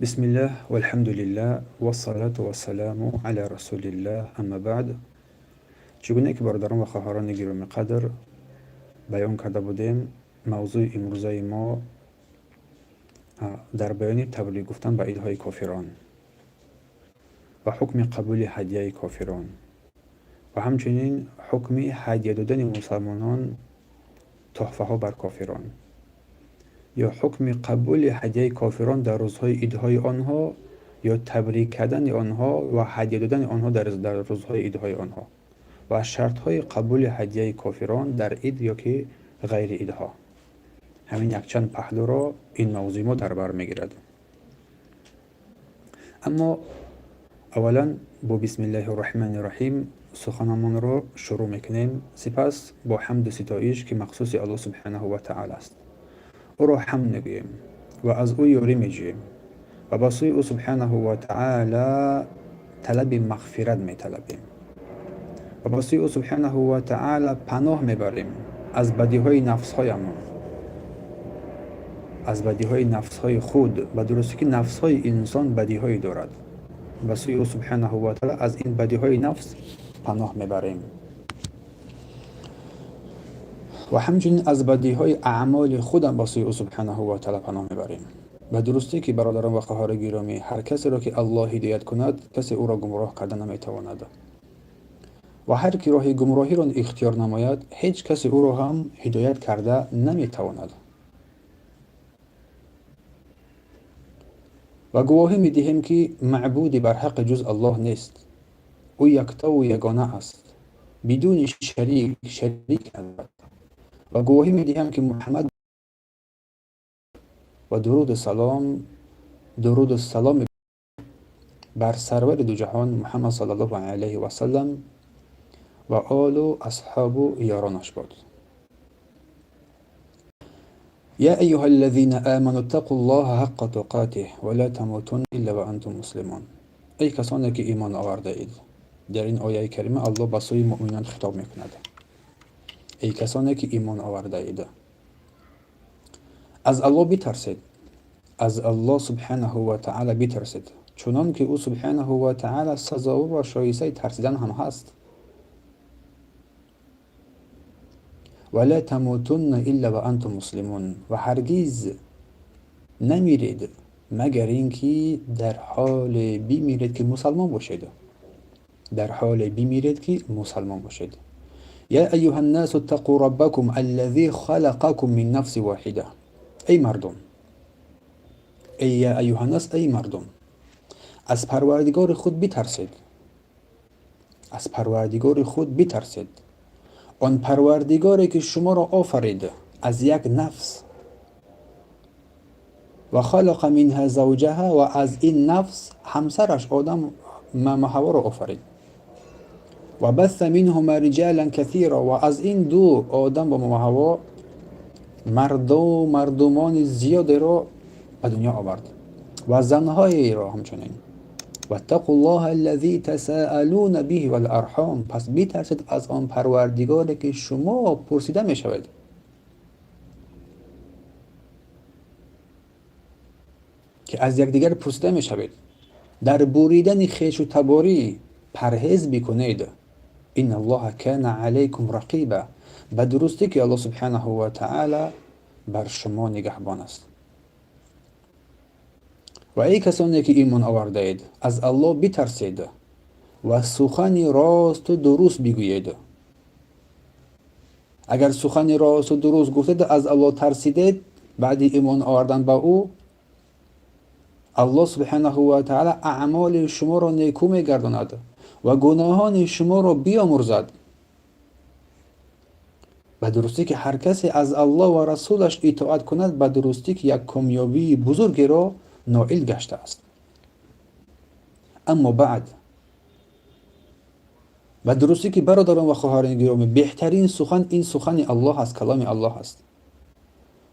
بسم الله والحمد لله والصلاة والسلام على رسول الله اما بعد. چگونه که برادران و خواهران گرامی قدر بیان کرده بودیم، موضوع امروزه ما در بیان تبریک گفتن به عیدهای کافران و حکم قبول هدیه کافران و همچنین حکم هدیه دادن مسلمانان تحفه ها بر کافران یا حکم قبول هدیه کافران در روزهای عیدهای آنها یا تبریک کردن آنها و هدیه دادن آنها در روزهای عیدهای آنها و شرطهای قبول هدیه کافران در عید یا که غیر عیدها. همین یک چند پهلو را این موضوع ما در بر میگیرد. اما اولا با بسم الله الرحمن الرحیم سخنمان را شروع میکنیم، سپس با حمد و ستایش که مخصوص الله سبحانه و تعالی است او را حمد میگوییم و از او یاری میجوییم و با سوی او سبحانه و تعالی طلب مغفرت میطلبیم و با سوی او سبحانه و تعالی پناه میبریم از بدیهای نفسهایمان، از بدیهای نفسهای خود، به درستی که نفسهای انسان بدیهایی دارد. با سوی او سبحانه و تعالی از این بدیهای نفس پناه میبریم و همچنین از بدیهای اعمال خودم با سوی او سبحانه و تعالی پناه میبریم. به درستی که برادران و خواهران گرامی، هر کسی را که الله هدایت کند کسی او را گمراه کردن نمیتواند و هر کی راه گمراهی را اختیار نماید هیچ کسی او را هم هدایت کرده نمیتواند. و گواهی میدهیم که معبودی بر حق جز الله نیست، او یکتا و یگانه است بدون شریک ندارد. و گواهی میدهیم که محمد و درود و سلام بر سرور دو جهان محمد صلی الله علیه و سلم و آل و اصحاب و یارانش باد. یا ایها الذین آمنوا اتقوا الله حق تقاته ولا تموتن الا وانتم مسلمون. ای کسانی که ایمان آورده اید. در این آیه کریمه الله به سوی مؤمنان خطاب میکند. ای کسانی که ایمان آورده اید، از الله بترسید، از الله سبحانه و تعالی بترسید، چنان که او سبحانه و تعالی سزاوار و شایسته ترسیدن هم هست. ولا تموتن الا وانتم مسلمون، و هرگز نمیرید مگر اینکه در حال بمیرید که مسلمان باشید. در حال بمیرید که مسلمان باشید. یا ایها الناس اتقوا ربکم الذی خلقکم من نفس واحده. ای مردم، ای یا ایها الناس، ای مردم، از پروردگار خود بترسید. از پروردگار خود بترسید، آن پروردگاری که شما را آفرید از یک نفس و خلق منها زوجها، و از این نفس همسرش آدم حوا را آفرید. و بث منهما رجالا کثیرا، و از این دو آدم و حوا مردمان زیادی را به دنیا آورد و زنهای را همچنین. و اتقوا الله الذی تساءلون به والارحام، پس بترسید از آن پروردگاری که شما پرسیده می شوید. که از یکدیگر پرسیده می شوید. در بریدن خویش و تباری پرهیز بکنید. ان الله کان علیکم رقیبا، به درستی که الله سبحانه و تعالی بر شما نگهبان است. و ای کسانی که ایمان آورده اید، از الله بترسید و سخن راست و درست بگویید. اگر سخن راست و درست گفتید، از الله ترسیدید، بعد ایمان آوردن به او، الله سبحانه و تعالی اعمال شما را نیکو میگرداند و گناهان شما را بیامرزد. به درستی که هر کسی از الله و رسولش اطاعت کند، به درستی که یک کامیابی بزرگی را نائل گشته است. اما بعد، به درستی که برادران و خواهران گرامی، بهترین سخن این سخن الله است، کلام الله است،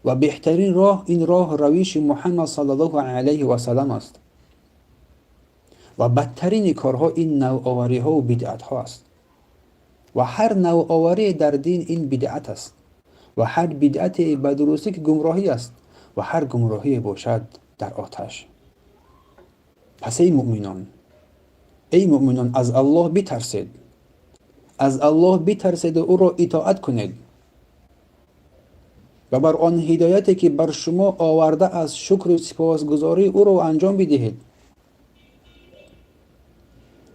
و بهترین راه این راه رویش محمد صلی الله علیه و سلم است، و بدترین کارها این نوآوری ها و بدعت ها است. و هر نوآوری در دین این بدعت است، و هر بدعت به درستی که گمراهی است، و هر گمراهی باشد در آتش. پس ای مؤمنان از الله بترسید، از الله بترسید و او را اطاعت کنید و بر آن هدایتی که بر شما آورده از شکر و سپاسگزاری او را انجام بدهید.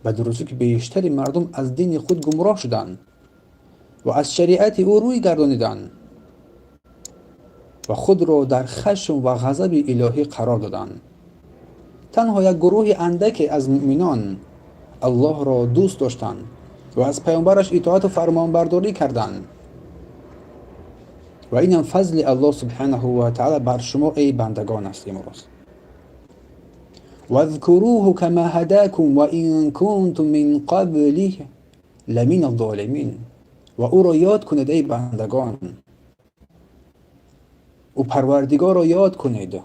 به درستی که بیشتر مردم از دین خود گمراه شدند و از شریعت او روی گردانیدند و خود را در خشم و غضب الهی قرار دادند. تنها یک گروه اندک از مؤمنان الله را دوست داشتند و از پیامبرش اطاعت و فرمانبرداری کردند. و اینم فضل الله سبحانه و تعالی بر شما ای بندگان است. امروز واذکروه کما هداکم و ان کنتم من قبله لمن الظالمین. و او را یاد کنید ای بندگان، و پروردگار را یاد کنید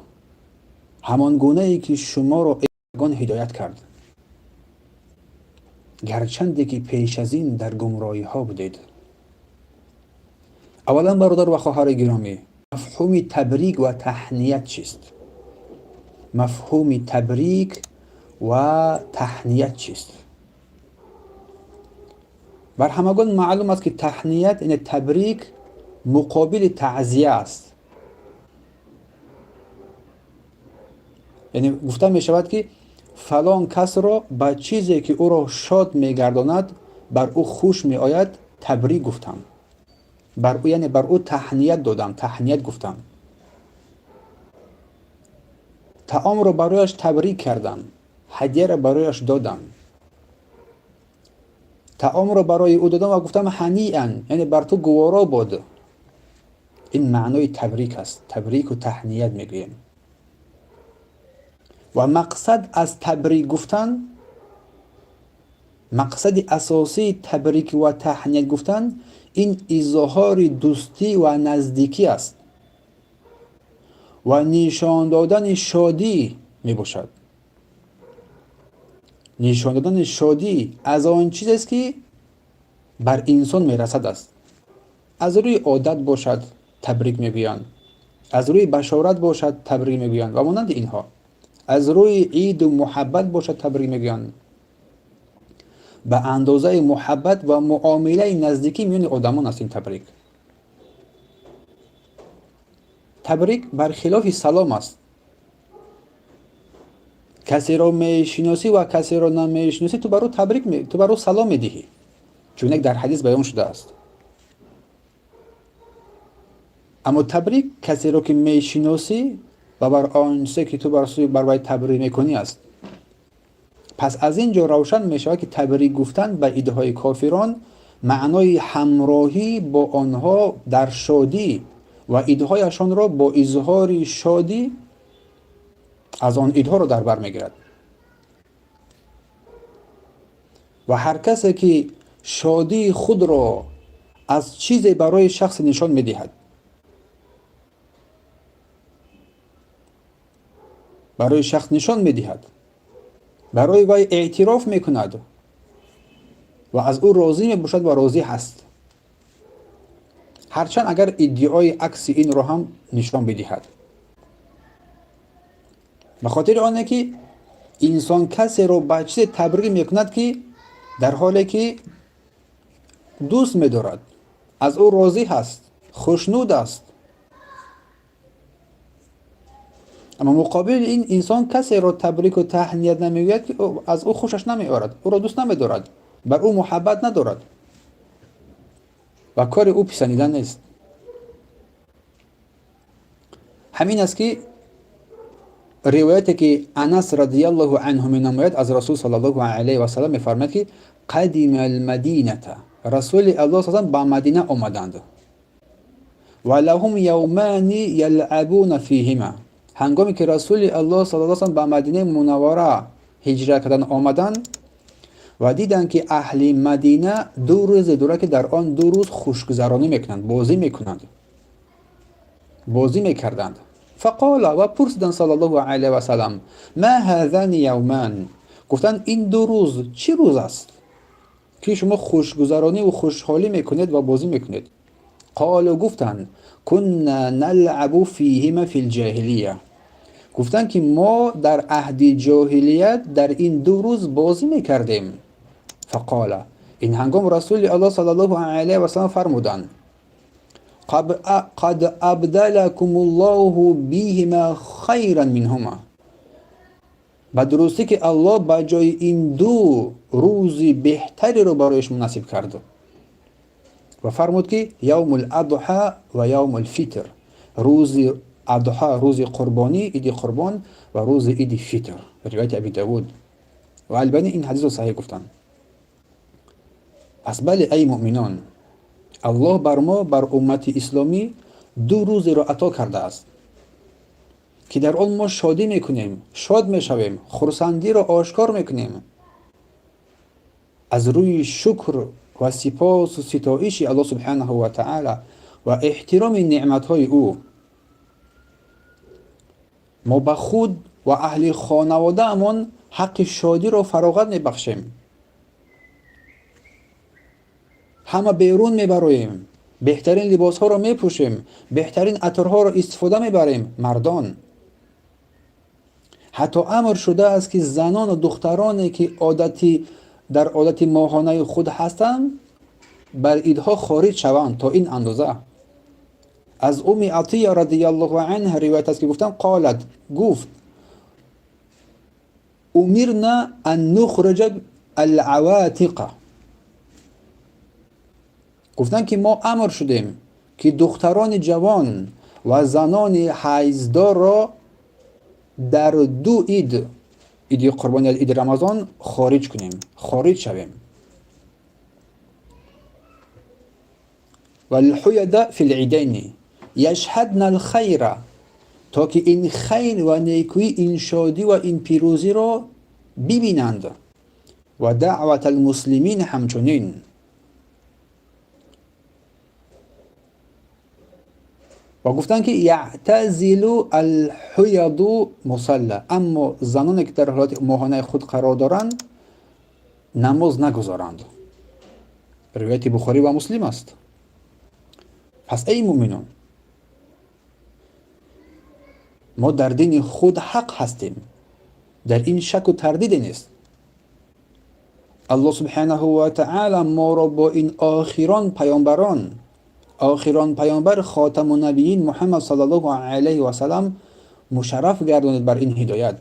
همان گونه ای که شما را ای بندگان هدایت کرد، گرچند که پیش از این در گمراهی ها بودید. اولا برادر و خواهر گرامی، مفهوم تبریک و تهنیت چیست؟ مفهوم تبریک و تهنیت چیست؟ بر همگان معلوم است که تهنیت یعنی تبریک مقابل تعزیه است. یعنی گفته می شود که فلان کس را به چیزی که او را شاد می گرداند، بر او خوش می آید، تبریک گفتم. بر او یعنی بر او تهنیت دادم، تهنیت گفتم. طعام را برایش تبریک کردم، هدیه را برایش دادم. طعام را برای او دادم و گفتم هنیئا، یعنی بر تو گوارا باد. این معنای تبریک است. تبریک و تهنیت میگوییم. و مقصد از تبریک گفتن، مقصد اساسی تبریک و تهنیت گفتن، این اظهار دوستی و نزدیکی است و نشان دادن شادی می باشد. نشان دادن شادی از آن چیز است که بر انسان می رسد است. از روی عادت باشد تبریک می گویند، از روی بشارت باشد تبریک می گویند و مانند اینها. از روی عید و محبت باشد تبریک می گویند. به اندازه محبت و معامله نزدیکی میان آدمان است این تبریک. تبریک برخلاف سلام است. کسی را میشناسی و کسی را نمیشناسی تو برو تبریک تو برو سلام میدهی، چون یک در حدیث بیان شده است. اما تبریک کسی را که میشناسی و بر آن چیزی که تو بر وی تبریک میکنی است. پس از اینجا روشن می شود که تبریک گفتن به ایده‌های کافران معنای همراهی با آنها در شادی و ایده‌هایشان را با اظهار شادی از آن ایدها را در بر میگیرد. و هر کسی که شادی خود را از چیزی برای شخص نشان میدهد، برای شخص نشان میدهد، برای وی اعتراف میکند و از او راضی میباشد و راضی هست، هرچند اگر ادعای عکس این را هم نشان بدهد. به خاطر آنه که انسان کسی را به چیز تبریک میکند که در حالی که دوست میدارد، از او راضی هست، خوشنود است. اما مقابل این انسان کسی را تبریک و تهنیت نمیگوید که از او خوشش نمیآرد، او را دوست نمیدارد، بر او محبت ندارد و کار او پسندیدن نیست. همین است که روایتی که انس رضی الله عنه می‌نماید از رسول صلی الله علیه و سلم می‌فرماید که قدم المدینه، رسول الله صلی الله علیه و سلم به مدینه آمدند و لهم یومان یلعبون فیهما، هنگامی که رسول الله صلی الله علیه و سلم به مدینه منوره هجرت کردن آمدند و دیدند که اهل مدینه دو روز داره که در آن دو روز خوشگذرانی میکنند، بازی میکردند. فقال و پرسیدند صلی الله علیه و سلم ما هذان یومان، گفتند این دو روز چه روز است که شما خوشگذرانی و خوشحالی میکنید و بازی میکنید؟ قالوا، گفتند کنا نلعب فیهما فی الجاهلیه، گفتن که ما در عهد جاهلیت در این 2 روز بازی میکردیم. فقال، این هنگام رسول الله صلی الله علیه و سلم فرمودند قد ابدلكم الله بهما خیرا منهما، و درستی که الله با جای این 2 روزی بهتری رو برایش مناسب کرد. و فرمود که یوم الاضحى و یوم الفطر، روز اضحى روز قربانی، عید قربان، و روز عید فطر، روایت ابی داود. و البانی این حدیث رو صحیح گفتن. پس بله ای مؤمنان، الله بر ما، بر امت اسلامی 2 روز را عطا کرده است که در آن ما شادی میکنیم، شاد میشویم، خرسندی را آشکار میکنیم از روی شکر و سپاس و ستایش الله سبحانه و تعالی و احترام نعمتهای او. ما به خود و اهل خانواده امان حق شادی را فراغت میبخشیم، همه بیرون میبریم، بهترین لباس ها را میپوشیم، بهترین عطرها را استفاده میبریم. مردان حتی امر شده است که زنان و دخترانی که در عادت ماهانه خود هستند بر عیدها خارج شوند. تا این اندازه از عطیه رضی الله عنها روایت است که گفت امرنا ان نخرج العواتق، گفتن که ما امر شدیم که دختران جوان و زنان حیضدار را در 2 عید، عید قربانی و عید رمضان، خارج کنیم، خارج شویم. و الحید فی العیدین یشهدن الخیر، تا که این خیر و نیکویی، این شادی و این پیروزی را ببینند. و دعوت المسلمین همچنین. و گفتن که یعتزل الحید مصلی، اما زنانی که در حالت ماهانه خود قرار دارند نماز نگذارند. روایت بخاری و مسلم است. پس ای مؤمنان، ما در دین خود حق هستیم، در این شک و تردید نیست. الله سبحانه و تعالی ما را با این آخران پیامبر خاتم النبیین محمد صلی الله علیه و سلم مشرف گرداند بر این هدایت.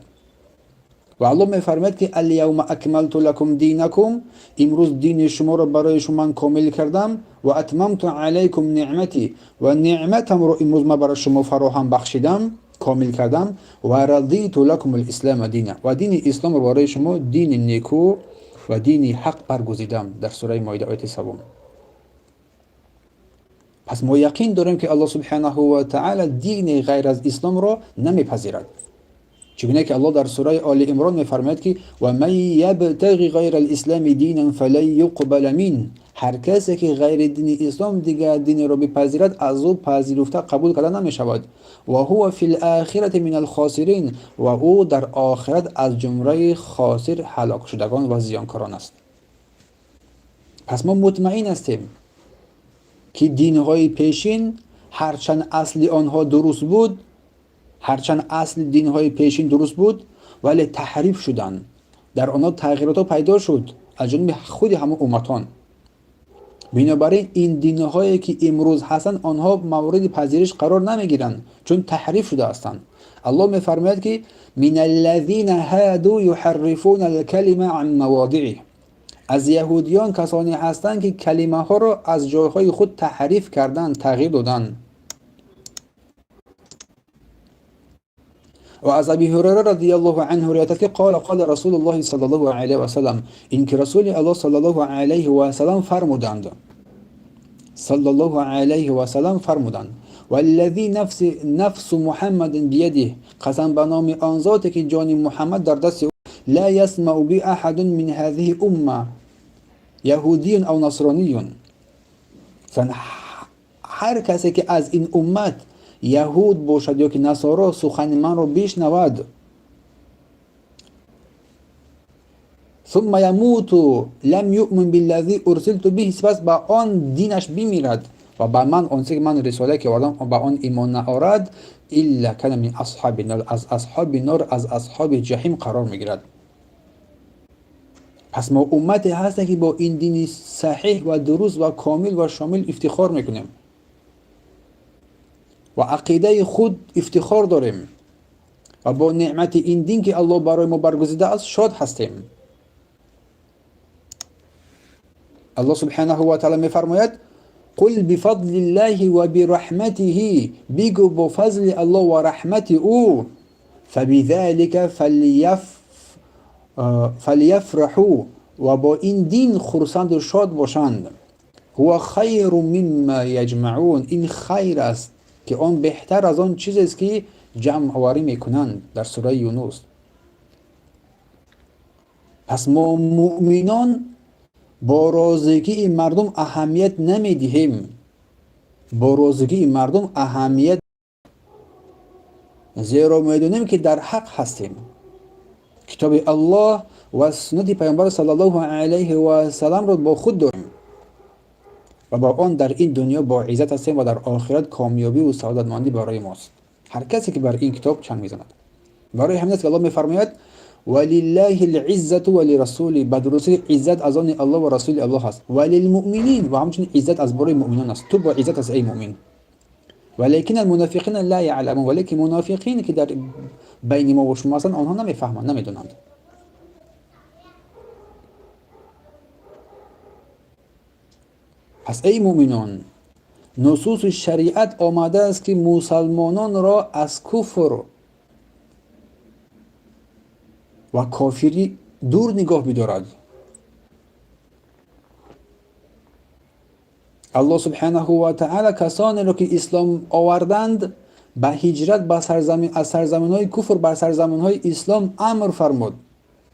و الله می‌فرماید که الیوم اکملت لکم دینکم، امروز دین شما را برای شما کامل کردم. و اتممت علیکم نعمتی، و نعمتم را امروز من برای شما فراهم بخشیدم، کامل کردم. و رضیت لکم الاسلام دینا، و دین اسلام را برای شما دین نیکو و دین حق برگزیدم. در سوره مائده آیه 3. پس ما یقین داریم که الله سبحانه و تعالی دین غیر از اسلام را نمیپذیرد، چگونه که الله در سوره آل عمران میفرماید که و من یبتغی غیر الاسلام دینا فلن یقبل منه، هر کسی که غیر دین اسلام دیگر دین را بپذیرد از او پذیرفته قبول کرده نمیشود. و هو فی الاخره من الخاسرین، و او در آخرت از جمله خاسر، هلاک شدگان و زیانکاران است. پس ما مطمئن هستیم که دین‌های پیشین هرچند اصل آنها درست بود، هرچند اصل دین‌های پیشین درست بود، ولی تحریف شدند، در آنها تغییرات پیدا شد از جانب خود همه امتان. بنابراین این دین‌هایی که امروز هستند آنها مورد پذیرش قرار نمیگیرند، چون تحریف شده هستند. الله می‌فرماید که من الذین هادوا یحرفون الکلمه عن مواضعه، از یهودیان کسانی هستند که کلمه ها را از جایهای خود تحریف کردند، تغییر دادند. و از ابی هریره رضی الله عنه روایت است که قال رسول الله صلی الله علیه و سلم، این که رسول الله صلی الله علیه و سلم فرمودند، والذی نفس محمد بیده، قسم به نام آن ذاتی که جان محمد در دست او، لا يسمع بی احد من هذه امه یهودی او نصرانی، هر کسی که از این امت یهود باشد یا که نصارا سخن من را بشنود، ثم یموت لم یؤمن بالذی ارسلت به، سپس با آن دینش بمیرد و بر من آنچه که من رساله که آوردم با آن ایمان نآورد الا کان من اصحاب النار، از اصحاب نار، از اصحاب جهنم قرار میگیرد. پس ما امتی هستیم که با این دین صحیح و درست و کامل و شامل افتخار میکنیم و عقیده خود افتخار داریم و با نعمت این دین که الله برای ما برگزیده است شاد هستیم. الله سبحانه و تعالی میفرماید قل بفضل الله و برحمته، بگو با فضل الله و رحمت او، فبذلك فلیفرحوا، و با این دین خرسند و شاد باشند. هو خیر مما یجمعون، این خیر است که آن بهتر از آن چیزی است که جمع آوری میکنند در سوره یونس. پس ما مؤمنان با رازگی مردم اهمیت نمیدهیم، با رازگی مردم اهمیت، زیرا میدونیم که در حق هستیم. کتاب الله و سنت پیامبر صلی الله علیه و سلم را با خود داریم و با آن در این دنیا با عزت هستیم و در آخرت کامیابی و سعادتمندی برای ماست. هر کسی که بر این کتاب چنگ میزند. برای همین است که الله میفرماید ولله العزة ولرسوله، بدرستی عزت از آن الله و رسول الله هست، وللمؤمنین، و همچنین عزت از برای مؤمنان است. تو با عزت از ای مؤمن. ولکن المنافقین لا یعلمون، ولکن منافقین که در بین ما و شما هستند آنها نمیفهمند، نمیدونند. پس ای مؤمنان، نصوص شریعت آمده است که مسلمانان را از کفر و کافری دور نگاه بدارد. الله سبحانه و تعالی کسانی را که اسلام آوردند به هجرت از سرزمین‌های کفر بر سرزمین‌های اسلام امر فرمود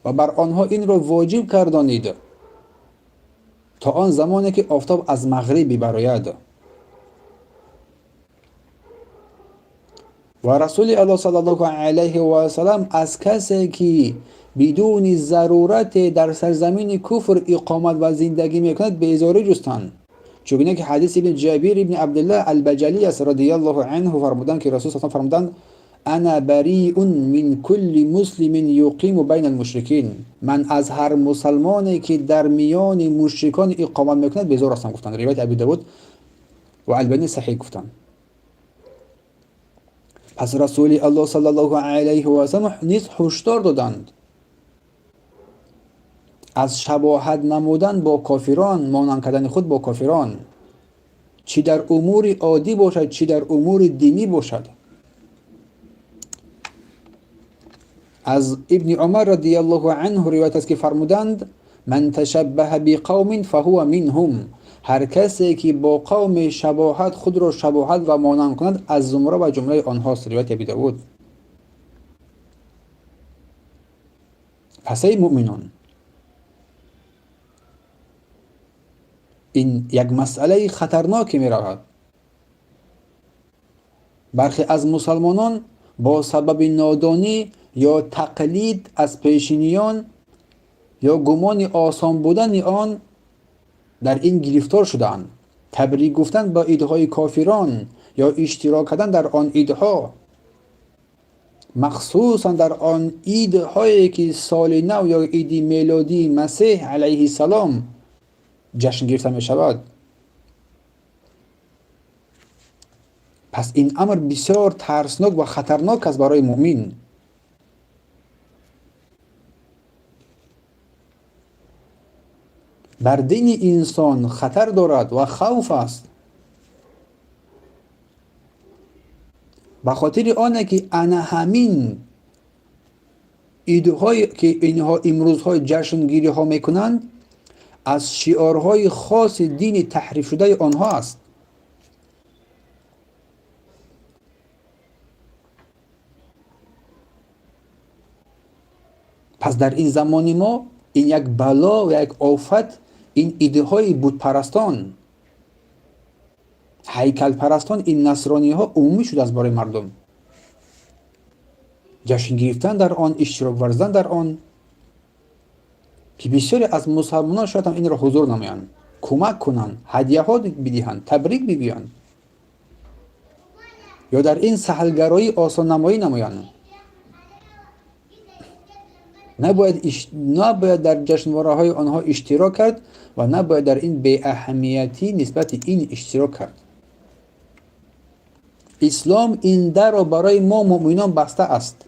و بر آنها این را واجب گردانید تا آن زمانی که آفتاب از مغرب برآید. و رسول الله صلی الله علیه و سلم از کسی که بدون ضرورت در سرزمین کفر اقامت و زندگی میکند بیزاری جستند، چون که حدیث ابن جابر ابن عبدالله البجلی است رضی الله عنه فرمودند که رسول صلی الله علیه و فرمودند انا بریء من کل مسلم یقیم بین المشرکین، من از هر مسلمانی که در میان مشرکان اقامت میکند بیزار هستم. گفتند روایت ابی داود و البانی صحیح گفتند. پس رسول الله صلی الله علیه و سلم نیز هشدار دادند از شباهت نمودن با کافران، مانند کردن خود با کافران، چی در امور عادی باشد چی در امور دینی باشد. از ابن عمر رضی الله عنه روایت است که فرمودند من تشبه بقوم فهو منهم، هر کسی که با قوم شباهت خود را شباهت و مانند کند از زمره و جمله آنهاست. روایت ابی داود. پس ای مؤمنان، این یک مسئله خطرناکی می رود. برخی از مسلمانان با سبب نادانی یا تقلید از پیشینیان یا گمان آسان بودن آن در این گرفتار شدند. تبریک گفتن با ایده‌های کافران یا اشتراک کردن در آن ایده‌ها، مخصوصا در آن ایده‌هایی که سال نو یا عید میلادی مسیح علیه السلام جشن گرفته می شود. پس این امر بسیار ترسناک و خطرناک است برای مؤمن. بر دین انسان خطر دارد و خوف است، به خاطر آنه که انا همین ایده‌هایی که اینها امروزهای جشنگیری ها میکنند از شعارهای خاص دین تحریف شده آنها است. پس در این زمان ما این یک بلا و یک آفت، این ایده های بت پرستان، هیکل پرستان، این نصرانی ها عمومی شده از برای مردم. جشن گرفتن در آن، اشتراک ورزیدن در آن، که بسیاری از مسلمانان شاید هم این را حضور نمایند. کمک کنند، هدیه ها بدهند، تبریک بگویند، یا در این سهلگرایی آسان نمایی نمایند. نباید در جشنواره های آنها اشتراک کرد و نباید در این بی اهمیتی نسبت این اشتراک کرد. اسلام این در را برای ما مؤمنان بسته است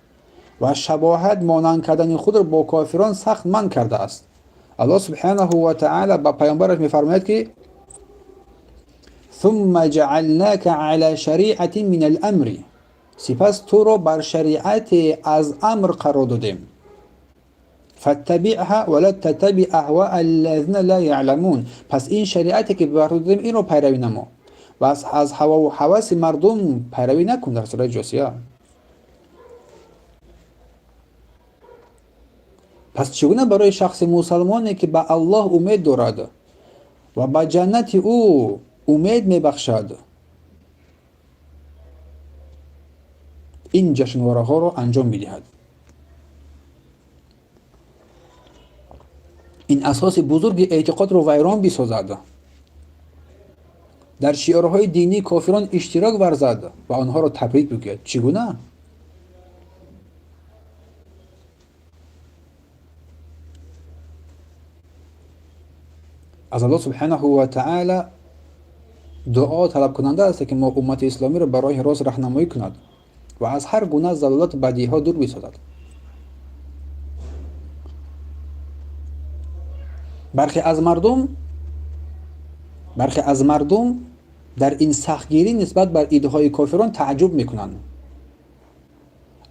و شباهت مانند کردن خود را با کافران سخت منع کرده است. الله سبحانه و تعالی با پیامبرش می‌فرماید که ثم جعلناك على شریعة من الامر، سپس تو را بر شریعت از امر قرار دادیم. فاتبعها ولا تتبع اهواء الذين لا يعلمون، پس این شریعتی که بر دادیم این را پیروی نما و از هوا و هوس مردم پیروی نکن. در سوره جاثیه. پس چگونه برای شخص مسلمانی که به الله امید دارد و به جنت او امید میبخشد این جشنواره ها را انجام میدهد؟ این اساس بزرگ اعتقاد را ویران بسازد، در شعارهای دینی کافران اشتراک ورزد و آنها را تبریک بگوید. چگونه؟ از الله سبحانه و تعالی دعا طلب کننده است که ما امت اسلامی را برای راست راهنمایی کند و از هر گونه ضلالت بدیهی ها دور بسازد. برخی از مردم در این سختگیری نسبت بر ایده های کافران تعجب میکنند،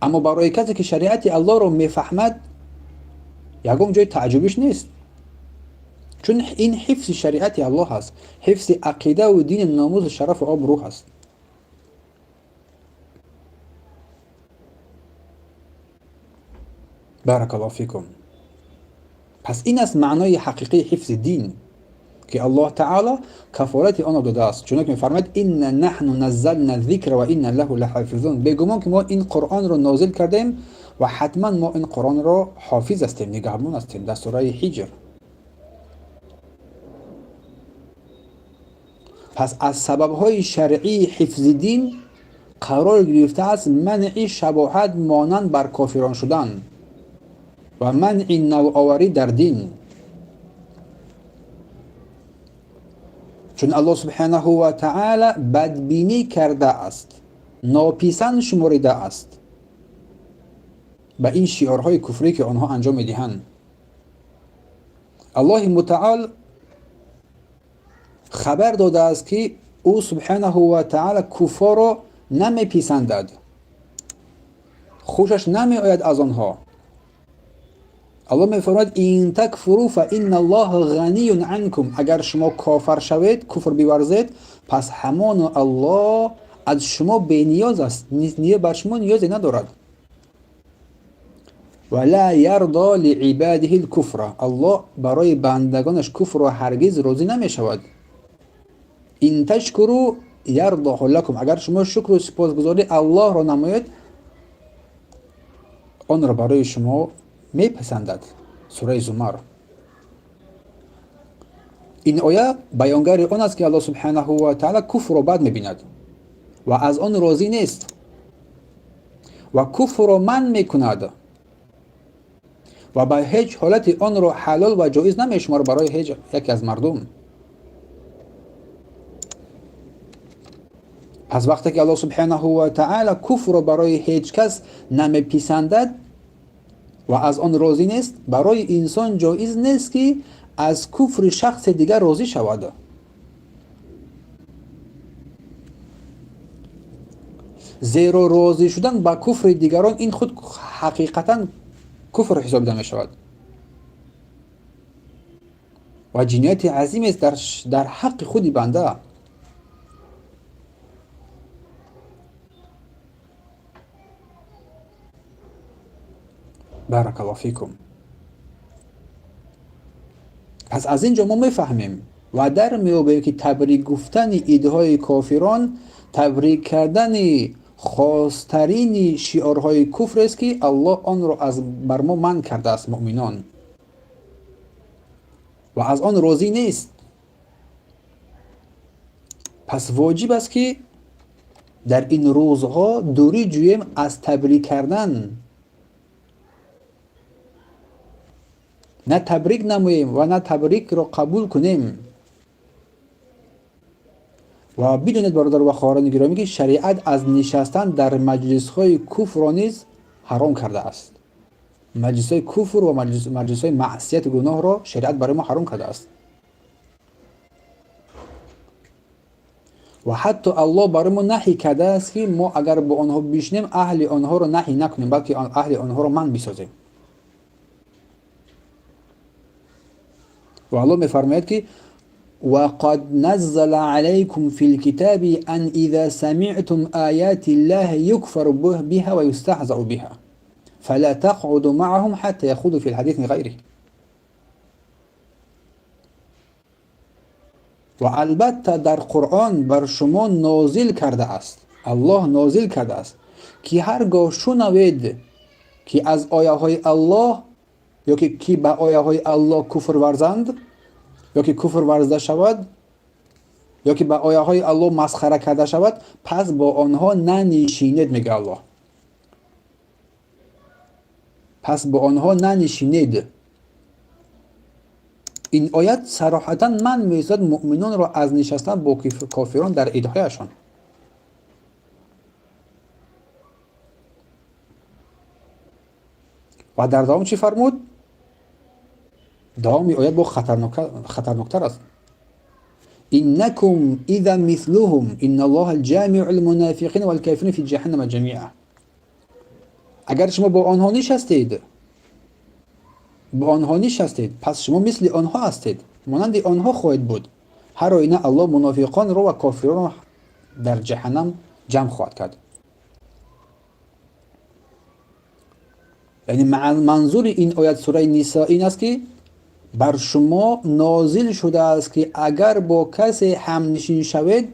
اما برای کسی که شریعت الله را میفهمد یگام جای تعجبش نیست، چون این حفظ شریعت الله است، حفظ عقیده و دین، ناموس، شرف و آبرو است. بارک الله فیکم. پس این است معنای حقیقی حفظ دین که الله تعالی کفارت آن را داده است، چون که می‌فرماید ان نحن نزلنا الذکر و ان له لحافظون، بیگمان که ما این قرآن را نازل کردیم و حتما ما این قرآن را حافظ هستیم، نگهبان هستیم. در سوره حجر. پس از سبب‌های شرعی حفظ دین قرار گرفته است منع شباهت مانند بر کافران شدن و منع نوآوری در دین، چون الله سبحانه و تعالی بدبینی کرده است، ناپسند شمرده است به این شعارهای کفری که آنها انجام میدهند. الله متعال خبر داده است که او سبحانه و تعالی کفار را نمیپسندد، خوشش نمی آید از آنها. الله میفرماید این تکفروا فان الله غنی عنکم، اگر شما کافر شوید، کفر بیورزید، پس همان الله از شما بی‌نیاز است، بر شما نیازی ندارد. ولا یرضی لعباده الکفر، الله برای بندگانش کفر را هرگز راضی نمی شود. این تشکروا یرضه لکم، اگر شما شکر و سپاسگزاری الله را نمایید، آن را برای شما میپسندد. سوره زمر. این آیه بیانگر آن است که الله سبحانه و تعالی کفر را بد میبیند و از آن راضی نیست و کفر را منع میکند و به هیچ حالت آن را حلال و جایز نمیشمارد برای هیچ یکی از مردم. پس وقتی که الله سبحانه و تعالی کفر را برای هیچ کس نمیپسندد و از آن راضی نیست، برای انسان جایز نیست که از کفر شخص دیگر راضی شود. زیرا راضی شدن با کفر دیگران این خود حقیقتا کفر حسابیده می شود و جنایت عظیم است در حق خودی بنده. بارک الله فیکم. پس از اینجا ما میفهمیم و در میابیم که تبریک گفتن ایده های کافران تبریک کردن خاصترین شعارهای کفر است که الله آن را بر ما منع کرده است مؤمنان و از آن راضی نیست. پس واجب است که در این روزها دوری جوییم از تبریک کردن، نه تبریک نموییم و نه تبریک را قبول کنیم. و بدونید برادر و خواهران گرامی که شریعت از نشستن در مجلس های کفر را نیز حرام کرده است. مجلس های کفر و مجلس های معصیت گناه را شریعت برای ما حرام کرده است. و حتی الله برای ما نهی کرده است که ما اگر با آنها بشینیم اهل آنها را نهی نکنیم، بلکه اهل آنها را من بسازیم. و الله میفرماید که وقد نزل عليكم في الكتاب أن إذا سمعتم آيات الله يكفر بها ويستهزأ بها فلا تقعدوا معهم حتى يخوضوا في الحديث غيره. و البته در قرآن بر شما نازل کرده است، الله نازل کرده است که هرگاه شنوید که از آیه های الله یا که به آیه های الله کفر ورزند یا که کفر ورزده شود یا که به آیه های الله مسخره کرده شود، پس با آنها ننشینید. میگه الله پس با آنها ننشینید. این آیت صراحتا من می‌سازد مؤمنان را از نشستن با کافران در عیدهایشان. و در دوام چی فرمود؟ دوام آیت با خطرناکتر است. انکم اذا مثلهم ان الله الجامع المنافقین والکافرین فی جهنم جمیعا. اگر شما با آنها نشستید پس شما مثل آنها هستید، مانند آنها خواهید بود. هر آینه الله منافقان را و کافران را در جهنم جمع خواهد کرد. یعنی منظور این آیت سوره نساء این است که بر شما نازل شده است که اگر با کسی همنشین شوید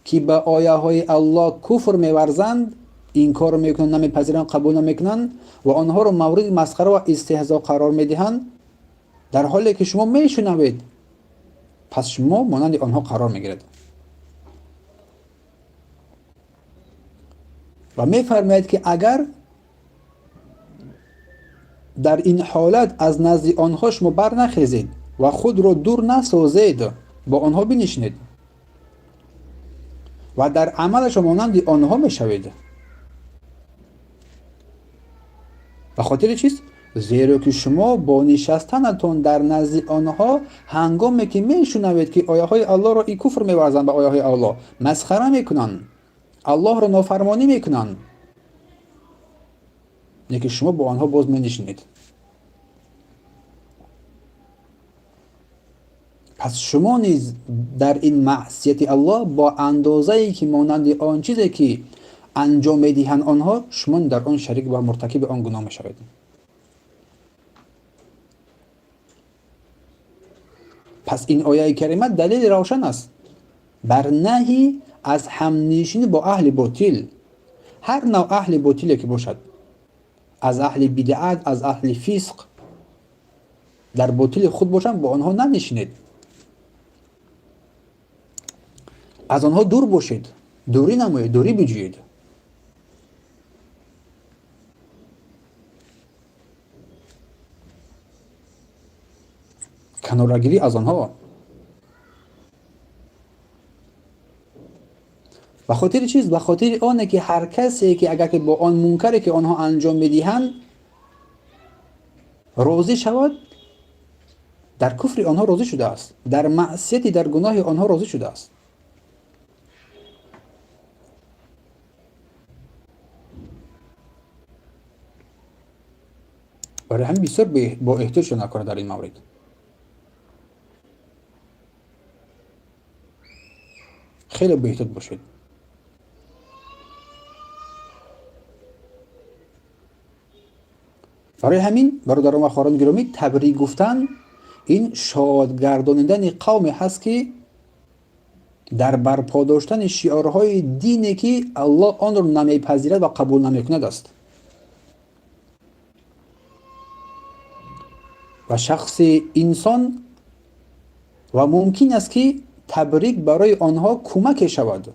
که به آیه های الله کفر می‌ورزند، این کار میکنند، نمیپذیرند، قبول نمیکنند و آنها را مورد مسخره و استهزاء قرار میدهند، در حالی که شما میشنوید، پس شما مانند آنها قرار میگیرید. و میفرماید که اگر در این حالت از نزد آنها شما برنخیزید و خود را دور نسازید، با آنها بنشینید و در عمل شما مانند آنها میشوید. به خاطر چیست؟ زیرا که شما با نشستنتان در نزد آنها هنگامی که میشنوید که آیه های الله را ای کفر می‌ورزند، به آیه های الله مسخره میکنند، الله را نافرمانی میکنند، نه که شما با آنها باز می‌نشینید. پس شما نیز در این معصیت الله با اندازه‌ای که مانند آن چیزی که انجام میدهند آنها، شما در آن شریک و مرتکب آن گناه میشوید. پس این آیه کریمه دلیل روشن است بر نهی از همنشینی با اهل باطل، هر نوع اهل باطلی که باشد، از اهل بدعت، از اهل فسق، در باطل خود باشند، با آنها ننشینید، از آنها دور باشید، دوری نمایید، دوری بجویید. کنارگیری از آنها. و خاطر چیز؟ و خاطر آنه که هر کسی که اگر که با آن منکری که آنها انجام میدهند راضی شود، در کفر آنها راضی شده است، در معصیت، در گناه آنها راضی شده است. برای همین بسیار با احتیاط شدن کار در این مورد. خیلی به احتیاط باشید. برای همین برادران و خواهران گرامی، تبریک گفتن این شادگردانیدن قومی هست که در برپا داشتن شعارهای دینی که الله آن را نمیپذیرد و قبول نمیکند است. و شخص انسان و ممکن است که تبریک برای آنها کمک شود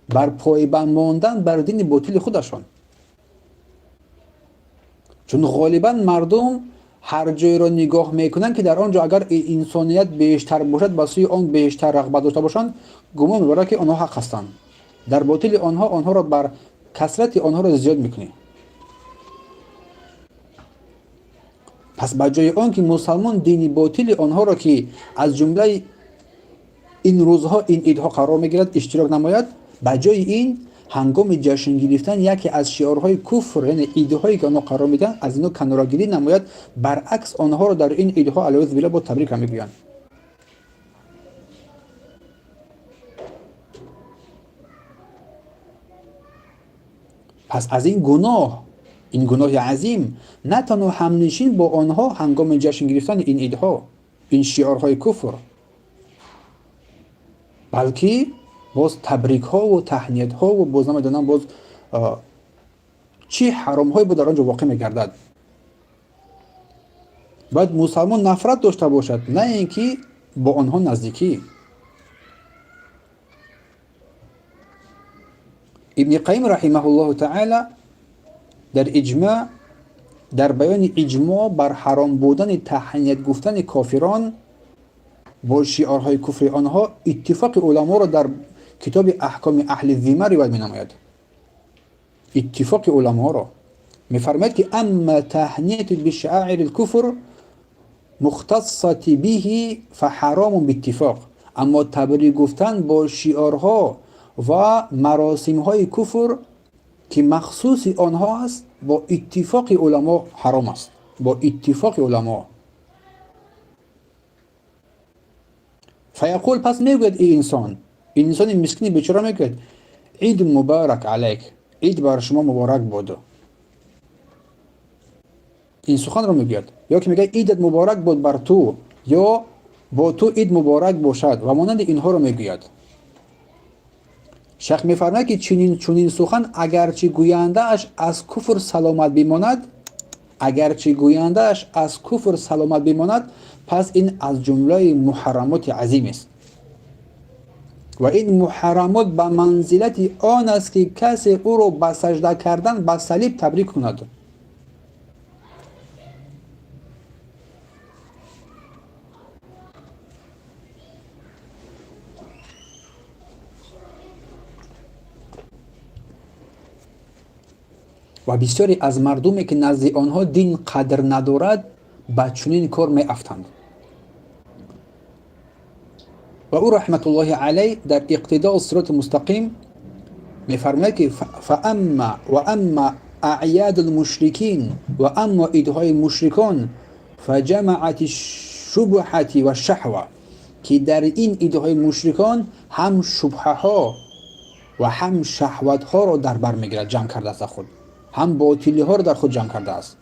بر پایبند ماندن بر دین باطل خودشان. چون غالبا مردم هر جای را نگاه میکنن که در آنجا اگر انسانیت بیشتر باشد به سوی آن بیشتر رغبت داشته باشند، گمان میبرند که آنها حق هستند. در باطل آنها را بر کثرت آنها را زیاد میکنه. پس بجای آن که مسلمان دین باطل آنها را که از جمله این روزها این عیدها قرار میگیرد اشتراک نماید، بجای این هنگام جشن گرفتن یکی از شعارهای کفر، یعنی عیدهایی که آنها قرار میدن، از اینو کناره‌گیری نماید، برعکس آنها را در این عیدها علیه بالله با تبریک میگویند. پس از این گناه عظیم، نه تنها همنشین با آنها هنگام جشن گرفتن این عیدها، این شعارهای کفر، بلکه باز تبریک ها و تهنیت ها و باز نمیدونم باز چی حرام های بود در آنجا واقع میگردد. باید مسلمان نفرت داشته باشد، نه اینکه با آنها نزدیکی. ابن قیم رحمه الله تعالی در بیان اجماع بر حرام بودن تهنیت گفتن کافران با شعارهای کفر آنها، اتفاق علما را در کتاب احکام اهل ذمه روایت می‌نماید. اتفاق علما را می‌فرماید که اما تهنیت بشعائر الكفر مختصة به فحرام باتفاق، اما تبریک گفتن با شعارها و مراسم‌های کفر که مخصوص آنها است، با اتفاق علما حرام است. با اتفاق علما. فیقول، پس میگوید این انسان مسکین بیچاره میگوید عید مبارک علیک، عید بر شما مبارک باد. این سخن رو میگوید. یا که میگه عیدت مبارک بود بر تو، یا با تو عید مبارک باشد و مانند اینها رو میگوید. شیخ میفرماید که چنین سخن اگرچه گوینده اش از کفر سلامت بماند، پس این از جمله محرمات عظیم است و این محرمات به منزلت آن است که کسی او را به سجده کردن به صلیب تبریک کند. و بسیاری از مردمی که نزد آنها دین قدر ندارد به چنین کار می افتند. و او رحمت الله علیه در اقتداء الصراط المستقیم می فرماید که اما اعیاد المشرکین و اما عیدهای مشرکان فجمعت الشبهة و الشهوة، که در این عیدهای مشرکان هم شبهه ها و هم شهوت ها را در بر میگیرد، جمع کرده است خود، هم باطلی ها را در خود جمع کرده است.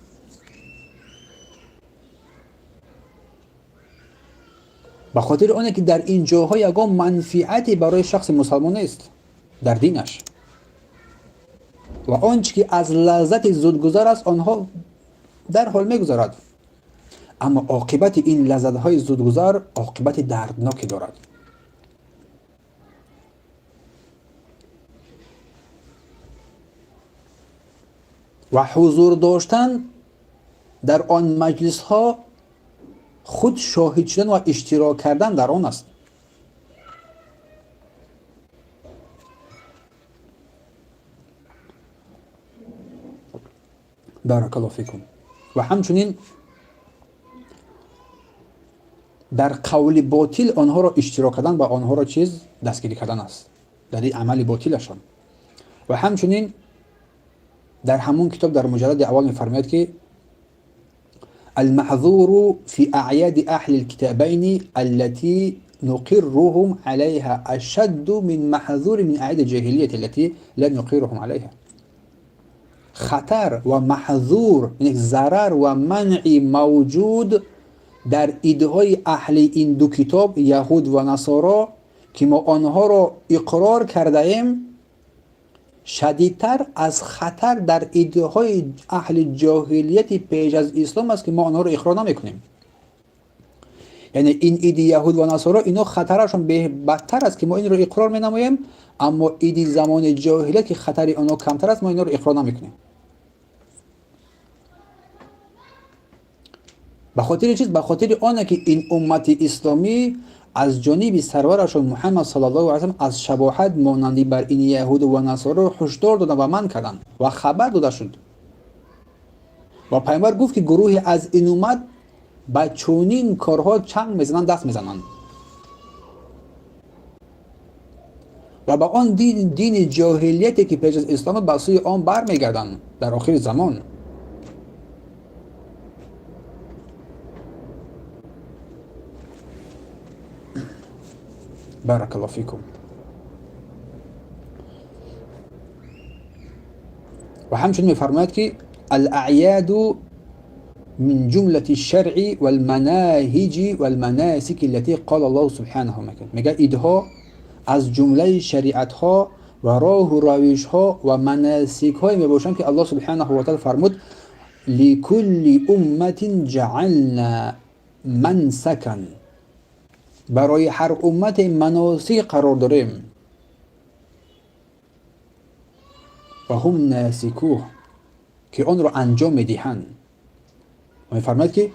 به خاطر آنه که در این جاها یگان منفعتی برای شخص مسلمان است در دینش، و آنچه که از لذت زودگذر است آنها در حال میگذارد، اما عاقبت این لذت های زودگذر عاقبت دردناکی دارد. و حضور داشتن در آن مجلس ها خود شاهد شدن و اشتراک کردن در آن است. بارک الله فیکم. و همچنین در قول باطل آنها را اشتراک کردن و آنها را دستگیری کردن است در این عمل باطلشان. و همچنین در همون کتاب در مجلد اول می‌فرماید که المحظور في اعياد اهل الكتابين التي نقرهم عليها اشد من محظور من اعياد الجاهليه التي لا نقرهم عليها. خطر و محظور، یعنی ضرر و منع موجود در عیدهای اهل این دو کتاب، یهود و نصارا، که ما آنها را اقرار کرده ایم، شدیدتر از خطر در عیدهای اهل جاهلیت پیش از اسلام است که ما آنها را اقرار نمی کنیم. یعنی این اید یهود و نصارا اینا خطرشون بدتر است که ما این رو اقرار می‌نماییم، اما اید زمان جاهلیت که خطر اونا کمتر است ما اینا رو اقرار نمی‌کنیم. به خاطر چیز؟ به خاطر آنه که این امت اسلامی از جانب سرورشون محمد صلی الله علیه و سلم از شباهت مانندی بر این یهود و نصارا هشدار دادن و منع کردن و خبر داده شد. و پیامبر گفت که گروهی از این امت با چونین کارها چنگ میزنن، دست میزنن و با آن دین جاهلیتی که پیش از اسلام به سوی آن برمیگردن در آخر زمان. بارک الله فیکم. و همچنین میفرماید که الاعیاد من جملة الشرع والمناهج والمناسك التي قال الله سبحانه میگه ایدها از جمله شریعت ها و راه و روش ها و مناسک های میباشند که الله سبحانه و تعالی فرمود لكل امت جعلنا منسکا، برای هر امت مناسک قرار داریم و هم ناسکوه که آن را انجام میدهند. و میفرماید که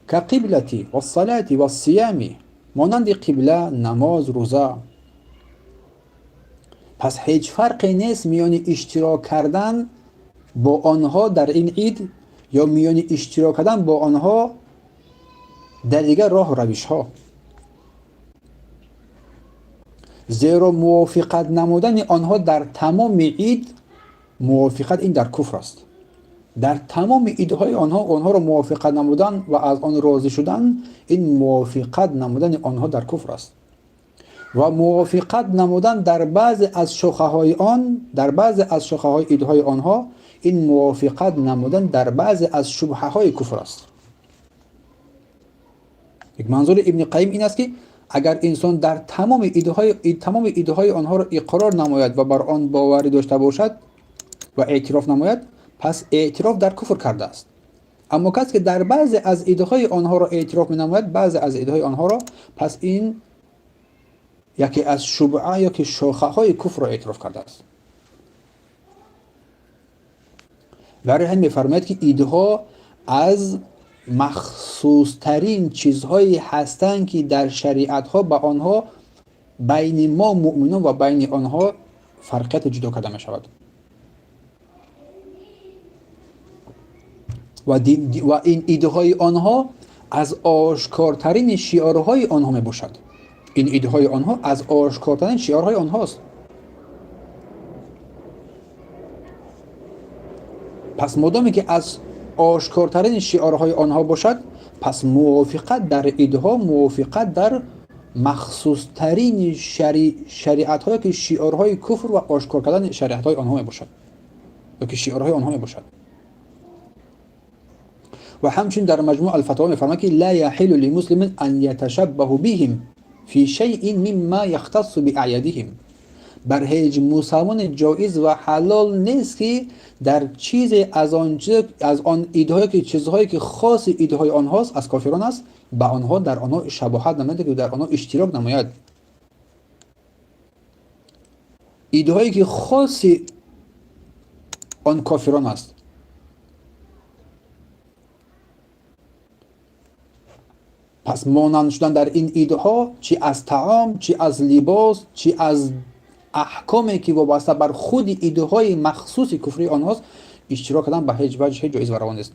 كقبلتی و الصلاة و الصیام، مانند قبله، نماز، روزه. پس هیچ فرقی نیست میان اشتراک کردن با آنها در این عید یا میان اشتراک کردن با آنها در دیگر راه و روش ها، زیرا موافقت نمودن آنها در تمام عید، موافقت این در کفر است. در تمام ایدهای آنها را موافقت نمودن و از آن راضی شدن، این موافقت نمودن آنها در کفر است. و موافقت نمودن در بعض از شاخه‌های آن، در بعض از شاخه‌های ایدهای آنها، این موافقت نمودن در بعض از شبهه‌های کفر است. یک منظور ابن قیم این است که اگر انسان در تمام ایدهای آنها را اقرار نماید و بر آن باوری داشته باشد و اعتراف نماید، پس اعتراف در کفر کرده است. اما کسی که در بعض از ایدهای آنها را اعتراف نماید، بعض از ایدهای آنها را، پس این یکی از شبعه یا که شاخه های کفر را اعتراف کرده است. برای همین می‌فرماید که ایدها از مخصوص ترین چیزهایی هستند که در شریعت ها با آنها بین ما مؤمنان و بین آنها فرقیت جدا کرده می شود. و این ایدهای آنها از آشکارترین شعارهای آنها می باشد. این ایدهای آنها از آشکارترین شعارهای آنهاست. پس مادامی که از آشکارترین شعارهای آنها باشد، پس موافقت در ایدها موافقت در مخصوص ترین شریعت های که شعارهای کفر و آشکار کردن شریعت های آنها می باشد یا که شعارهای آنها می باشد. و همچنین در مجموع الفتاوا می‌فرماید که لا يحل لمسلم ان يتشبه بهم في شيء مما يختص باعيادهم، بر هیچ مسلمان جایز و حلال نیست که در چیز از آن ایدهایی که چیزهایی که خاص ایدهای آنهاست، از کافران است، به آنها در آنها شباهت نماید که در آنها اشتراک نماید. ایدهایی که خاص آن کافران است. پس مانند شدن در این ایدها، چی از طعام، چی از لباس، چی از احکامی که وابسته بر خود ایده‌های مخصوص کفری آنهاست، اشتراک کردن به هیچ وجه جایز و روا نیست.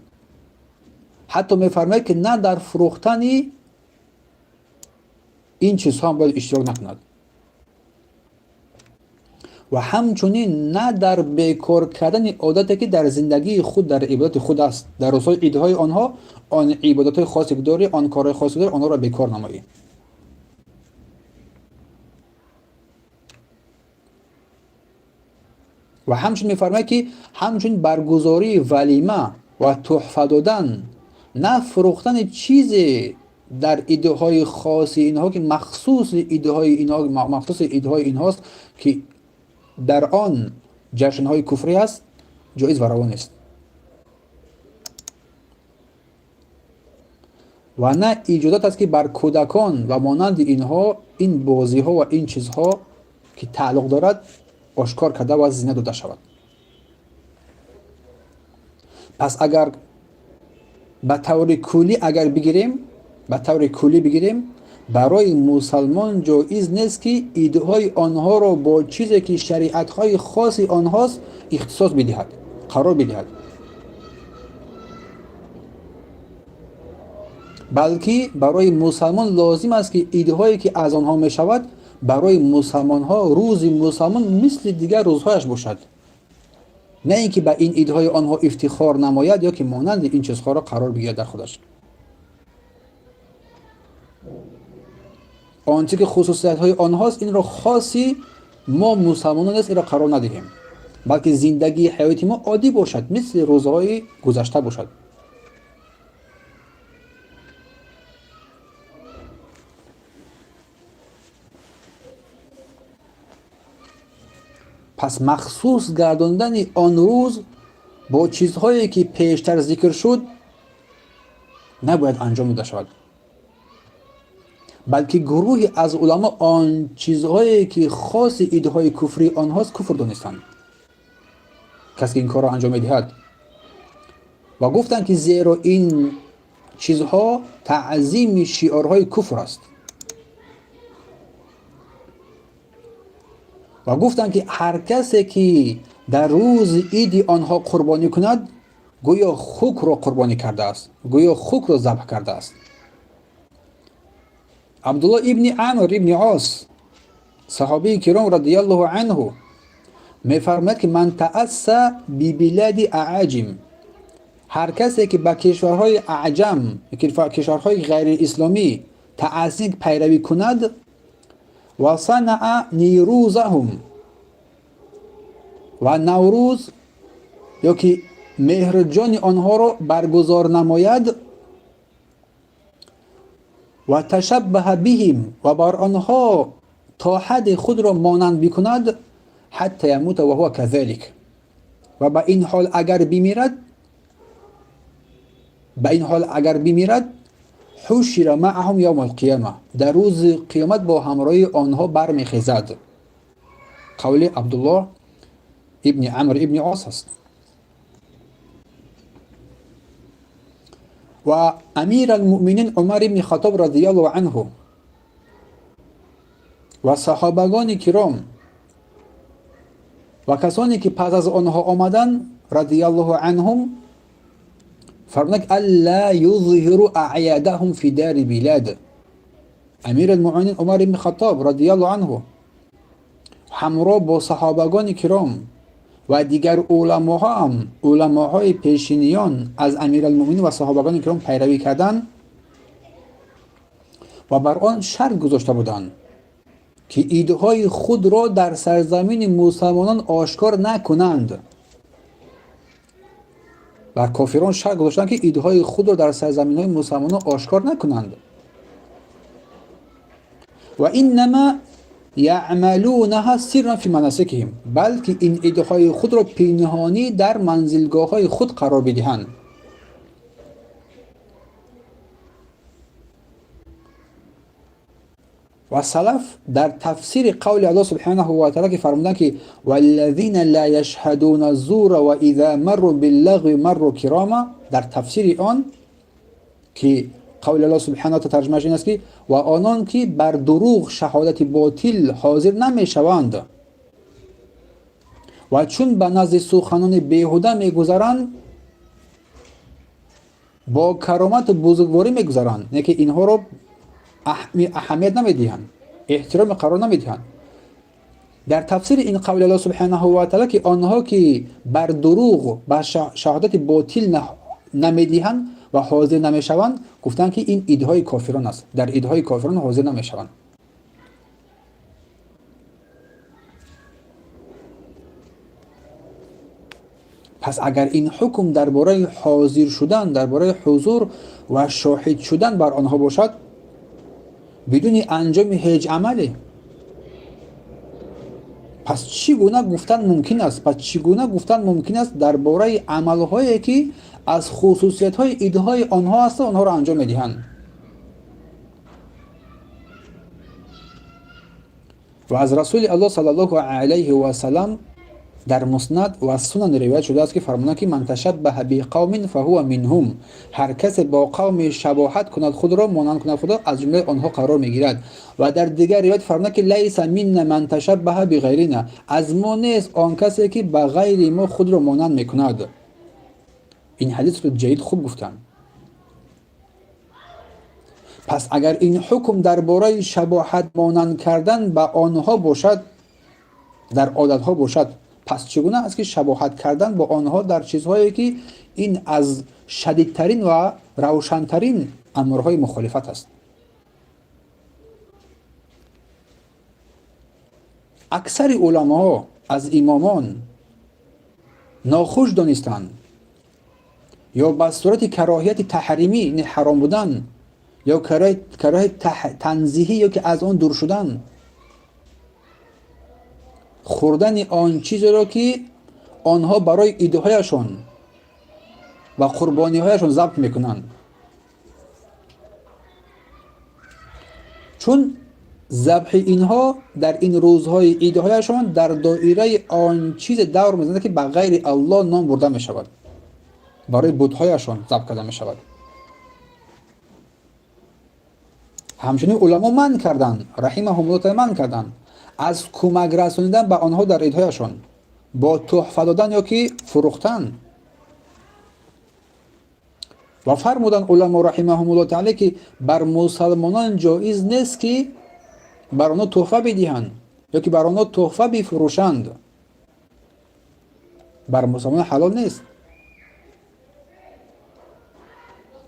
حتی می‌فرماید که نه در فروختن این چیزها هم باید اشتراک نکند و همچنین نه در بیکار کردن عادتی که در زندگی خود در عبادت خود است. در رسای ایده‌های آنها، آن عبادت‌های خاصی که داری، آن کارهای خاصی داری، آنها را بیکار نمایی. و همچنین می‌فرماید که همچنین برگزاری ولیمه و تحفه دادن، نه فروختن چیزی در ایده‌های خاصی اینها که مخصوص ایده‌های اینهاست که در آن جشن‌های کفری است، جایز و روا نیست. و نه ایجادات است که بر کودکان و مانند اینها این بازی ها و این چیزها که تعلق دارد آشکار کرده و زینه داده شود. پس اگر به طور کلی بگیریم برای مسلمان جایز نیست که ایده های آنها را با چیزی که شریعت های خاصی آنهاست اختصاص بدهد، قرار بدهد، بلکه برای مسلمان لازم است که ایده هایی که از آنها می شود برای مسلمان ها روز مسلمان مثل دیگر روزهایش باشد، نه اینکه به این ایده های آنها افتخار نماید یا که مانند این چیزها را قرار بگیرد در خودش. آنچه که خصوصیت های آنهاست این را خاصی ما مسلمانان نیست این را قرار ندهیم، بلکه زندگی حیاتی ما عادی باشد، مثل روزهای گذشته باشد. پس مخصوص گرداندن آن روز با چیزهایی که پیشتر ذکر شد نباید انجام داده شود، بلکه گروهی از علما آن چیزهایی که خاص ایده های کفری آنهاست کفر دانستند کسی که این کار را انجام میدهد و گفتند که زیرا این چیزها تعظیم شعارهای کفر است و گفتند که هر کسی که در روز عید آنها قربانی کند گویا خوک را قربانی کرده است، گویا خوک را ذبح کرده است. عبدالله ابن عمرو ابن عاص صحابی کرام رضی الله عنه میفرماید که من تأسى ببلاد اعاجم، هر کسی که به کشورهای اعجم، کشورهای غیر اسلامی تأسی پیروی کند و صنع نیروزهم و نوروز یا که مهرجان آنها را برگزار نماید و تشبه بهم و بر آنها تا حد خود را مانند بکند حتی یموت و هو کذلک، و به این حال اگر بمیرد حشر معهم یوم القیامه، در روز قیامت با همراهی آنها برمیخیزد. قول عبدالله ابن عمرو ابن عاص است. و امیر المؤمنین عمر ابن خطاب رضی الله عنه و صحابگان کرام و کسانی که پس از آنها آمدن رضی الله عنهم فرمودند الا یظهروا اعیادهم فی دار بلاد. امیر المؤمنین عمر ابن خطاب رضی الله عنه همراه با صحابگان کرام و دیگر علماهای پیشینیان از امیرالمومنین و صحابگان کرام پیروی کردند و بر آن شرط گذاشته بودند که ایده‌های خود را در سرزمین مسلمانان آشکار نکنند. بر کافران شرط گذاشتند که ایده‌های خود را در سرزمین‌های مسلمانان آشکار نکنند. و انما یعملونها سرا فی مناسکهم، بلکه این ایده‌های خود را پنهانی در منزلگاه‌های خود قرار بدهند. و سلف در تفسیر قول الله سبحانه و تعالی که فرمودند که والذین لا یشهدون الزور و اذا مروا باللغو مروا کراما، در تفسیر آن که قول الله سبحانه و تعالی ترجمهش این است که و آنان که بر دروغ شهادت باطل حاضر نمی شوند و چون به نزد سخنان بیهوده می گذرند با کرامت و بزرگواری می گذرند، نه که اینها را اهمیت نمی دهند، احترام قرار نمی دهند. در تفسیر این قول الله سبحانه و تعالی که آنها که بر دروغ و شهادت باطل نمی دهند و حاضر نمی شوند گفتند که این ایدهای کافران است، در ایدهای کافران حاضر نمی شوند. پس اگر این حکم درباره حاضر شدن، درباره حضور و شاهد شدن بر آنها باشد بدون انجام هیچ عملی، پس چگونه گفتن ممکن است درباره عملهایی که از خصوصیت‌های ایده‌های آنها است آنها را انجام می‌دهند؟ و از رسول الله صلی الله علیه و سلم در مسند و سنن روایت شده است که فرمودند که من تشبه بقوم فهو منهم، هر کس با قوم شباهت کند خود را مانند کند خود را از جمله آنها قرار میگیرد. و در دیگر روایت فرمودند که لیس منا من تشبه بغیرنا، از ما نیست آن کسی که به غیر ما خود را مانند میکند. این حدیث رو جدید خوب گفتن. پس اگر این حکم درباره شباهت مانند کردن به آنها باشد، در عادتها باشد، پس چگونه است که شباهت کردن با آنها در چیزهایی که این از شدیدترین و روشنترین امرهای مخالفت است؟ اکثر علماها از امامان ناخوش دانستند یا به صورت کراهیت تحریمی، یعنی حرام بودن، یا کراهیت تنزیهی، یا که از آن دور شدن، خوردن آن چیزی را که آنها برای ایده‌هایشان و قربانی‌هایشان ضبط میکنند. چون ذبح اینها در این روزهای ایده‌هایشان در دایره آن چیز دور می‌زند که به غیر الله نام برده می‌شود، برای بت‌هایشان ذبح کرده می‌شود. همچنین علما منع کردند، رحمهم الله تعالی منع کردند از کمک رسانیدن به آنها در عیدهایشان با تحفه دادن یا که فروختن. و فرمودند علما رحمهم الله تعالی که بر مسلمانان جایز نیست که بر آنها تحفه بدهند یا که بر آنها تحفه بفروشند. بر مسلمانان حلال نیست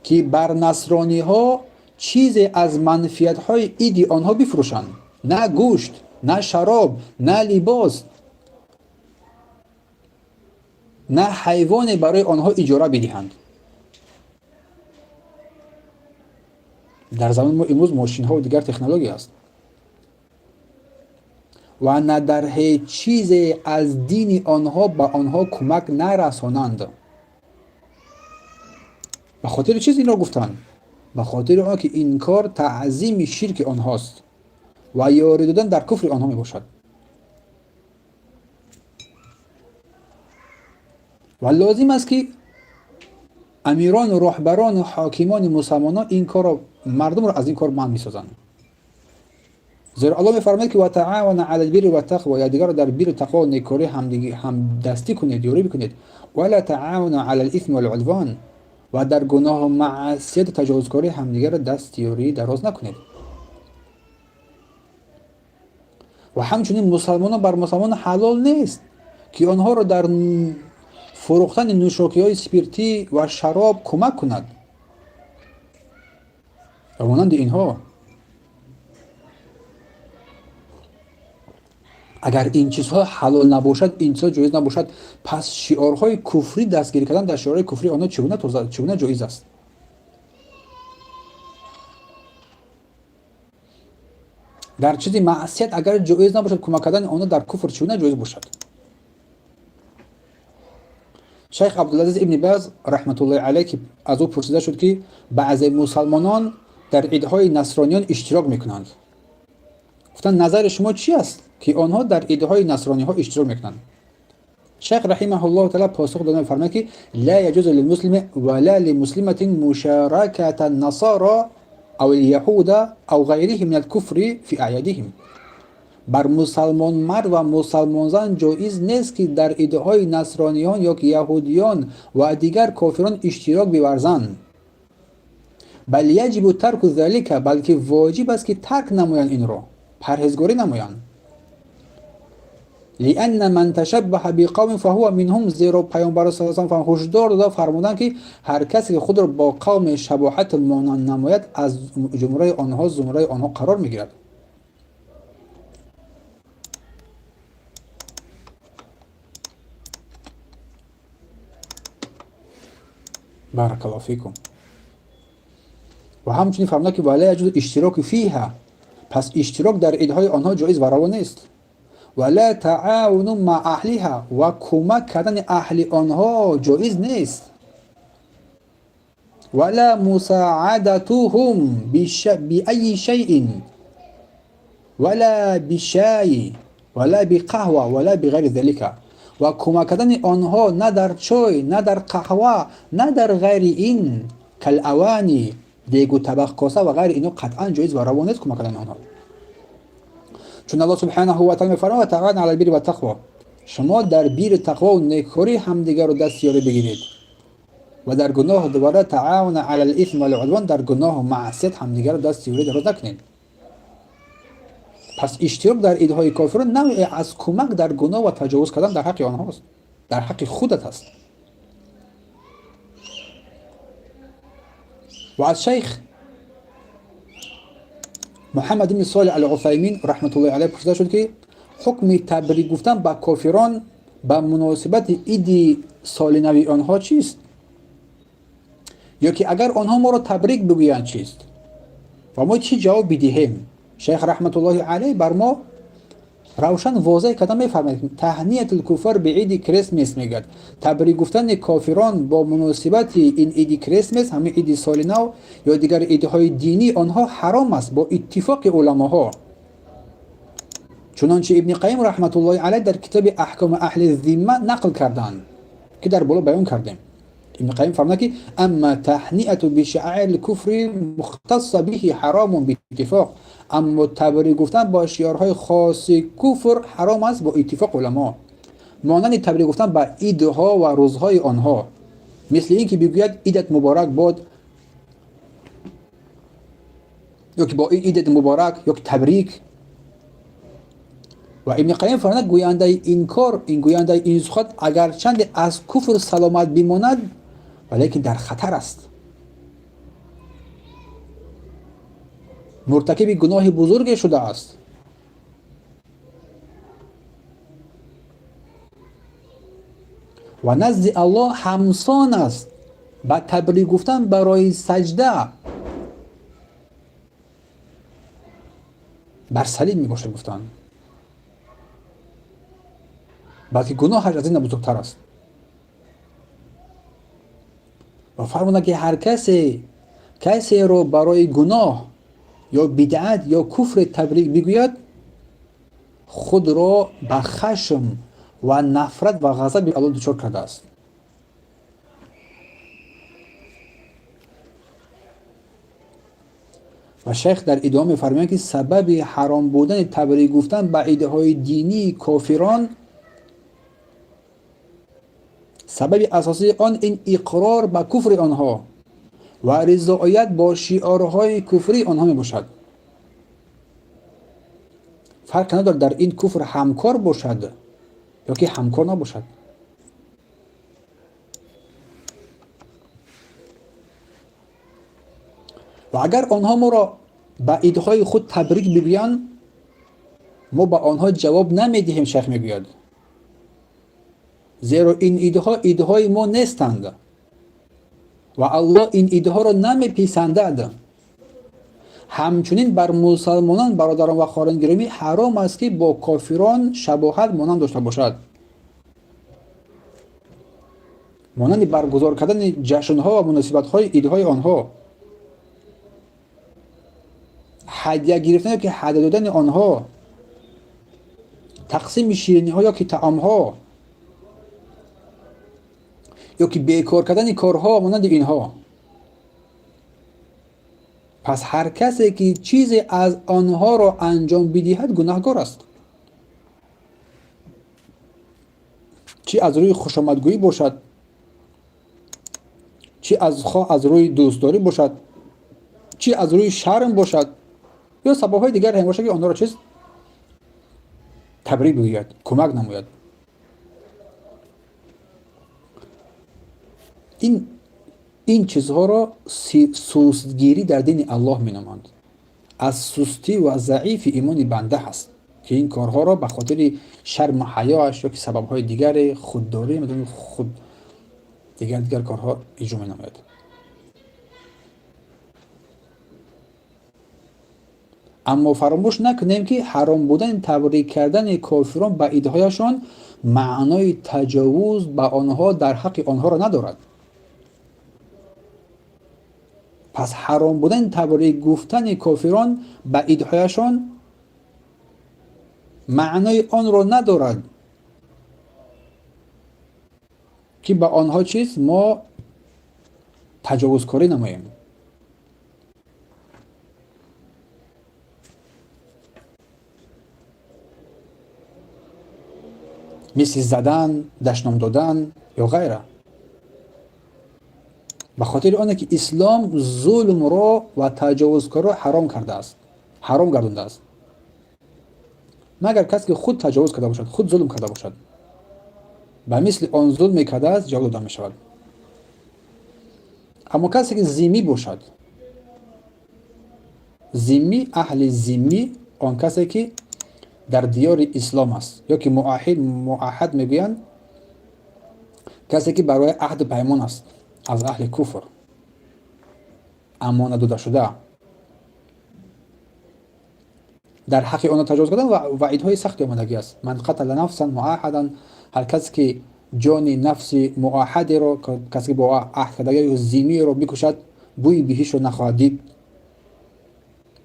که بر نصرانی ها چیزی از منفیت های ایدی آنها بفروشند، نه گوشت، نه شراب، نه لباس، نه حیوان برای آنها اجاره بدهند. در زمان ما امروز ماشین ها و دیگر تکنولوژی است و نه در هیچ چیز از دین آنها به آنها کمک نرسانند. به خاطر چیز این را گفتند؟ به خاطر آنها که این کار تعظیم شرک آنهاست و یاری دادن در کفر آنها می باشد. و لازم است که امیران و رهبران و حاکمان مسلمانان این کار را، مردم را از این کار منع می‌سازند. زیرا الله می‌فرماید که و تعاون علی البر و التقوی، یا دیگر در بر و تقوا و نیکوکاری هم دستی کنید، یاری بکنید. ولا تعاون علی الاثم والعدوان، و در گناه و معصیت و تجاوزکاری همدیگر را دست یاری دراز نکنید. و همچنین مسلمانان بر مسلمان حلال نیست که آنها را در فروختن نوشاکی‌های اسپریتی و شراب کمک کند و مانند اینها. اگر این چیزها حلال نباشد، این چیزها جایز نباشد، پس شعارهای کفری دستگیری کردن در شعارهای کفری آنها چگونه جایز است؟ در چیزی معصیت اگر جایز نباشد، کمک کردن آنها در کفر چگونه جایز باشد؟ شیخ عبدالعزیز ابن باز رحمت الله علیه که از او پرسیده شد که بعضی مسلمانان در عیدهای نصرانیان اشتراک میکنند، گفتند نظر شما چی است که آنها در عیدهای نصرانی ها اشتراک میکنند؟ شیخ رحمه الله تعالی پاسخ دادن فرمود که لا يجوز للمسلم ولا لمسلمة مشاركة النصارى او اليهود او غيرهم من الكفر في اعيادهم. بر مسلمان مرد و مسلمان زن جایز نیست که در عیدهای نصرانیان یا که یهودیان و دیگر کافران اشتراک بورزند. بل یجب ترک ذلك، بلکه واجب است که ترک نمایند، این را پرهیزگاری نمایند. لأن من تشبه بقوم فهو منهم، زیرا پیامبر صلی الله علیه و آله هشدار داد فرمودند که هر کسی که خود را با قوم شباهت مانند نماید از زمره آنها قرار میگیرد. بارک الله فیکم. و همچنین فرمود که ولا یجوز اشتراک فیها، پس اشتراک در عیدهای آنها جایز و روا نیست. ولا تعاون مع اهلها، و کمک کردن اهل آنها جایز نیست. ولا مساعدتهم بأي شيء، ولا بشای ولا بقهوه ولا بغیر ذلك، و کمک کردن آنها نه در چای نه در قهوه نه در غیر این کالاوانی دیگ و طبق کاسه و غیر اینو قطعا جایز و روا نیست کمک کردن آنها. چون الله سبحانه و تعالی میفرماید و تعاونوا علی البر و التقوا، شما در بیر تقوا و نیکویی همدیگر رو دستیاری بگیرید و در گناه دوباره تعاون علی الاثم و العدوان، در گناه و معصیت همدیگر رو دستیاری دراز نکنید. پس اشتراک در ایدهای کافرون نوعی از کمک در گناه و تجاوز کردن در حق آنهاست، در حق خودت است. و از شیخ محمد بن صالح العثیمین رحمت الله علیه پرسیده شد که حکم تبریک گفتن به کافران به مناسبت عید سال نو آنها چیست؟ یا که اگر آنها ما را تبریک بگویند چیست و ما چی جواب بدهیم؟ شیخ رحمت الله علیه بر ما روشن واضح کردن میفرماید تهنیت الکفار به عید کریسمس میگد، تبریک گفتن کافران با مناسبت این عید کریسمس، همین عید سال نو یا دیگر عیدهای دینی، آنها حرام است با اتفاق علماها. چنانچه ابن قیم رحمت الله علیه در کتاب احکام اهل ذمه نقل کردند که در بالا بیان کردیم. ابن قیم فرمود که اما تهنیت بشعائر الکفر مختص به حرام باتفاق، اما تبریک گفتن با شعارهای خاص کفر حرام است با اتفاق علما، مانند تبریک گفتن با عیدها و روزهای آنها، مثل این که بگوید عیدت مبارک باد، یا که با عیدت مبارک یا که تبریک. و ابن قیم فرمود گوینده این سخن اگرچند از کفر سلامت بماند ولیکن در خطر است، مرتکب گناه بزرگ شده است. و نزد الله همسان است با تبریک گفتن برای سجده بر صلیب می باشه گفتن، بلکه گناهش از این بزرگتر است. و فرمودند که هر کسی رو برای گناه یا بدعت یا کفر تبریک بگوید خود را به خشم و نفرت و غضب الله دچار کرده است. و شیخ در ادامه می‌فرماید که سبب حرام بودن تبریک گفتن به عیدهای دینی کافران، سبب اساسی آن این اقرار به کفر آنها و رضایت با شعارهای کفری آنها می باشد. فرق ندارد در این کفر همکار باشد یا که همکار نباشد. و اگر آنها ما را به عیدهای خود تبریک بگویند ما به آنها جواب نمیدهیم. شیخ میگوید زیرا این عیدهای ما نیستند و الله این عیدها را نمیپسندد. همچنین بر مسلمانان برادران و خواهران گرامی حرام است که با کافران شباهت مانند داشته باشد، مانند برگزار کردن جشنها و مناسبت‌های عیدهای آنها، هدیه گرفتن که هدیه دادن آنها، تقسیم شیرینی‌ها یا که طعام‌ها، یا که بیکار کردن کارها مانند اینها. پس هر کسی که چیزی از آنها را انجام بدهد گناهکار است، چی از روی خوشامدگویی باشد، چی از روی دوستداری باشد، چی از روی شرم باشد یا سبب‌های دیگر هم باشد که آنها را چیز تبریک بگوید، کمک نماید. این چیزها را سستگیری در دین الله می‌نامند. از سستی و ضعیف ایمان بنده هست که این کارها را به خاطر شرم و حیاش یا که سبب‌های دیگر خودداری می‌دونه خود دیگر کارها اجرا می‌نماید. اما فراموش نکنیم که حرام بودن تبریک کردن کافران به عیدهایشان معنای تجاوز به آنها در حق آنها را ندارد. پس حرام بودن تبریک گفتن کافران به عیدهایشان معنای آن را ندارد که به آنها چیز ما تجاوزکاری نماییم. مثل زدن، دشنام دادن یا غیره. به خاطر آنه که اسلام ظلم را و تجاوزکاری را حرام کرده است، حرام گردانده است. مگر کسی که خود تجاوز کرده باشد، خود ظلم کرده باشد، به مثل آن ظلم کرده است جواب داده می شود. اما کسی که ذممی باشد، ذممی، اهل ذممی، آن کسی که در دیار اسلام است، یا که معاهد میگویند کسی که برای عهد پیمان است از اهل کفر، امانت داده شده، در حق آنها تجاوز کردن و وعیدهای سختی آمدگی است. من قتل نفسا معاهدا، هر کسی که جان نفس معاهد را، کسی که با عهد کرده یا ذممی را بکشد، بوی بهشت را نخواهد دید،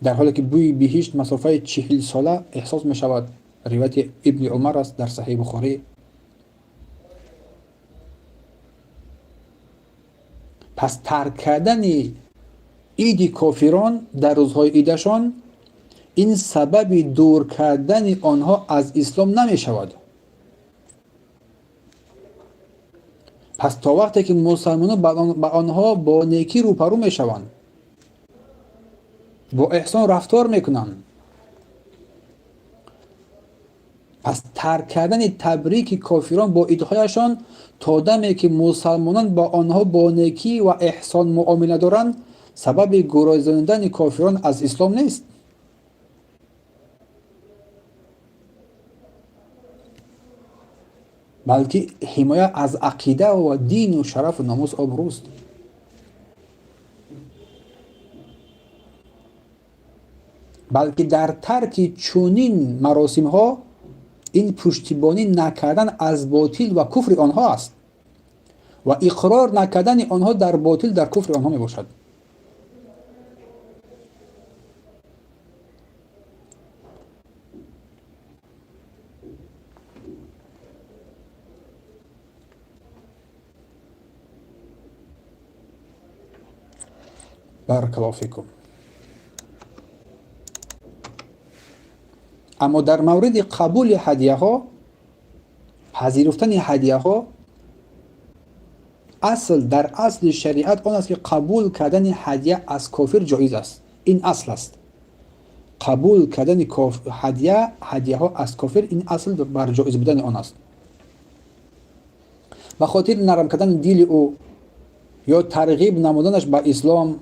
در حالی که بوی بهشت مسافه 40 ساله احساس می شود. روایت ابن عمر است در صحیح بخاری. پس ترک کردن عید کافران در روزهای عیدشان، این سبب دور کردن آنها از اسلام نمی شود. پس تا وقتی که مسلمانان به آنها با نیکی روپرو می شوند، با احسان رفتار می کنند، پس ترک کردن تبریک کافران با عیدهایشان تا دمی که مسلمانان با آنها با نیکی و احسان معامله دارند، سبب گریزاندن کافران از اسلام نیست، بلکه حمایت از عقیده و دین و شرف و ناموس آبروست. بلکه در ترک چنین مراسم ها، این پشتیبانی نکردن از باطل و کفر آنها است و اقرار نکردن آنها در باطل در کفر آنها می باشد. بارک الله فیکم. اما در مورد قبول هدیه ها، پذیرفتن هدیه ها، در اصل شریعت آن است که قبول کردن هدیه از کافر جایز است. این اصل است. قبول کردن هدیه ها از کافر، این اصل بر جایز بودن آن است. به خاطر نرم کردن دل او یا ترغیب نمودنش به اسلام،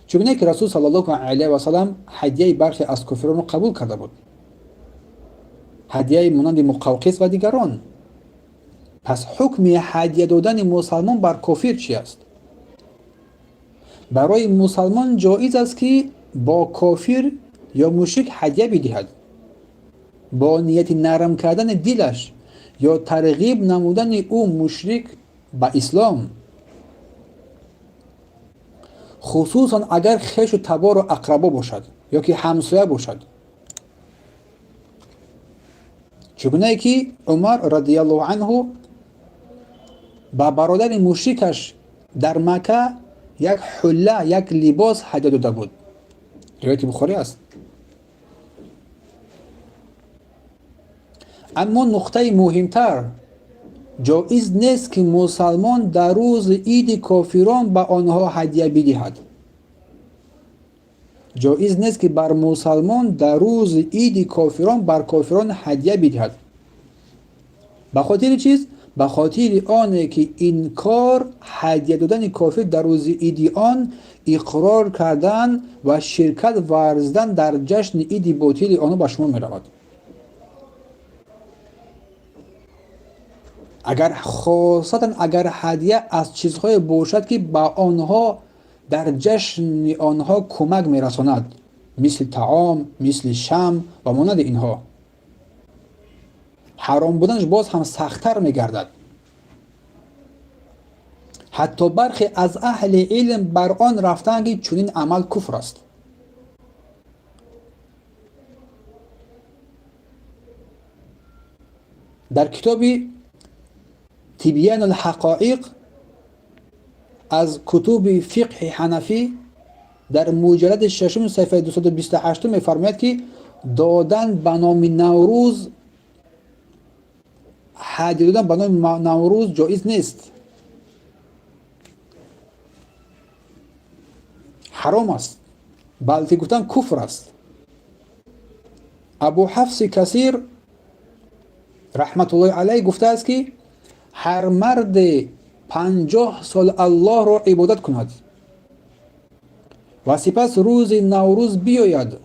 چون که رسول صلی الله علیه و سلم هدیه برخی از کافران را قبول کرده بود، هدیه مانند مقوقس و دیگران. پس حکم هدیه دادن مسلمان بر کافر چی است؟ برای مسلمان جایز است که با کافر یا مشرک هدیه بدهد، با نیت نرم کردن دلش یا ترغیب نمودن او مشرک به اسلام، خصوصا اگر خویش و تبار و اقربا باشد یا که همسایه باشد. چگونه که عمر رضی الله عنه با برادر مشرکش در مکه یک حله، یک لباس هدیه داده بود. روایت بخاری است. اما نقطه مهمتر، جایز نیست که مسلمان در روز عید کافران به آنها هدیه بدهد. جایز نیست که بر مسلمان در روز عید کافران بر کافران هدیه بدهد. به خاطر چیز؟ به خاطر آنه که این کار، هدیه دادن کافر در روز عید آن، اقرار کردن و شرکت ورزیدن در جشن عید باطل آنها به شما می رود. اگر هدیه از چیزهای باشد که به آنها در جشن آنها کمک می رساند، مثل طعام، مثل شمع و مانند اینها، حرام بودنش باز هم سخت‌تر می گردد. حتی برخی از اهل علم بر آن رفتند که چنین عمل کفر است. در کتاب تبیان الحقائق از کتب فقه حنفی در مجلد ششم صفحه 228 می‌فرماید که دادن به نام نوروز، هدیه دادن به نام نوروز جایز نیست، حرام است، بلکه گفتن کفر است. ابو حفص کثیر رحمت الله علیه گفته است که هر مرد 50 سال الله را عبادت کند و سپس روز نوروز بیاید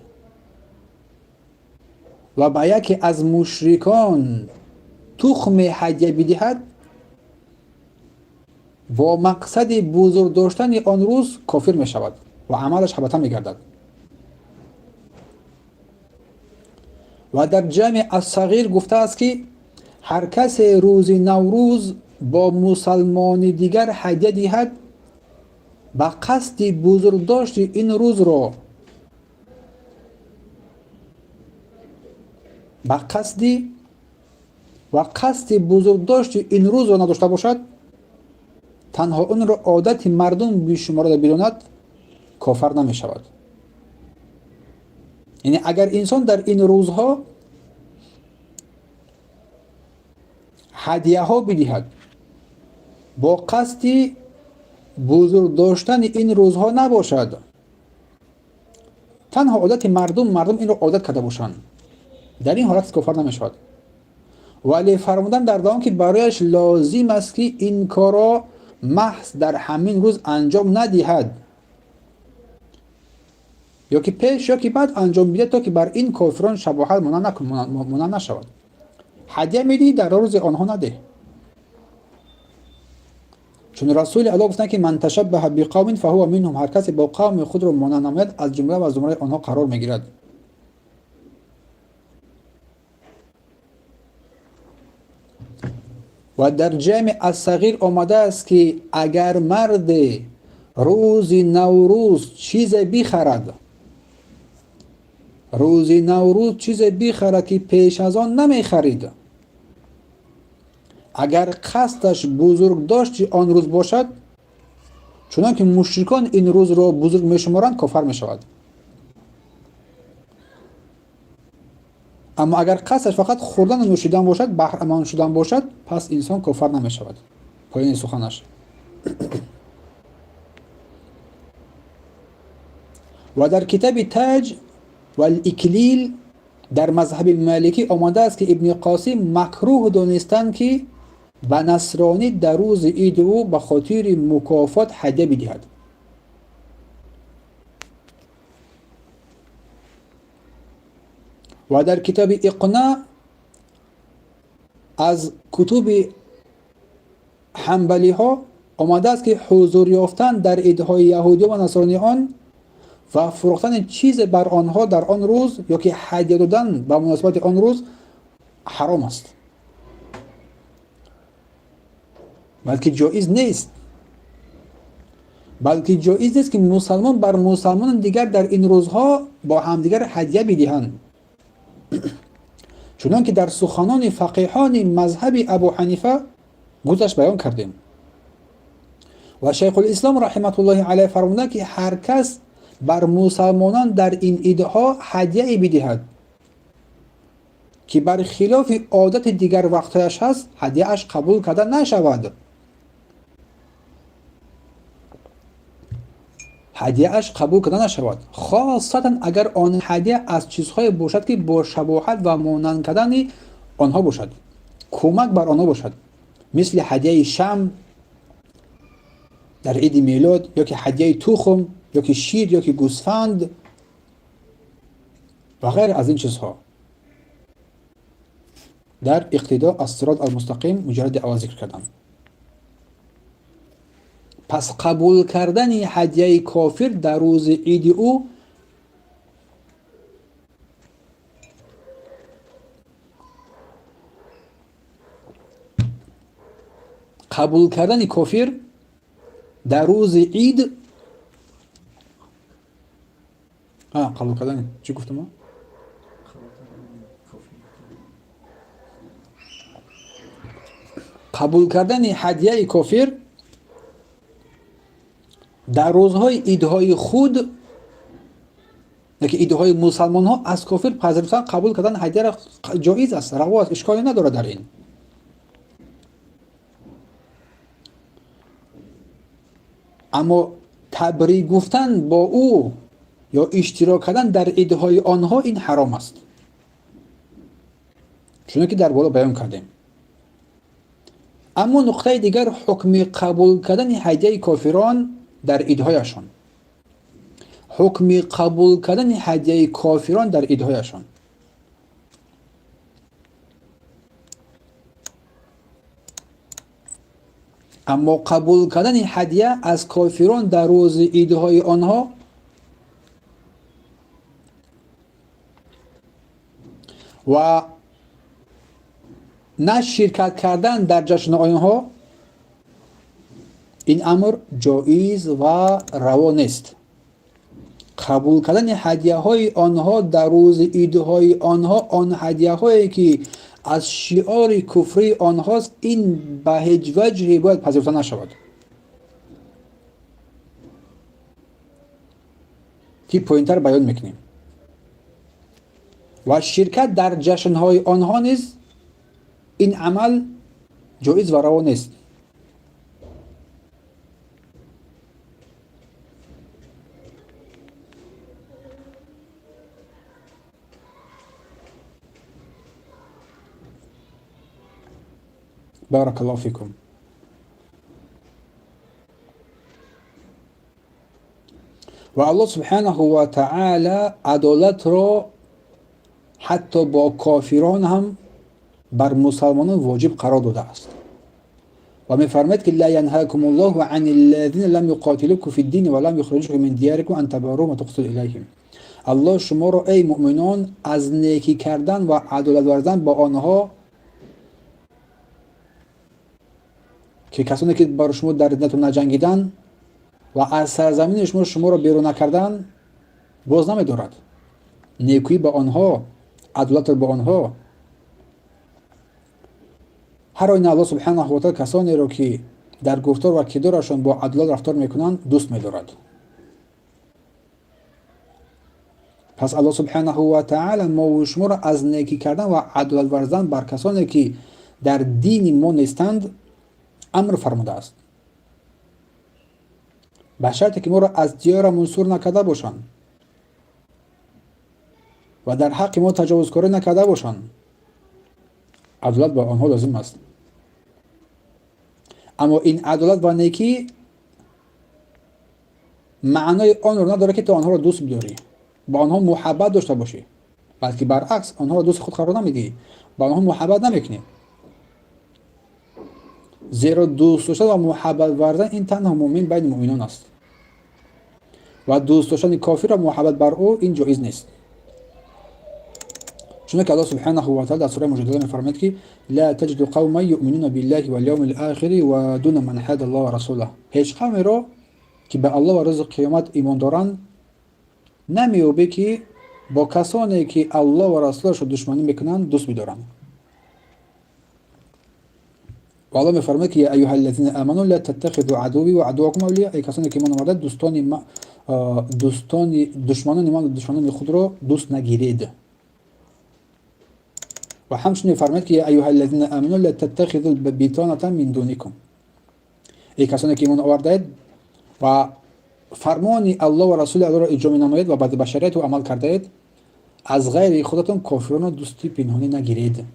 و به یکی از مشرکان تخم هدیه بدهد با مقصد بزرگ داشتن آن روز، کافر می شود و عملش حبطه می گردد. و در جامع الصغیر گفته است که هر کس روز نوروز با مسلمان دیگر هدیه دهد به قصد بزرگ داشت این روز را قصد بزرگ داشت این روز را نداشته باشد، تنها اون را عادت مردم بیشمارده بداند، کافر نمی شود. یعنی اگر انسان در این روزها هدیه ها بدهد با قصد بزرگ داشتن این روزها نباشد، تنها عادت مردم این رو عادت کرده باشند، در این حالت کافر نمی شود. ولی فرمودن در دام که برایش لازم است که این کارا محض در همین روز انجام ندهد، یا که پیش یا که بعد انجام بده، تا که بر این کافران شباهت مانند نشود. هدیه میدی در روز آنها نده، چون رسول الله گفتن که من تشبه بقوم فهو منهم، هر کسی با قوم خود رو مانند نماید از جمله و از زمره آنها قرار میگیرد. و در جامع الصغیر آمده است که اگر مرد روز نوروز چیز بخرد که پیش از آن نمی خرید، اگر قصدش بزرگ داشت آن روز باشد، چون که مشرکان این روز را بزرگ می شمارند، کافر می شود. اما اگر قصدش فقط خوردن و نوشیدن باشد، بهره مند شدن باشد، پس انسان کافر نمی شود. پایین سخنش. و در کتاب تاج و الاکلیل در مذهب مالکی آمده است که ابن قاسم مکروه دانستند که به نصرانی در روز عید او به خاطر مکافات هدیه بدهد. و در کتاب اقناع از کتب حنبلی ها آمده است که حضور یافتن در عیدهای یهودی و نصرانیان و فروختن چیز بر آنها در آن روز یا که هدیه دادن به مناسبت آن روز حرام است، بلکه جایز نیست. که مسلمان بر مسلمان دیگر در این روزها با همدیگر هدیه بدهند، چون که در سخنان فقیهان مذهب ابو حنیفه گذشت بیان کردیم. و شیخ الاسلام رحمت الله علیه فرموده که هر کس بر مسلمانان در این عیدها هدیه بدهد که بر خلاف عادت دیگر وقتش هست، هدیه اش قبول کرده نشود. خاصتا اگر آن هدیه از چیزهای باشد که با شباهت و مانند کردن آنها باشد، کمک بر آنها باشد، مثل هدیه شمع در عید میلاد، یا که هدیه تخم، یا که شیر، یا که گوسفند و غیر از این چیزها. در اقتداء الصراط المستقیم مجرد اول ذکر کردم. پس قبول کردن هدیه کافر در روز عید او در روز عید قبول کردن چی گفتم؟ قبول کردن هدیه کافر در روزهای ایدهای خود، که ایدهای مسلمان ها از کافر پذیرفتن قبول کردن هدیه را جایز است، روا است، اشکالی نداره در این. اما تبریک گفتن با او یا اشتراک کردن در ایدهای آنها این حرام است، چون که در بالا بیان کردیم. اما نقطه دیگر حکم قبول کردن هدیه کافران در ایدهایشان، حکم قبول کردن هدیه کافران در ایدهایشان. اما قبول کردن هدیه از کافران در روز ایدهای آنها و نه شرکت کردن در جشن آنها، این امر جایز و روا نیست. قبول کردن هدیه های آنها در روز ایدهای آنها، آن هدیه هایی که از شعار کفری آنهاست، این به هیچ وجهی باید پذیرفته نشود. که پوینتر بیان میکنیم. و شرکت در جشن های آنها نیز این عمل جایز و روا نیست. بارك الله فيكم. و الله سبحانه و تعالی عدالت را حتی با کافران هم بر مسلمانان واجب قرار داده است و می‌فرماید که لا ينهاكم الله عن الذين لم يقاتلوكم في الدين ولم يخرجوكم من دياركم ان تبروهم وتقسطوا اليهم. الله شما را ای مؤمنان از نیکی کردن و عدالت ورزیدن با آنها که کسانی که بر شما در دینتون نجنگیدن و از سرزمین شما را بیرون نکردن باز نمی‌دارد. نیکی با آنها، عدالت با آنها. هر آینه الله سبحانه و تعالی کسانی را که در گفتار و کردارشان با عدالت رفتار میکنند دوست می‌دارد. پس الله سبحانه و تعالی ما و شما را از نیکی کردن و عدالت ورزیدن بر کسانی که در دین ما نیستند امر فرموده است، به شرطی که ما را از دیار منصور نکرده باشند و در حق ما تجاوزکاری نکرده باشند. عدالت با آنها لازم است. اما این عدالت و نیکی معنای آن را نداره که تو آنها را دوست بداری، با آنها محبت داشته باشی، بلکه برعکس آنها را دوست خود قرار نمیدی، با آنها محبت نمیکنی. زیرا دوست داشتن و محبت ورزیدن این تنها مؤمن بین مؤمنان است و دوست داشتن کافر و محبت بر او این جایز نیست. چون که الله سبحانه و تعالی در سوره مجادله می‌فرماید که لا تجد قوما یؤمنون بالله واليوم الآخر و دون من حد الله و رسوله. هیچ قومی را که به الله و روز قیامت ایمان دارند نمی‌یابی که با کسانی که الله و رسولش را دشمنی میکنند دوست بدارند. و الله می‌فرماید که یا ایها الذين آمنوا لا تتخذوا عدوي وعدوكم اولياء. ای کسانی که ایمان آوردند دشمنان ایمان و دشمنان خود را دوست نگیرید. و همچنین فرماید که یا ایها الذين آمنوا لا تتخذوا البطانة من دونكم. ای کسانی که ایمان آوردید و فرمان الله و رسول الله را اجرا نمایید و به شریعت عمل کردید، از غیر خودتون کافران را دوستی پنهانی نگیرید.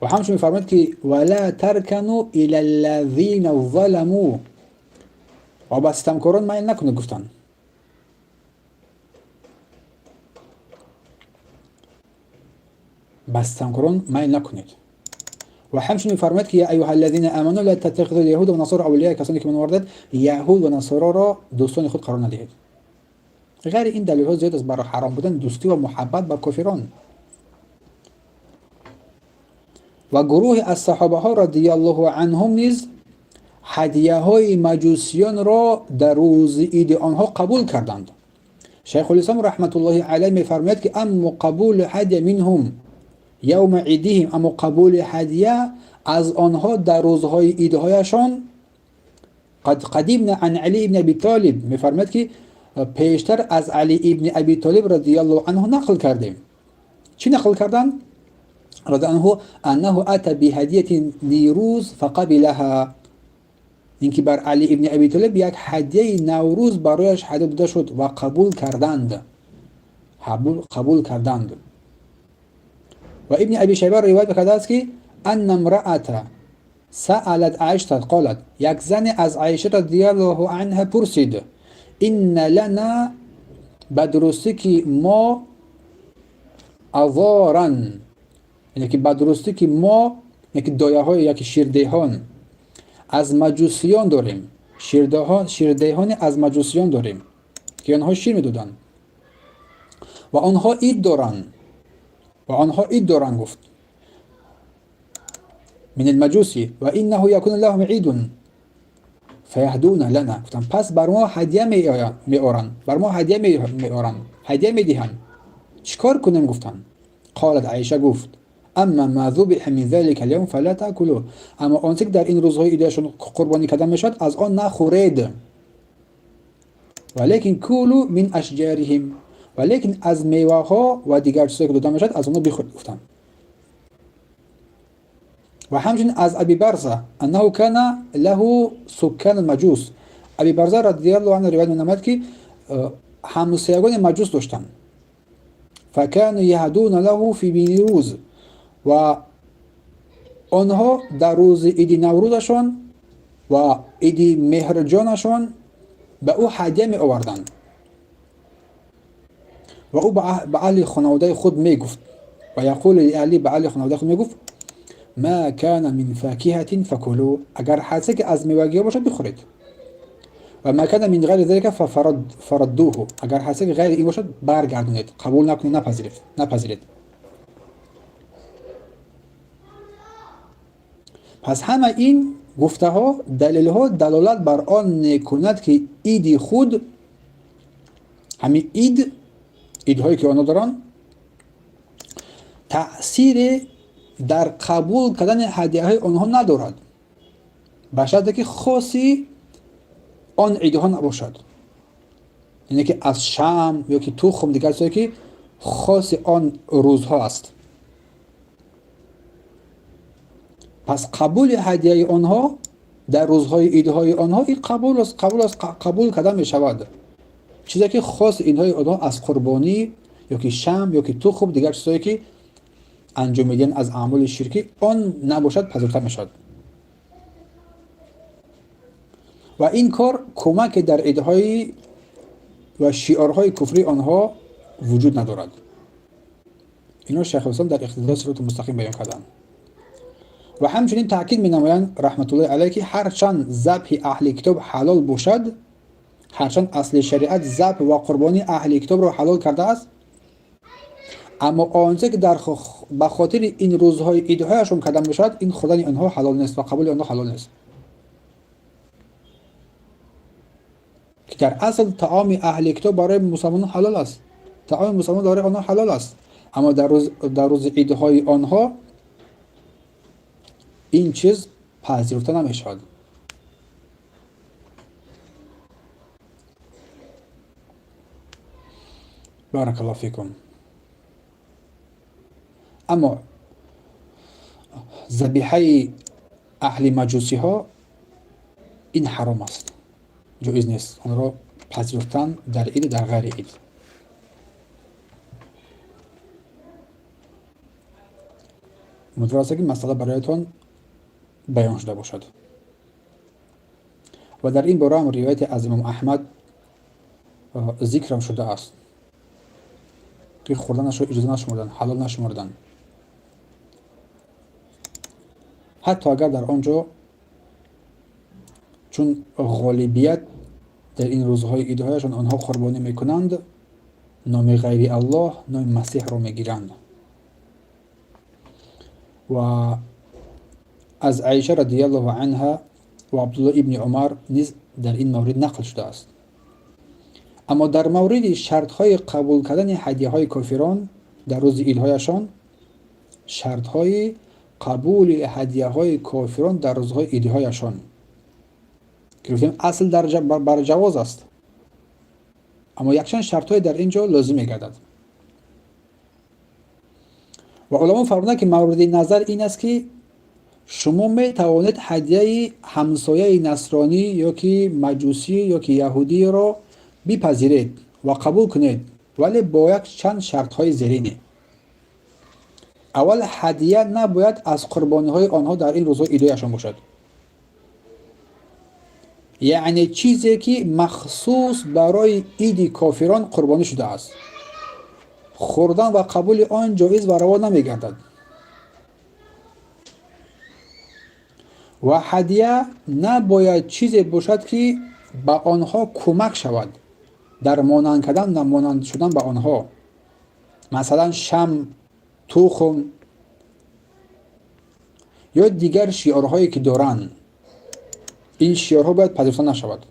و همچنین فرماید که ولا ترکنوا الى الذين ظلموا. و به ستمکاران میل نکنید گفتن. به ستمکاران میل نکنید. و همچنین فرماید که یا ایها الذين آمنوا لا تتخذوا اليهود والنصارى اولیاء. کسانی که ایمان آوردند یهود و نصارا را دوستان خود قرار ندهید. غیر این دلیل ها زیاد است برای حرام بودن دوستی و محبت با کافران. و گروه از صحابه ها رضی الله عنهم نیز هدیه های مجوسیان را در روز عید آنها قبول کردند. شیخ الاسلام رحمت الله علیه می‌فرماید که اما قبول هدیه منهم یوم عیدهم، اما قبول هدیه از آنها در روزهای عیدهایشان. قد قدیمنا عن علی ابن ابی طالب، میفرماید که پیشتر از علی ابن ابی طالب رضی الله عنه نقل کردیم. چی نقل کردن؟ رضی عنه انه اتى بهدیه نیروز فقبلها، اینکه بر علی ابن ابی طالب یک هدیه نوروز برایش هدیه داده شد و قبول کردند. قبول کردند. و ابن ابی شیبه روایت کرده است که ان امرأة سألت عایشه قالت، یک زن از عایشه رضی الله عنها پرسید ان لنا بدرستی که ما اوارن، یعنی که بدرستی که ما یک دایه های یک شیردهان از مجوسیان داریم، شیردهان از مجوسیان داریم که آنها شیر میدادن و آنها عید دارن گفت من المجوسی و انه یکون لهم عید فیهدون لنا، گفتن پس بر ما هدیه میآورن، هدیه میدهن، چیکار کنیم؟ گفتن قالت عایشه گفت اما ما ذبح من ذلك اليوم فلا تاكلوا، اما آنچه که در این روزهای عیدشون قربانی کردن میشد از آن نخورید، ولیکن کولوا من اشجارهم، ولیکن از میوه ها و دیگر چیزایی که داده میشد از اونها بخورید. گفتن و همچنین از ابی برزه انه کان له سکان المجوس، ابی برزه رضی الله عنه روایت می‌نماید که همسایگان مجوس داشتن، فکانوا یهدون له فی نیروز، و آنها در روز عید نوروزشان و عید مهرجانشان به او هدیه می آوردند و او به اهل خانواده خود می گفت و یقول لاهلی، به اهل خانواده خود می گفت ما کان من فاکهة فکلوا، اگر هستی که از میوگی باشد بخورید، و ما کان من غیر ذلك فردوه، اگر هستی که غیر این باشد برگردونید، قبول نکنید، نپذیرید. پس همه این گفته ها دلیل ها دلالت بر آن میکند که عید خود، همین عیدهایی که آنها دارن، تأثیر در قبول کردن هدیه های آنها ندارد، به شرطی که خاصی آن عیدها نباشد، یعنی که از شمع یا که تخم دیگر چیزی که خاص آن روزها است. پس قبول هدیه آنها در روزهای عیدهای آنها این قبول کردن می شود، چیزی که خاص اینهای آنها از قربانی یا که شمع یا که تخم دیگر چیزایی که انجام میدن از اعمال شرکی آن نباشد پذیرفته می شود. و این کار کمک در عیدهای و شعارهای کفری آنها وجود ندارد. اینو شیخ الاسلام در اقتضای صراط مستقیم بیان کردند. و همچنین تاکید می‌نمایند رحمت الله علیه که هرچند ذبح اهل کتاب حلال باشد، هرچند اصل شریعت ذبح و قربانی اهل کتاب را حلال کرده است، اما آنچه که به خاطر این روزهای عیدهایشون کردن باشد، این خوردن آنها حلال نیست و قبول آنها حلال نیست. که در اصل طعام اهل کتاب برای مسلمانان حلال است، طعام مسلمان برای آنها حلال است، اما در روز عیدهای آنها این چیز پذیرفته نمیشود. بارک الله فیکم. اما ذبیحه اهل مجوسی ها این حرام است، جایز نیست آن را پذیرفتن در عید در غیر عید. امیدوارم است که مسئله برایتان بیان شده باشد. و در این باره هم روایت از امام احمد ذکر شده است که خوردنش را اجازه نشمردن، حلال نشمردن، حتی اگر در آنجا چون غالبیت در این روزهای عیدهایشان آنها قربانی میکنند، نام غیر الله، نام مسیح را میگیرند. و از عایشه رضی الله عنها و عبدالله ابن عمر نیز در این مورد نقل شده است. اما در مورد شرط‌های قبول کردن هدیه‌های کافران در روز عیدهایشان، شرط های قبول هدیه های کافران در روزهای ایدی هایشان که گفتیم اصل بر جواز است، اما یکچند شرط های در اینجا لازم میگردد. و علما فرمودند که مورد نظر این است که شما می توانید هدیه همسایه نصرانی یا که مجوسی یا که یهودی را بپذیرید و قبول کنید، ولی با یک چند شرط های زیرینه. اول، هدیه نباید از قربانی های آنها در این روزهای ایدیشان باشد، یعنی چیزی که مخصوص برای عید کافران قربانی شده است. خوردن و قبول آن جایز و روا نمیگردد. و هدیه نباید چیزی باشد که به آنها کمک شود در مانند کردن نمانند شدن به آنها، مثلا شم، تخم یا دیگر شیارهایی که دارند. این شیارها باید پذیرفته نشود.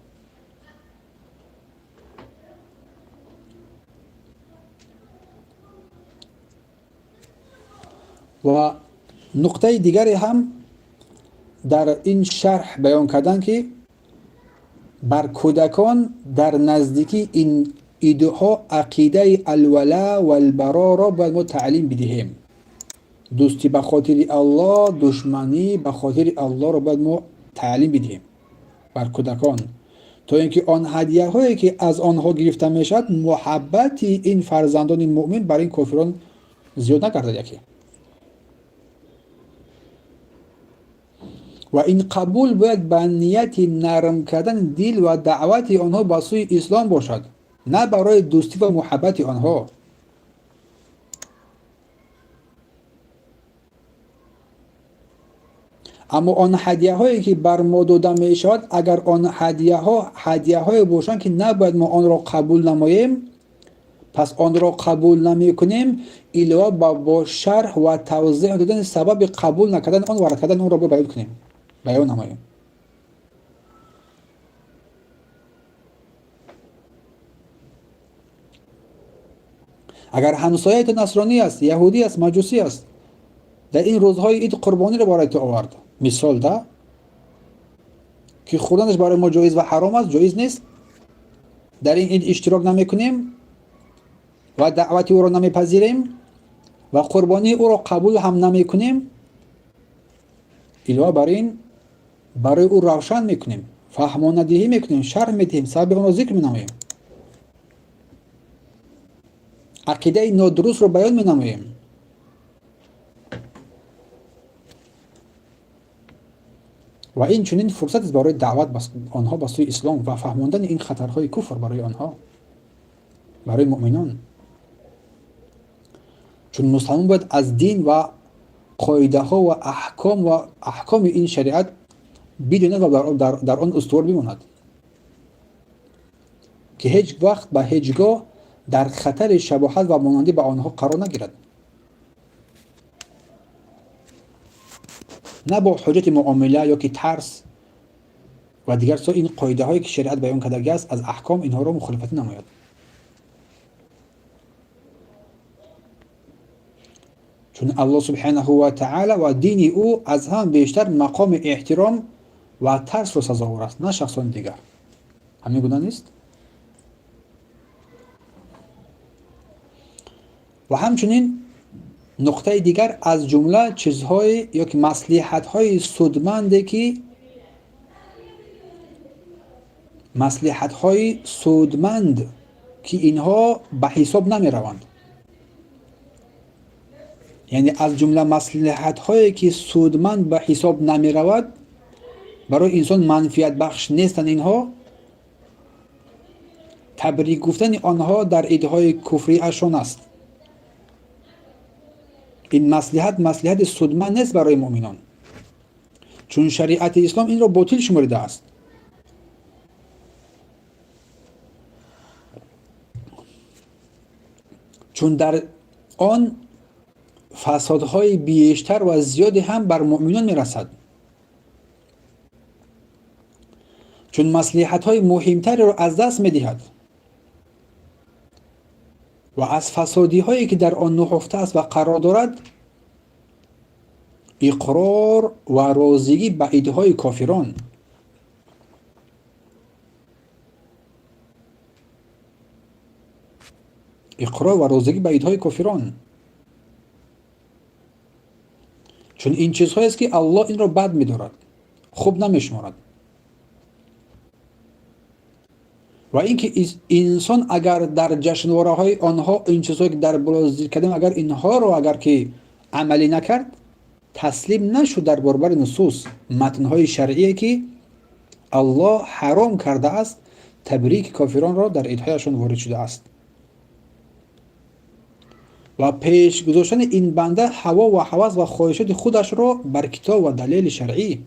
و نقطه دیگری هم در این شرح بیان کردن که بر کودکان در نزدیکی این ایده ها عقیده الولا و البرا را باید ما تعلیم بدهیم. دوستی به خاطر الله، دشمنی به خاطر الله را باید ما تعلیم بدهیم بر کودکان، تا اینکه آن هدیه هایی که از آنها گرفته می شود محبت این فرزندان مؤمن بر این کافران زیاد نگردد. یکی و این قبول باید به نیت نرم کردن دل و دعوت آنها به سوی اسلام باشد، نه برای دوستی و محبت آنها. اما آن هدیه هایی که بر ما داده می شود، اگر آن هدیه های باشند که نباید ما آن را قبول نماییم، پس آن را قبول نمی کنیم، علاوه با شرح و توضیح دادن سبب قبول نکردن آن و رد کردن آن را بیان کنیم، بیان نماییم. اگر همسایت نصرانی است، یهودی است، مجوسی است، در این روزهای عید قربانی را برای تو آورد، مثال ده که خوردنش برای ما جایز و حرام است، جایز نیست، در این عید اشتراک نمی کنیم و دعوت او را نمی پذیریم و قربانی او را قبول هم نمی کنیم، علاوه بر این برای او روشن می کنیم، فهماندهی می کنیم، شرح می دهیم، سبب آن را ذکر می نماییم، عقیده نادرست را بیان می نماییم. و این چنین فرصت است برای دعوت آنها به سوی اسلام و فهماندن این خطرهای کفر برای آنها، برای مؤمنان. چون مسلمان باید از دین و قاعده ها و احکام این شریعت بداند و در آن استوار بماند که هیچ وقت به هیچگاه در خطر شباهت و مانندی به آنها قرار نگیرد، نه با حجت معامله یا که ترس و دیگر سو این قاعده هایی که شریعت بیان کرده است از احکام اینها را مخالفت نماید. چون الله سبحانه و تعالی و دین او از هم بیشتر مقام احترام و ترس را سزاوار است، نه شخصان دیگر. همین گونه نیست؟ و همچنین نقطه دیگر از جمله چیزهای یا که مصلحت‌های سودمندی که اینها به حساب نمی روند، یعنی از جمله مصلحت‌هایی که سودمند به حساب نمی رود، برای انسان منفعت بخش نیستند، اینها تبریک گفتن آنها در عیدهای کفری اشان است. این مصلحت سودمند نیست برای مؤمنان، چون شریعت اسلام این را باطل شمرده است. چون در آن فسادهای بیشتر و زیادی هم بر مؤمنان میرسد، چون مصلحت‌های مهمتری را از دست می‌دهد و از فسادی هایی که در آن نهفته است و قرار دارد اقرار و رازیگی به ایده‌های کافران. اقرار و رازیگی به ایده‌های کافران، چون این چیزهایی است که الله این را بد می‌دارد، خوب نمی‌شمارد. و اینکه انسان اگر در جشنواره‌های آنها این چیزهایی که در بالا ذکر کردیم، اگر اینها رو اگر که عملی نکرد، تسلیم نشد در برابر نصوص متن‌های شرعی که الله حرام کرده است، تبریک کافران را در عیدهایشان وارد شده است و پیش گذاشتن این بنده هوا و هوس و خواهشات خودش را بر کتاب و دلیل شرعی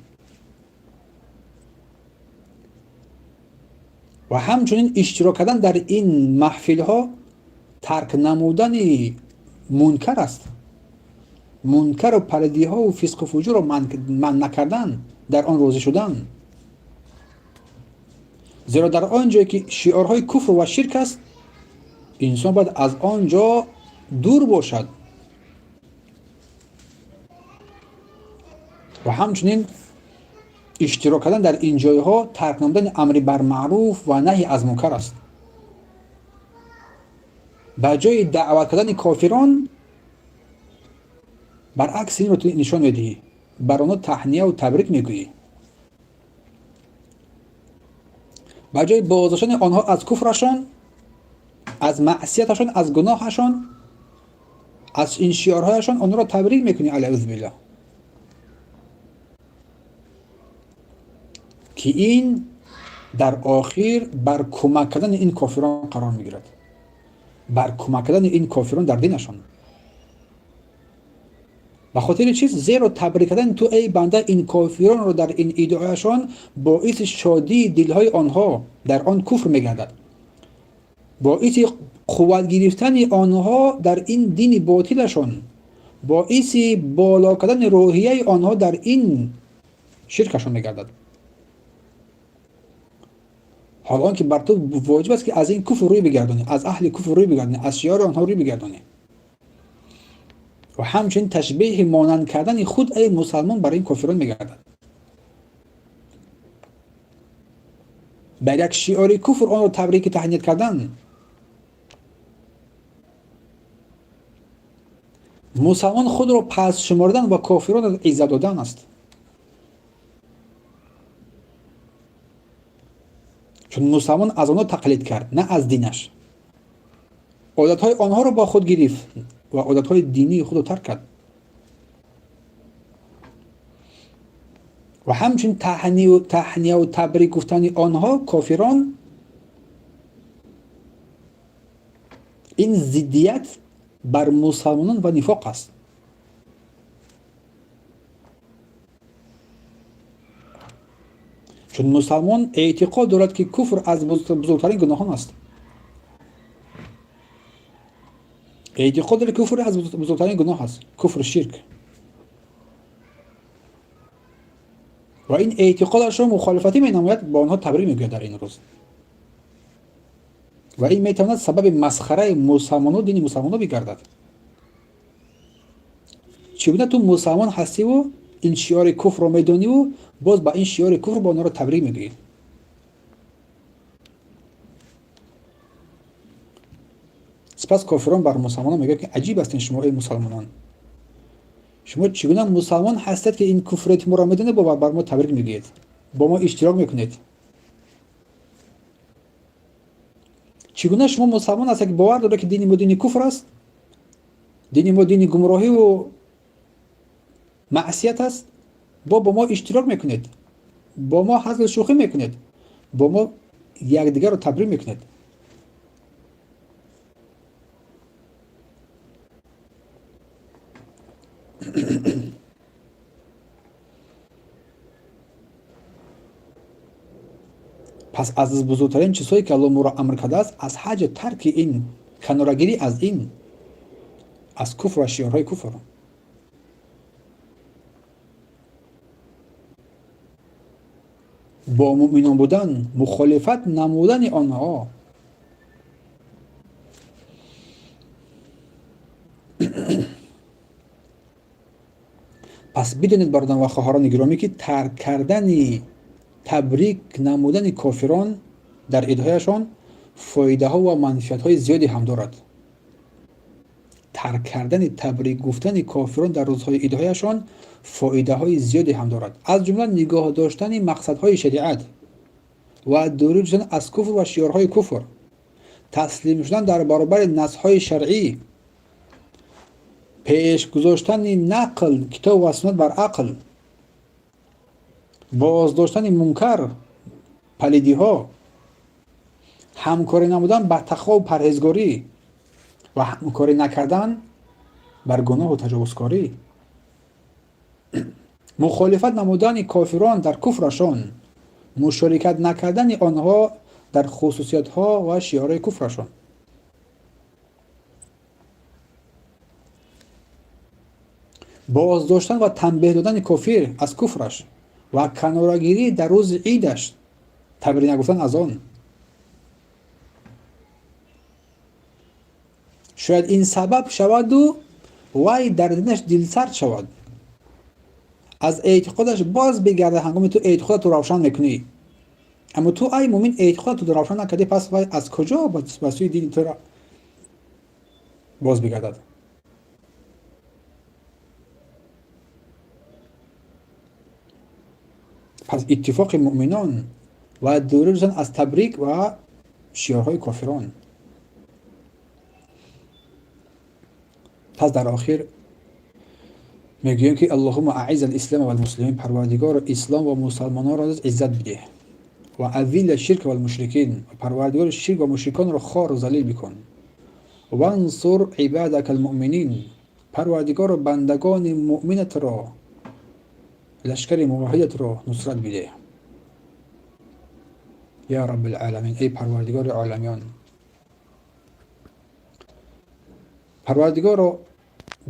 و همچنین اشتراک کردن در این محفل ها ترک نمودن منکر است. منکر و پلیدی ها و فسق و فجور را من نکردن، در آن روزه شدن. زیرا در آنجایی که شعارهای کفر و شرک است، انسان باید از آنجا دور باشد. و همچنین اشتراک کردن در این جایها ترک نمودن امر بر معروف و نهی از منکر است. به جای دعوت کردن کافران، برعکس این رو تو نشان میدهی، بر آنها تهنیه و تبریک میگویی. به جای بازداشتن آنها از کفرشان، از معصیتشان، از گناهشان، از این شعارهایشان، آنها را تبریک میکنی علیه بالله، که این در آخر بر کمک کردن این کافران قرار میگیرد، بر کمک کردن این کافران در دینشان. به خاطر چیز؟ زیرا تبریک کردن تو ای بنده این کافران رو در این ایده‌هایشان باعث شادی دلهای آنها در آن کفر میگردد، باعث قوت گرفتن آنها در این دین باطلشان، باعث بالا کردن روحیه آنها در این شرکشان میگردد. حالا که بر تو واجب است که از این کفر روی بگردانی، از اهل کفر روی بگردانی، از شیار آنها روی بگردانی و همچنین تشبیه مانند کردن خود ای مسلمان برای این کافران میگردد. بر یک شعار کفر آن را تبریک تهنیت کردن، مسلمان خود را پس شمردن و کافران را عزت دادن است. چون مسلمان از آنها تقلید کرد، نه از دینش. عادتهای آنها را با خود گرفت و عادتهای دینی خود را ترک کرد. و همچنین تهنیه و تبریک گفتن آنها کافران، این ضدیت بر مسلمانان و نفاق است. چون مسلمان اعتقاد دارد که کفر از بزرگترین گناهان است. اعتقاد دارد که کفر از بزرگترین گناه است، کفر شرک. و این اعتقادش را مخالفتی می نماید، با آنها تبریک میگوید در این روز. و این می تواند سبب مسخره مسلمانان و دین مسلمانان بگردد. چگونه تو مسلمان هستی و این شعار کفر را میدانی و باز با این شعار کفر با آنها را تبریک میگویی؟ سپس کافران بر مسلمانان میگه که عجیب هستین شما ای مسلمانان، شما چگونه مسلمان هستید که این کفرت ما را میدونه بر ما تبریک میگید، با ما اشتراک میکنید؟ چگونه شما مسلمان هستید که باور دارید که دین ما دین کفر است، دین ما دین گمراهی و معصیت است، با ما اشتراک میکنید، با ما هزل شوخی میکنید، با ما یکدیگر رو تبریک میکنید؟ پس از بزرگترین چیزهایی که الله ما را امر کرده است از حج ترک این کنارگیری از این، از کفر و شعارهای کفر، با مؤمنان بودن، مخالفت نمودن آنها. پس پس بدونید برادران و خواهران گرامی که ترک کردن تبریک نمودن کافران در عیدهایشان فایده ها و منفعت های زیادی هم دارد. ترک کردن تبریک گفتن کافران در روزهای عیدهایشان فایده های زیادی هم دارد، از جمله نگاه داشتن مقصد های شریعت و دوری شدن از کفر و شیارهای کفر، تسلیم شدن در برابر نصهای شرعی، پیش گذاشتن نقل کتاب و سنت بر عقل، باز داشتن منکر پلیدی ها، همکاری نمودن بر تقوا و پرهیزگاری و همکاری نکردن بر گناه و تجاوزکاری، مخالفت نمودن کافران در کفرشان، مشارکت نکردن آنها در خصوصیت ها و شیاره کفرشان، باز داشتن و تنبیه دادن کافر از کفرش و کنارگیری در روز عیدش، تبریک نگفتن از آن. شاید این سبب شود و وی در دینش دلسرد شود، از اعتقادش باز بگرده هنگامی تو اعتقادت رو روشن میکنی. اما تو ای مومن اعتقادت رو روشن نکردی، پس وی از کجا به سوی دین تو را باز بگردد؟ پس اتفاق مؤمنان و دوری داشتن از تبریک و شیارهای کافران. پس در آخر میگویم که اللهم اعز الاسلام و المسلمین، پروردگار اسلام و مسلمانان را عزت بده، و اذل الشرک و المشرکین، پروردگار شرک و مشرکان را خوار و ذلیل بکن، و انصر عبادک المؤمنین، پروردگار بندگان مؤمنت را، لشکر موحدت را نصرت بده. یا رب العالمین، ای پروردگار عالمیان، پروردگار را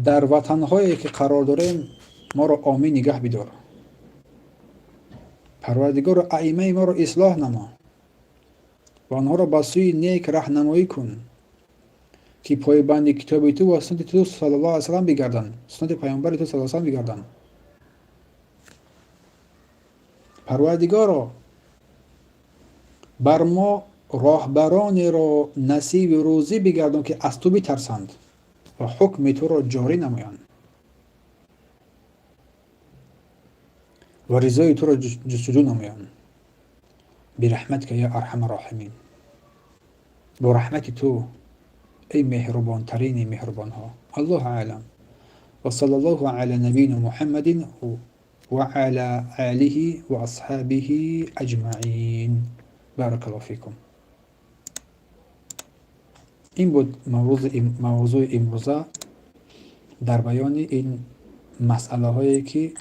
در وطنهایی که قرار داریم ما را آمین نگه بدار. پروردگار ائمه ما را اصلاح نما و آنها را به سوی نیک راهنمایی کن که پایبند کتاب تو و سنت تو صلی الله علیه و سلم بگردند، سنت پیامبر تو صلی الله علیه و سلم بگردند. پروردگارا بر ما راهبران را نصیب روزی بگردان که از تو بترسند و حکم تو را جاری نمایند و رضای تو را جستجو نمایند. برحمتک یا ارحم الراحمین، با رحمت تو ای مهربان ترین مهربان ها. الله اعلم و صلی الله علی نبینا محمد و علی آله و اصحابه اجمعین. بارک الله فیکم. این بود موضوع امروزه در بیان این مسئله هایی که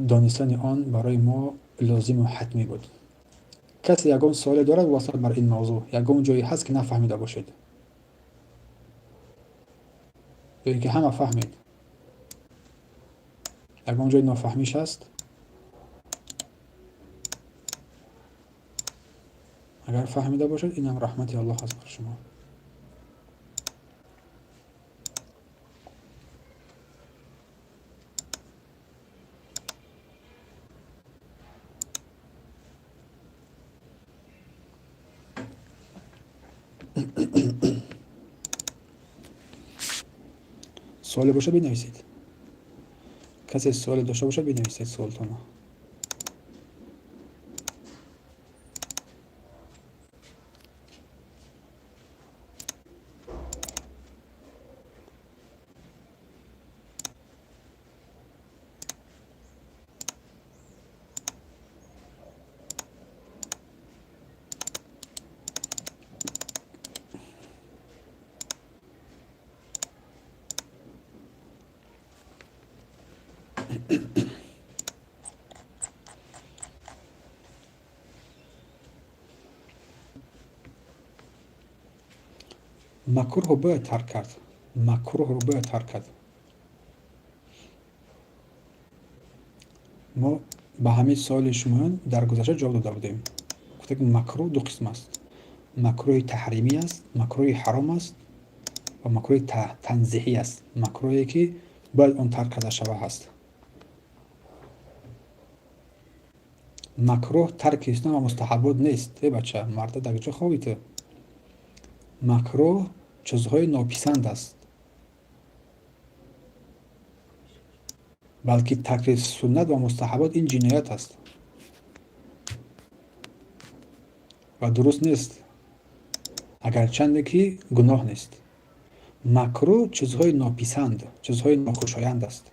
دانستن آن برای ما لازم و حتمی بود. کسی یگان سوال دارد واسه بر این موضوع، یگان جایی هست که نفهمیده باشید یا اینکه همه فهمید، یگان جایی نافهمیش هست؟ اگر فهمیده باشید اینم رحمت الله هست بر شما. سوال باشه بنویسید. کسی سوال داشته باشه بنویسید سوالتون. مکروه رو باید ترک کرد. مکروه رو باید ترک کرد. ما به همین سوال شما در گذشته جواب داده بودیم. گفتیم که مکروه دو قسم است. مکروه تحریمی است، مکروه حرام است و مکروه تنزیهی است، مکروهی که باید اون ترک کرده شوه هست. مکروه ترک اسلام و مستحبات نیست. ای بچه مرد در کجا خوابیده؟ مکروه چیزهای ناپسند است، بلکه ترک سنت و مستحبات این جنایت است و درست نیست، اگرچند که گناه نیست. مکروه چیزهای ناپسند، چیزهای ناخوشایند است.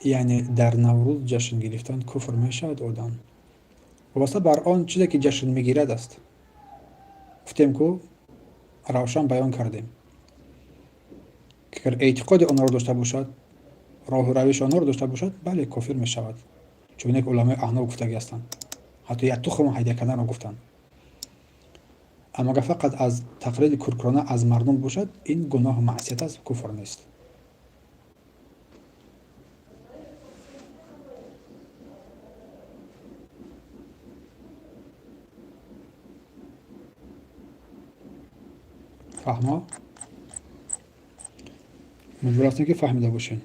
یعنی در نوروز جشن گرفتن کفر می شود آدم واسه بر آن چیزی که جشن میگیرد است. گفتیم که روشن بیان کردیم که اگر اعتقاد آنها را داشته باشد، راه و روش آنها را داشته باشد، بله کافر می شود. چون یک علمای احناف گفتگی هستند، حتی یک تخم هیده کردن را گفتند. اما اگر فقط از تقلید کورکورانه از مردم باشد، این گناه و معصیت است، کفر نیست. فهمه؟ امیدوار هستیم که فهمیده باشین.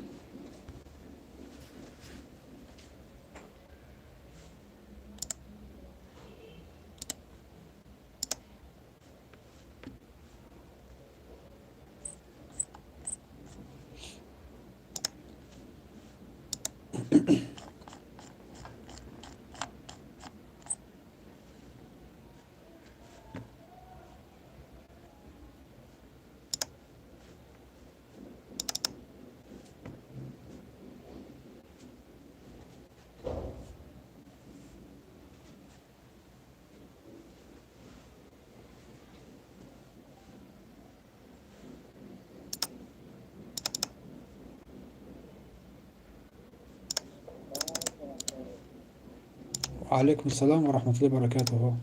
و علیکم السلام و رحمت الله و برکاته. ها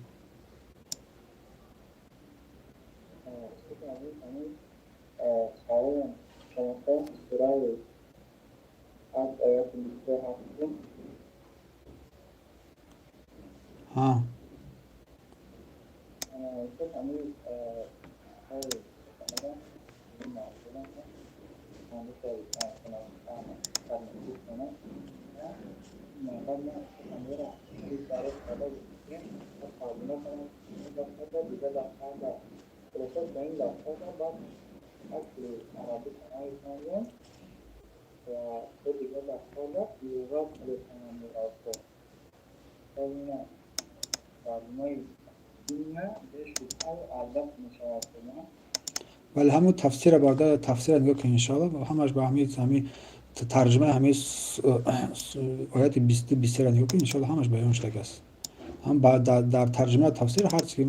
ولی همون تفسیر برده تفسیر نگاه که انشاءالله همش به همین ترجمه همین آیات 20 را نگاه که انشاءالله همش بیان شده است. هم در ترجمه تفسیر هر چی که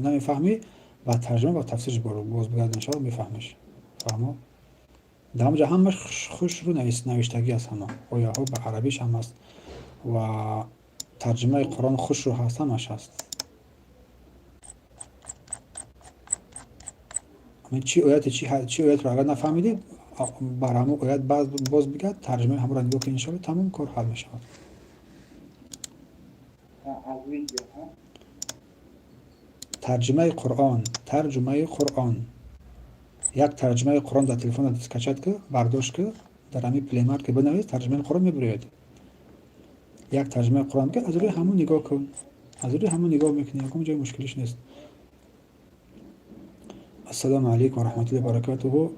نمیفهمی و ترجمه و تفسیرش باز بگرد انشاءالله میفهمیش. فهمو؟ در همونجا همش خوش رو نوشتگی است، همه آیه ها به عربیش هم هست و ترجمه قرآن خوش رو هست، همش هست. چی آیت رو اگر نفهمیدید بر همون آیت باز بگرد ترجمه همون را نگاه که انشاءالله تمام کار حل می شود. ترجمه قرآن یک ترجمه قرآن در تلفن دستکشت که برداشت که در همین پلی مارک که بنویس ترجمه قرآن میبرید. یک ترجمه قرآن که از روی همون نگاه کن، از روی همون نگاه میکنی، یکم جای مشکلیش نیست. السلام علیکم و رحمت الله و برکاته.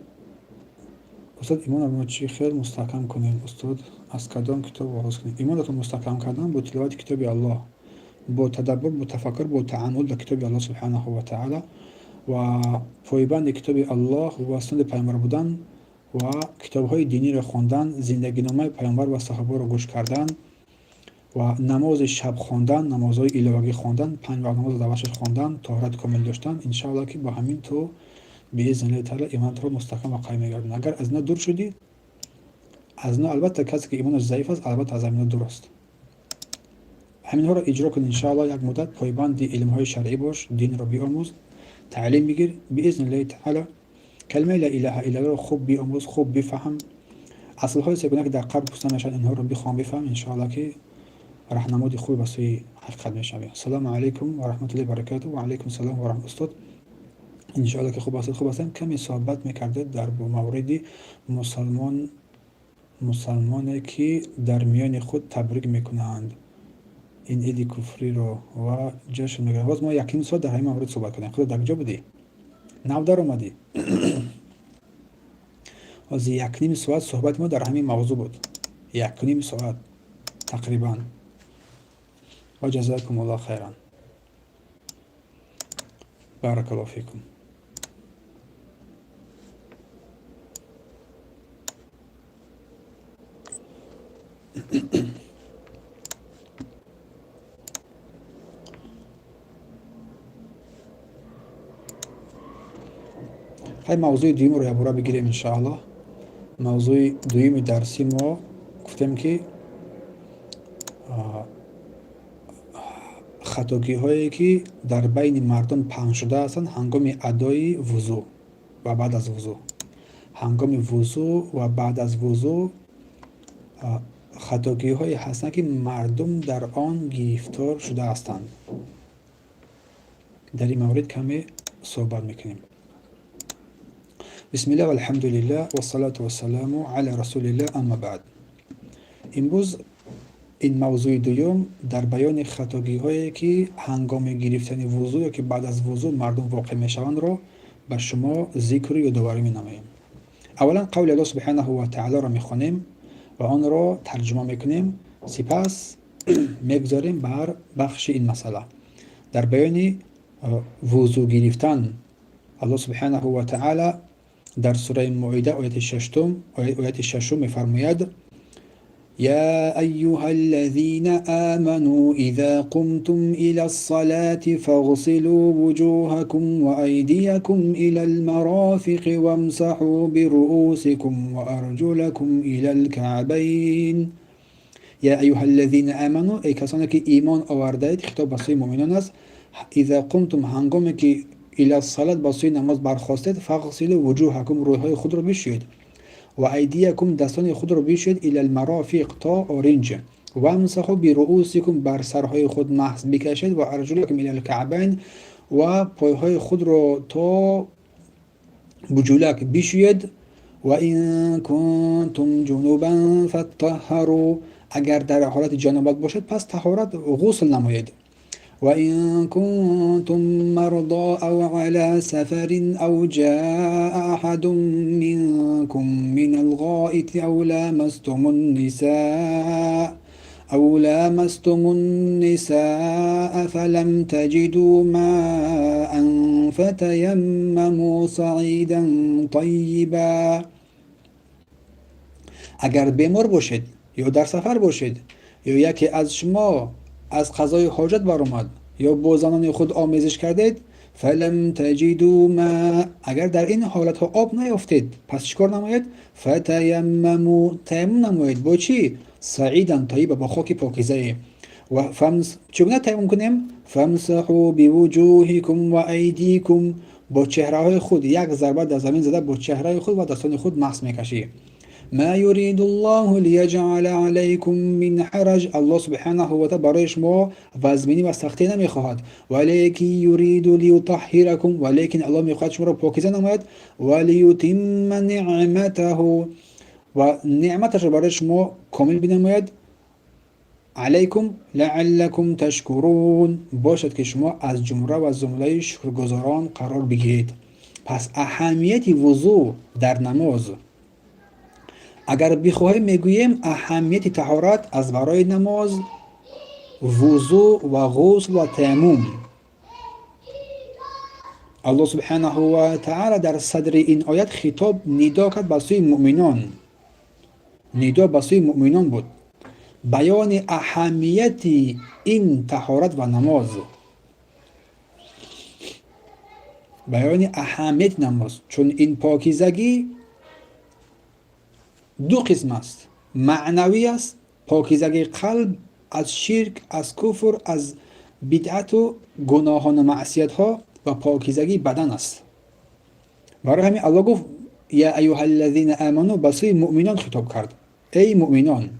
استاد ایمان رو چی خیلی مستحکم کنین استاد، از کدام کتاب آغاز کنین؟ ایمانتون مستحکم کردن با تلاوت کتاب الله، با تدبر، با تفکر، با تأمل در کتاب الله سبحانه و تعالی و پایبند کتاب الله و سنت پیامبر بودن و کتاب‌های دینی را خواندن، زندگی نامه پیامبر و صحابه را گوش کردن و نماز شب خواندن، نمازهای الهی خواندن، 5 وقت نماز در وقتش خواندن، طهارت کامل داشتن. ان شاء الله که با همین تو باذن الله تعالی ایمانت رو مستحکم و قوی می‌گردن. اگر از نه دور شدی، از نه البته کسی که ایمانش ضعیف است البته از همین درست. همین ها را اجرا کن ان شاء الله. یک مدت پایبند علم های شرعی باش، دین را بیاموز، تعلیم بگیر باذن الله تعالی. کلمه لا اله الا الله رو خوب بیاموز، خوب بفهم. اصلهای سگونه که در قبل گفتم نشد، اینها رو بخوام بفهم، انشاءالله که راهنمای خوبی واسه حقیقت میشویم. السلام علیکم و رحمت الله و برکاته. و علیکم السلام و رحمت استاد. انشاءالله که خوب هستم. کمی صحبت میکرده در مورد مسلمانی که در میان خود تبریک میکنند این عید کفری رو و جشن میگیرند. باز ما یکیم ساعت در همین مورد صحبت کردیم. خود در کجا بودی؟ نو در اومدی. از یک نیم ساعت صحبت ما در همین موضوع بود. یک نیم ساعت تقریبا. و جزاکم الله خیرا. بارک الله فیکم. های موضوع دویم رو یه بگیریم انشاءالله. موضوع دویم درسی ما گفتیم که خطاگی هایی که در بین مردم پنج شده هستند هنگام ادای وضو و بعد از وضو. هنگام وضو و بعد از وضو خطاگی هایی هستند که مردم در آن گرفتار شده هستند. در این مورد کمی صحبت میکنیم. بسم الله و الحمد لله و الصلاة و السلام علی رسول الله. اما بعد، امروز این موضوع دوم در بیان خطاگی هایی که هنگام گرفتن وضو یا که بعد از وضو مردم واقع میشوند رو به شما ذکر و یادآوری می‌نماییم. اولا قول الله سبحانه و تعالی را میخوانیم و آن را ترجمه میکنیم، سپس میگذاریم بر بخش این مسئله. در بیان وضو گرفتن الله سبحانه و تعالی در سوره مائده آیت ششم میفرماید: يا أيها الذين آمنوا إذا قمتم إلى الصلاة فاغسلوا وجوهكم وأيديكم إلى المرافق وامسحوا برؤوسكم وأرجلكم إلى الكعبين. يا أيها الذين آمنوا، ای کسانی که ایمان آوردید، خطاب به سوی مؤمنان است. اذا قمتم، هنگامی که إلى الصلاة به سوی نماز برخاستید، فاغسلوا وجوهكم، رویهای خود را بشویید، و ایدیکم، دستان خود را بیشید، الی المرافق، تا آرنج، و امسحوا برؤوسکم، بر سرهای خود محض بکشید، و ارجلکم الی الکعبین، و پایهای خود را تا بجولک بشوید، و این کنتم جنوبا فطهروا، اگر در حالت جنابت باشد پس طهارت غسل نمایید. وإن كنتم مرضى أو على سفر أو جاء أحد منكم من الغائط أو لامستم النساء فلم تجدوا ماء فتيمموا صعيدا طيبا. اگر بیمار باشید یا در سفر باشید یا یکی از شما از قضای حاجت برآمد یا با زنان خود آمیزش کردید، فلم تجدوا ماء، اگر در این حالت ها آب نیافتید پس چیکار نمایید؟ فتیمموا، تیمم نمایید. با چی؟ صعیدا طیبا، با خاک پاکیزه. و چگونه تیمم کنیم؟ فامسحوا بوجوهکم و ایدیکم، با چهره های خود یک ضربه در زمین زده با چهره خود و دستان خود مسح میکشی. ما يريد الله ليجعل عليكم من حرج، الله سبحانه و تعالی برای شما وزمینی و سختی نمیخواهد، ولكن يريد ليطهركم، ولیکن الله میخواهد شما را پاکیزه نماید، وليتم نعمته، و نعمتش را برای شما کامل بنماید، علیکم لعلکم تشکرون، باشد که شما از زمره شکرگزاران قرار بگیرید. پس اهمیت وضو در نماز، اگر بخواهیم میگوییم اهمیت طهارت از برای نماز، وضو و غسل و تیمم. الله سبحانه و تعالی در صدر این آیت خطاب ندا کرد به سوی مؤمنان، ندا به سوی مؤمنان بود، بیان اهمیت این طهارت و نماز، بیان اهمیت نماز. چون این پاکیزگی دو قسم است، معنوی است، پاکیزگی قلب از شرک، از کفر، از بدعت و گناهان و معصیت ها، و پاکیزگی بدن است. برای همین الله گفت یا ایها الذین آمنو، بسوی مؤمنان خطاب کرد، ای مؤمنان.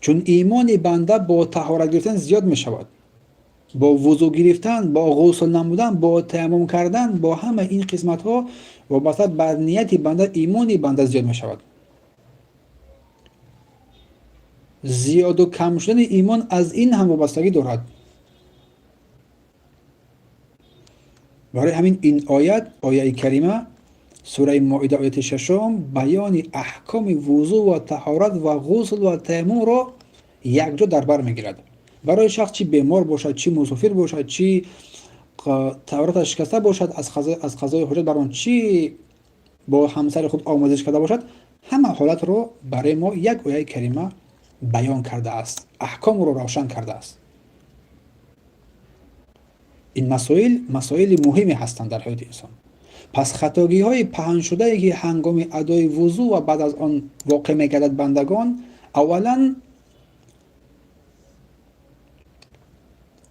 چون ایمان بنده با طهارت گرفتن زیاد می شود، با وضو گرفتن، با غسل نمودن، با تیمم کردن، با همه این قسمت ها وابسته بر نیت بنده، ایمان بنده زیاد می شود. زیاد و کم شدن ایمان از این هم وابستگی دارد. برای همین این آیت، آیه کریمه سوره مائده آیت 6 بیان احکام وضو و طهارت و غسل و تیمم را یک جا در بر میگیرد. برای شخص چی بیمار باشد، چی مسافر باشد، چی طهارتش شکسته باشد، از قضای حاجت بر آن، چی با همسر خود آموزش کرده باشد، همه حالت رو برای ما یک آیه کریمه بیان کرده است، احکام رو روشن کرده است. این مسائل مهمی هستند در حیات انسان. پس خطاگی های پهن شده که هنگام ادای وضو و بعد از آن واقع میگردد بندگان، اولا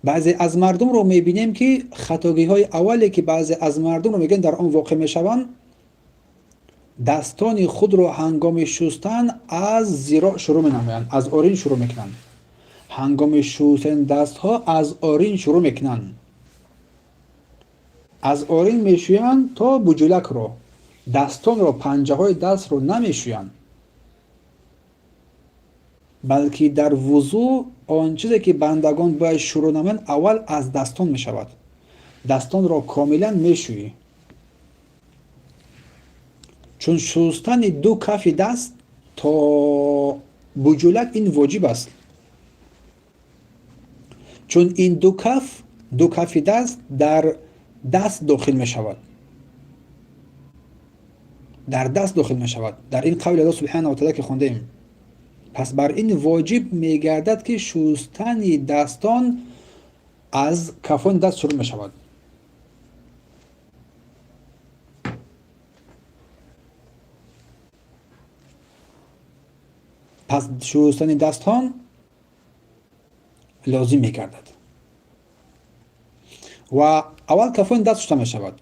بعضی از مردم رو میبینیم که خطاگی های اولی که بعضی از مردم رو میگن در آن واقع میشوند، دستان خود رو هنگام شستن از زیرا شروع می‌نمایند، از آرین شروع میکنند. هنگام شستن دست ها از آرین شروع میکنند، از آرین میشویند تا بجولک رو، دستان رو، پنجه های دست رو نمیشویند، بلکه در وضو آن چیزی که بندگان باید شروع نمایند اول از دستان میشود. دستان را کاملا میشویی، چون شستن دو کف دست تا بجولک این واجب است. چون این دو کف دست در دست داخل می شود، در دست داخل می شود، در این قول الله سبحانه و تعالی که خوندیم. پس بر این واجب می گردد که شستن دستان از کفان دست شروع می شود. پس شستن دستان لازم می گردد و اول کفان دست شسته می شود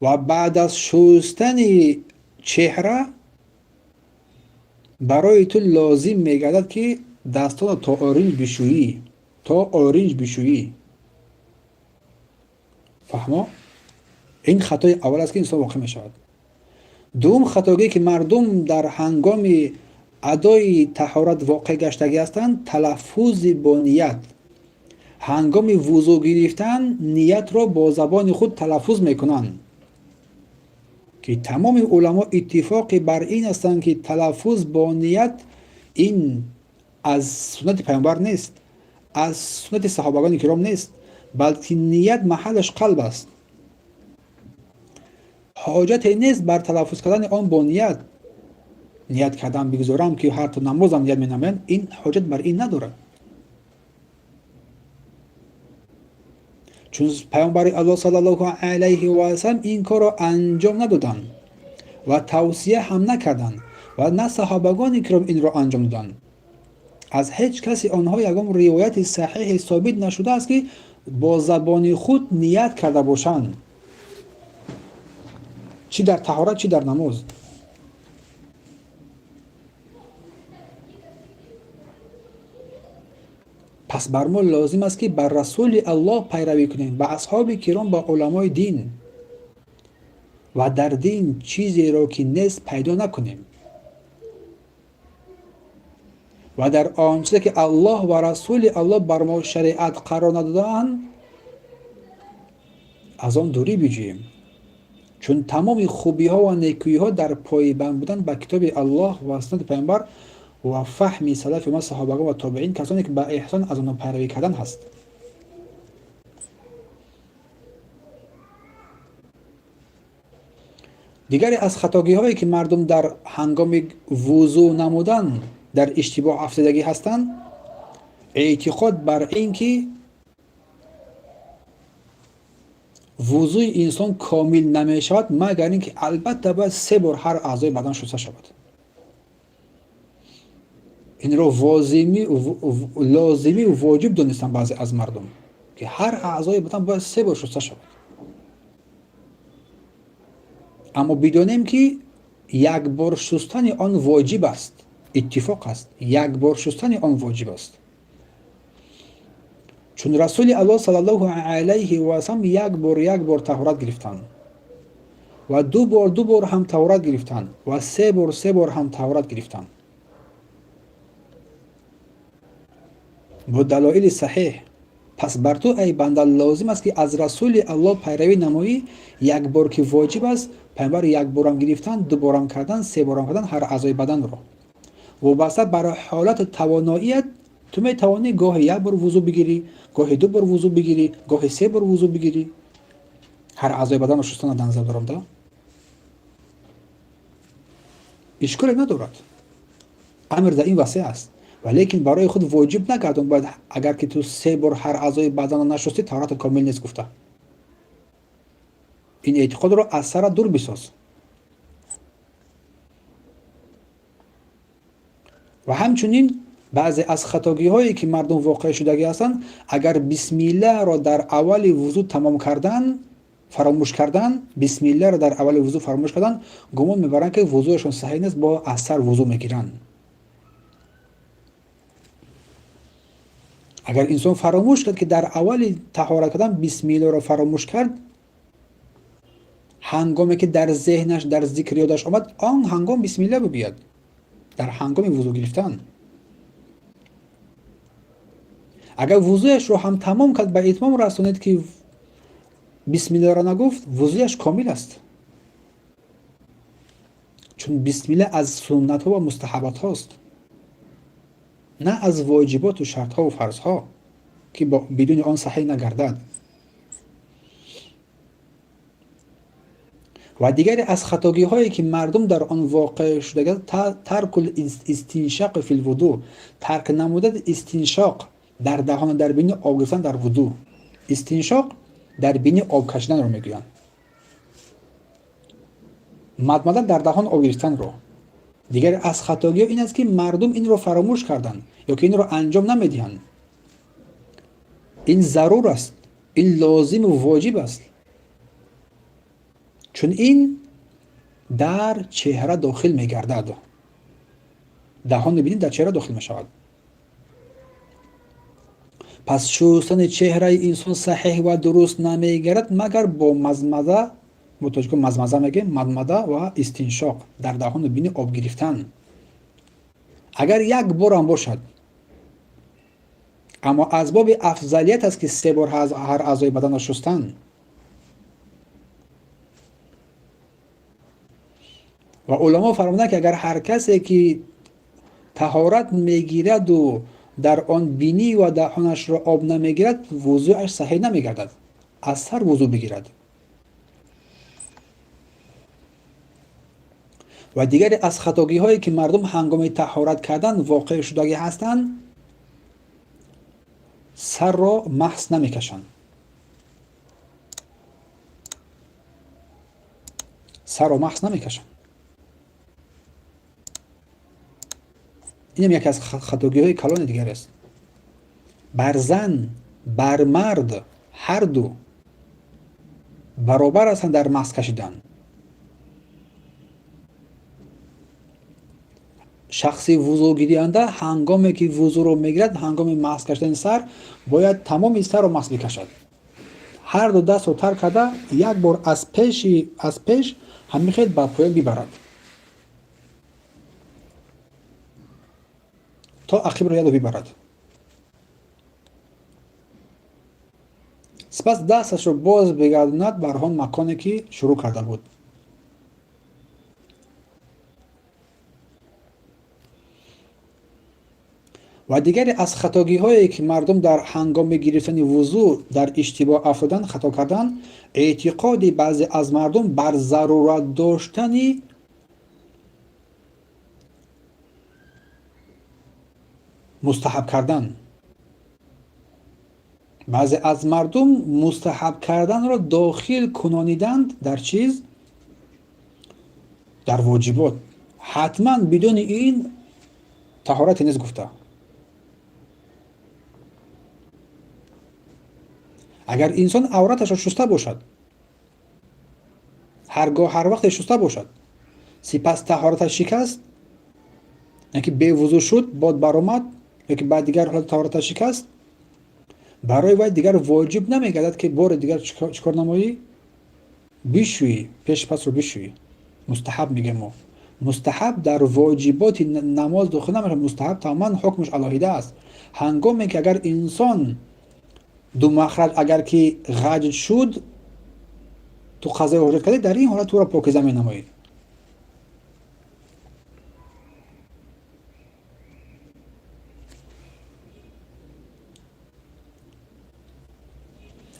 و بعد از شستن چهره برای تو لازم می گردد که دستان تا آرنج بشویی. فهمو؟ این خطای اول است که انسان واقع می شود. دوم خطاگی که مردم در هنگام ادای طهارت واقع گشتگی هستند، تلفظ با نیت. هنگام وضو گرفتن نیت را با زبان خود تلفظ میکنند که تمام علما اتفاق بر این هستند که تلفظ با نیت این از سنت پیامبر نیست، از سنت صحابگان کرام نیست، بلکه نیت محلش قلب است. حاجت نیست بر تلفظ کردن آن با نیت کردن بگذارم که هر تو نمازم نیت مینمایم، این حاجت بر این ندارد. چون پیامبر الله صلی الله علیه و سلم این کار را انجام ندادند و توصیه هم نکردند و نه صحابگان کرام این را انجام دادند. از هیچ کسی آنها یگام روایت صحیح ثابت نشده است که با زبان خود نیت کرده باشند، چی در طهارت چی در نماز. پس بر ما لازم است که بر رسول الله پیروی کنیم، با اصحاب کرام، با علمای دین، و در دین چیزی را که نیست پیدا نکنیم و در آن چیزی که الله و رسول الله بر ما شریعت قرار ندادند از آن دوری بجوییم. چون تمام خوبی ها و نیکی ها در پایبند بودن به کتاب الله و سنت پیامبر و فهم سلف ما صحابه و تابعین، کسانی که با احسان از آنها پیروی کردن هست. دیگری از خطاگی هایی که مردم در هنگام وضو نمودن در اشتباه افتادگی هستند، اعتقاد بر این که وضوی انسان کامل نمی شود مگر اینکه البته باید 3 بار هر اعضای بدن شسته شود. این را لازمی و واجب دانستن بعضی از مردم که هر اعضای بدن باید 3 بار شسته شود. اما بدانیم که یک بار شستن آن واجب است، اتفاق است، یک بار شستن آن واجب است. چون رسول الله صلی الله علیه و سلم یک بار طهارت گرفتند و دو بار هم طهارت گرفتند و سه بار هم طهارت گرفتند با دلایل صحیح. پس بر تو ای بنده لازم است که از رسول الله پیروی نمایی. یک بار که واجب است، پیامبر یک بارم گرفتن، دو بارم کردن، سه بارم کردن هر اعضای بدن را. وابسته بر حالت تواناییت تو می توانی گاه یک بار وضو بگیری، گاه دو بار وضو بگیری، گاه سه بار وضو بگیری. هر اعضای بدن را شستن در نظر دارم ده. اشکالی ندارد. امر در این وسیع است. ولیکن برای خود واجب نگردان باید اگر که تو سه بار هر اعضای بدن را نشستی طهارت کامل نیست گفته. این اعتقاد را از سر دور بساز. و همچنین بعضی از خطاگی هایی که مردم واقع شدگی هستند، اگر بسم الله را در اول وضو تمام کردن فراموش کردن، بسم الله را در اول وضو فراموش کردن، گمان میبرند که وضوشون صحیح نیست، با اثر وضو میگیرن. اگر انسان فراموش کرد که در اول طهارت کردن بسم الله را فراموش کرد، هنگامی که در ذهنش در ذکر یادش آمد، آن هنگام بسم الله بیاد در هنگام وضو گرفتن. اگر وضویش رو هم تمام کرد به اتمام رسانید که بسم الله را نگفت، وضویش کامل است. چون بسم الله از سنت ها و مستحبات هاست، نه از واجبات و شرط ها و فرض ها که بدون آن صحیح نگردد. و دیگری از خطاگی هایی که مردم در آن واقع شده، ترک الاستنشاق فی الوضو، ترک نمودن استنشاق در دهان در بین آب گرفتن در وضو. استنشاق در بین آب کشیدن رو میگویند. مدمدن در دهان آب گرفتن رو. دیگر از خطاگی ها این است که مردم این رو فراموش کردن یا که این رو انجام نمیدهند. این ضرور است، این لازم و واجب است، چون این در چهره داخل میگردد. دهان ببینید در چهره داخل میشود. پس شستن چهره انسان صحیح و درست نمیگردد مگر با مزمزه، متوجه مزمزه میگه، مدمده و استنشاق در دهان بین آب گرفتن. اگر یک بار هم باشد، اما از باب افضلیت است که سه بار هر اعضای بدن را شستن. و علما فرمودند که اگر هر کسی که طهارت میگیرد و در آن بینی و دهانش را آب نمیگیرد، وضوعش صحیح نمیگردد، از سر وضو بگیرد. و دیگر از خطاگی هایی که مردم هنگام طهارت کردن واقع شدگی هستند، سر را محض نمیکشند. سر را محض نمیکشند. این هم یکی از خطاگی های کلان دیگر است. بر زن بر مرد هر دو برابر هستند در محض کشیدن. شخصی وضو گیرنده هنگامی که وضو رو میگیرد، هنگام محض کشیدن سر باید تمام سر رو محض بکشد. هر دو دست رو تر کرده یک بار از پیش همین خیلی به پایان ببرد تا عقب رو یاد ببرد. سپس دستش رو باز بگرداند بر آن مکانی که شروع کرده بود. و دیگری از خطاگی هایی که مردم در هنگام گرفتن وضو در اشتباه افتادن، خطا کردن، اعتقاد بعضی از مردم بر ضرورت داشتن مستحب کردن. بعضی از مردم مستحب کردن را داخل کنانیدند در چیز؟ در واجبات. حتما بدون این طهارت نیست گفته. اگر انسان عورتش را شسته باشد، هرگاه هر وقت شسته باشد. سپس طهارتش شکست، یعنی که به وضو شد باد برآمد یا که بعد دیگر حالت طهارتش شکست، برای وی دیگر واجب نمیگردد که بار دیگر چیکار نمایی؟ بشویی، پیش پس رو بشویی. مستحب میگه ما. مستحب در واجبات نماز داخل نمیشه. مستحب تماما حکمش علاهیده است. هنگامی که اگر انسان دو مخرج اگر که غجر شد تو قضای حاجت کرده، در این حالت تو را پاکیزه می نمایید.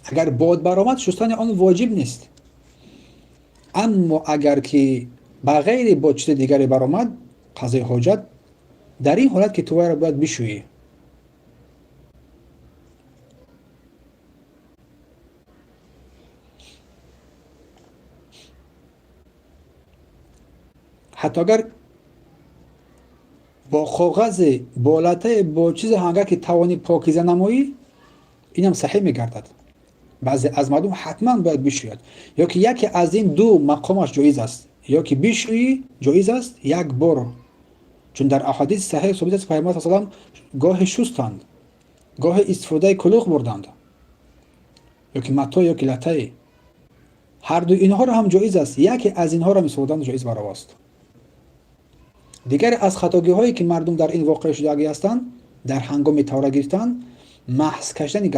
اگر باد برآمد شستن آن واجب نیست، اما اگر که بغیر باد چیز دیگری برآمد قضای حاجت، در این حالت که تو را باید بشویی. حتی اگر با کاغذ بالته با چیز هنگر که توانی پاکیزه نمایی، اینم صحیح میگردد. بعضی از مردم حتما باید بشوید، یا که یکی از این دو مقامش جایز است، یا که بشویی جایز است یک بار، چون در احادیث صحیح ثابت است پیامبر صلی الله علیه و گاه شستند، گاه استفاده کلوخ بردند، یا که متا یا که لته، هر دو اینها را هم جایز است، یکی از اینها را استفاده جایز براست. دیگر از خطاگی هایی که مردم در این واقع شدگی هستند در هنگام طهارت گرفتن، محض کشیدن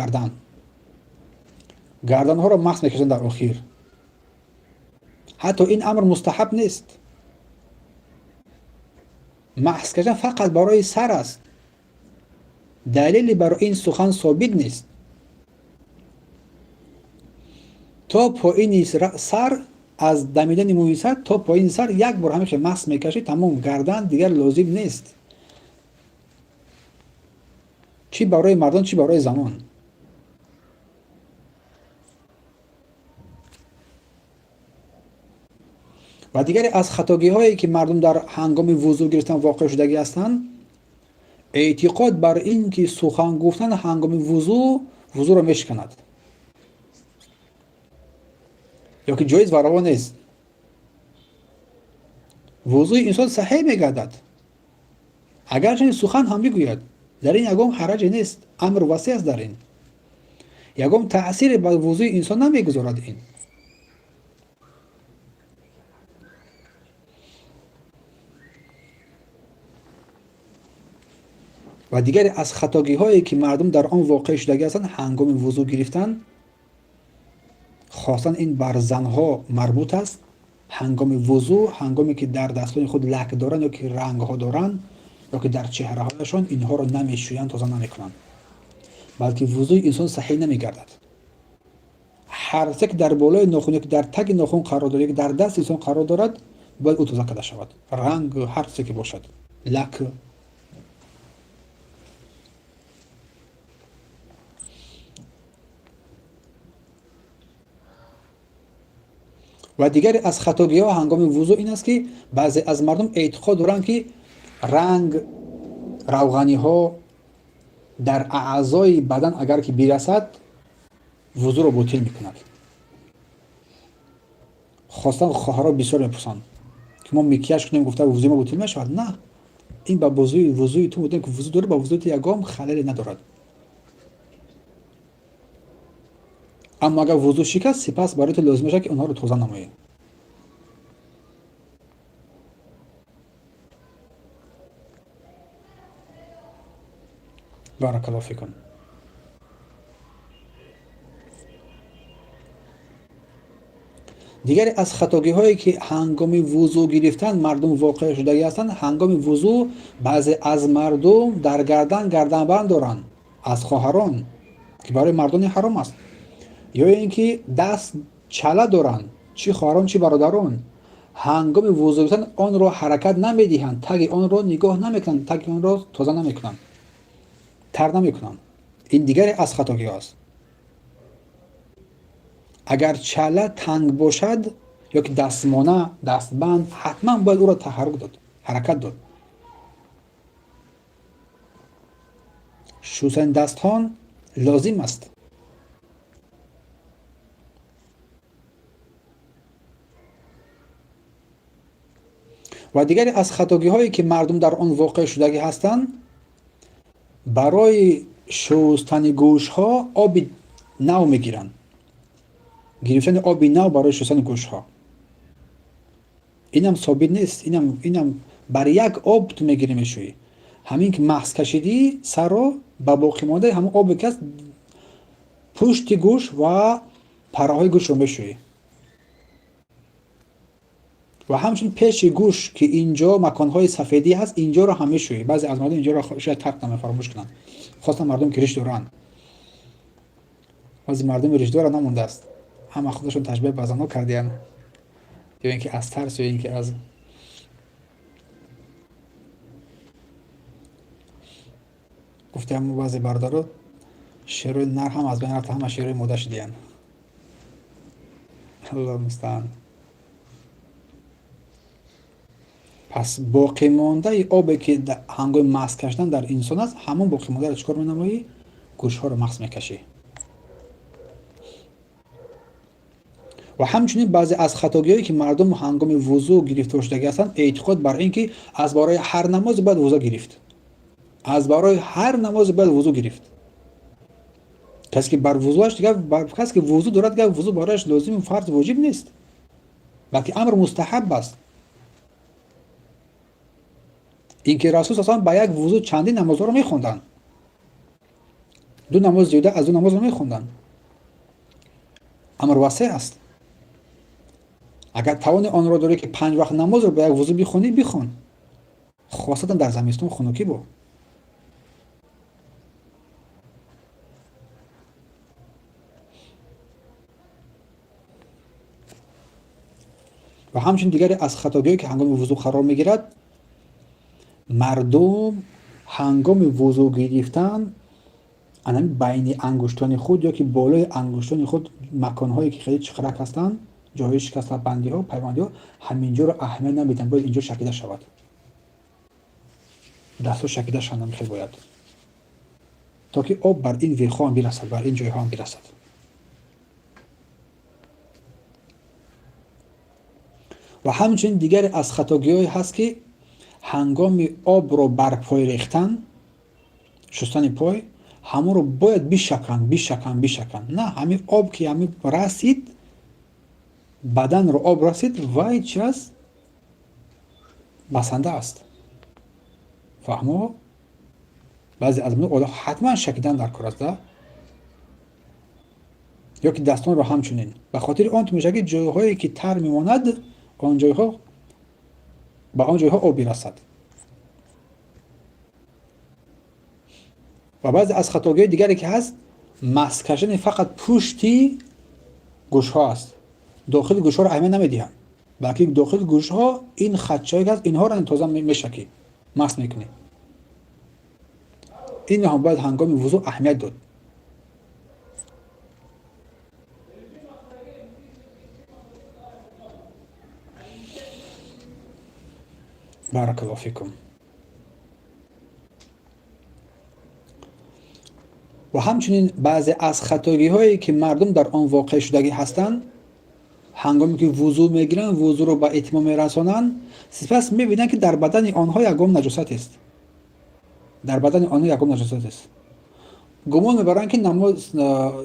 گردن ها را محض میکشند در اخیر. حتی این امر مستحب نیست. محض کشیدن فقط برای سر است. دلیلی برای این سخن ثابت نیست. تا پایین سر، از دمیدن موی سر تا پایین سر یک بار همیشه محض میکشی، تمام. گردن دیگر لازم نیست، چی برای مردان چی برای زنان. و دیگر از خطاگی هایی که مردم در هنگام وضو گرفتن واقع شدگی هستند، اعتقاد بر این که سخن گفتن هنگام وضو را میشکند، یا که جایز و روا نیست. وضوی انسان صحیح میگردد اگر چنین سخن هم بگوید، در این یگام حرج نیست، امر وسیع است، در این یگام تأثیر بر وضوی انسان نمیگذارد. این و دیگر از خطاگی هایی که مردم در آن واقع شدگی هستند هنگام وضو گرفتن، خاصا این بر زنها مربوط است، هنگام وضو، هنگامی که در دستان خود لک دارن یا که رنگ ها دارن یا که در چهره هایشان، اینها رو نمیشویند، تازه نمیکنند، بلکه وضوی انسان صحیح نمیگردد. هر چه که در بالای ناخن یا که در تگ ناخن قرار دارد یا که در دست انسان قرار دارد باید او تازه کرده شود. رنگ هر چه که باشد، لک. و دیگر از خطاگی ها هنگام وضو این است که بعضی از مردم اعتقاد دارند که رنگ، روغنی ها در اعضای بدن اگر که برسد وضو را باطل میکند. خواستن خواهرها بسیار میپرسند که ما میکیش کنیم، گفته وضوی ما باطل میشود. نه، این با وضوی تو بودن که وضو داره، با وضوی تو یگام خلل ندارد. اما اگر وضو شکست، سپس برای تو لازم است که اونها رو تازه نمایی. بارک الله فیکم. دیگر از خطاگی هایی که هنگام وضو گرفتن مردم واقع شدگی هستند، هنگام وضو بعضی از مردم در گردنبند دارند از خواهران که برای مردان حرام است، یا اینکه دست چله دارند، چی خواهران چی برادران، هنگام وضو گرفتن آن را حرکت نمیدهند، تگ آن را نگاه نمیکنند، تگ آن را تازه نمیکنند، تر نمیکنند. این دیگر از خطاگی است. اگر چله تنگ باشد یا که دستمانه، دستبند، حتما باید او را تحرک داد، حرکت داد. شستن دستان لازم است. و دیگری از خطاگی هایی که مردم در آن واقع شدگی هستند، برای شستن گوش ها آب نو میگیرن. گرفتن آب نو برای شستن گوش ها، اینم ثابت نیست. اینم بر یک آب تو میگیری میشویی. همین که مغز کشیدی سر رو، با باقی مانده همون آب که پشت گوش و پرهای گوش رو میشویی. و همچنین پیش گوش که اینجا مکانهای سفیدی هست، اینجا رو هم میشویی. بعضی از مردم اینجا رو شاید ترک نمی فراموش کنن، خاصا مردم که ریش دارن. بعضی مردم ریش دار نمونده است، همه خودشون تشبیه به زنا کردین، یا اینکه از ترس، یا اینکه از گفتم بعضی بردارو شیروی نر هم از بین رفت، همه شیروی موده شدین. الله المستعان. پس باقی مانده آبی که هنگام مغز کشیدن در انسان است، همون باقی مانده رو چیکار می‌نمایی؟ گوش ها رو مغز میکشی. و همچنین بعضی از خطاگی‌هایی که مردم هنگام وضو گرفتار شدگی هستند، اعتقاد بر این که از برای هر نماز باید وضو گرفت. از برای هر نماز باید وضو گرفت. کسی که بر وضوش دیگه، کسی که وضو دارد دیگه وضو برایش لازم فرض واجب نیست، بلکه امر مستحب است. این که رسول اصلا با یک وضو چندین نماز رو میخوندن، دو نماز جدا از دو نماز رو میخوندن. امر واسع است. اگر توان آن را داری که 5 وقت نماز رو با یک وضو بخونی، بخون. خاصتا در زمستون خنکی با. و همچنین دیگری از خطاگی‌هایی که هنگام وضو قرار میگیرد، مردم هنگام وضو گرفتن بین انگشتان خود یا که بالای انگشتان خود مکانهایی که خیلی چخرک هستند، جای شکسته بندی ها، پیوندی ها، همینجا رو اهمیت نمیدن، باید اینجا شکیده شود. دستو شکیده شوند خیلی باید، تا که آب بر این ویرخواه هم برسد، بر این جایها هم برسد. و همچنین دیگر از خطاگی‌هایی هست که هنگام آب رو بر پای ریختن، شستن پای، همون رو باید بشکن. نه، همین آب که همین رسید، بدن رو آب رسید و هیچ چیز بسنده است. فهمو؟ بعضی از من حتما شکیدن در کار است، یا که دستان رو همچنین. به خاطر آن تو میشه که جایهایی که تر میماند، آن جایها به آن جایها آب برسد. و بعضی از خطاگی‌های دیگری که هست، مس کشیدن فقط پشتی گوش ها است. داخل گوش ها رو اهمیت نمیدیم، بلکه داخل گوش ها این خدشه‌ای هست، اینها رو انتظام میشکی، مس میکنی. این هم باید هنگام وضو اهمیت داد. بارک الله فیکم. و همچنین بعضی از خطاگی هایی که مردم در آن واقع شدگی هستند، هنگامی که وضو میگیرن، وضو رو به اتمام میرسانند، سپس میبینن که در بدن آنها یگام نجاست است. در بدن آنها یگام نجاست است. گمان میبرن که نماز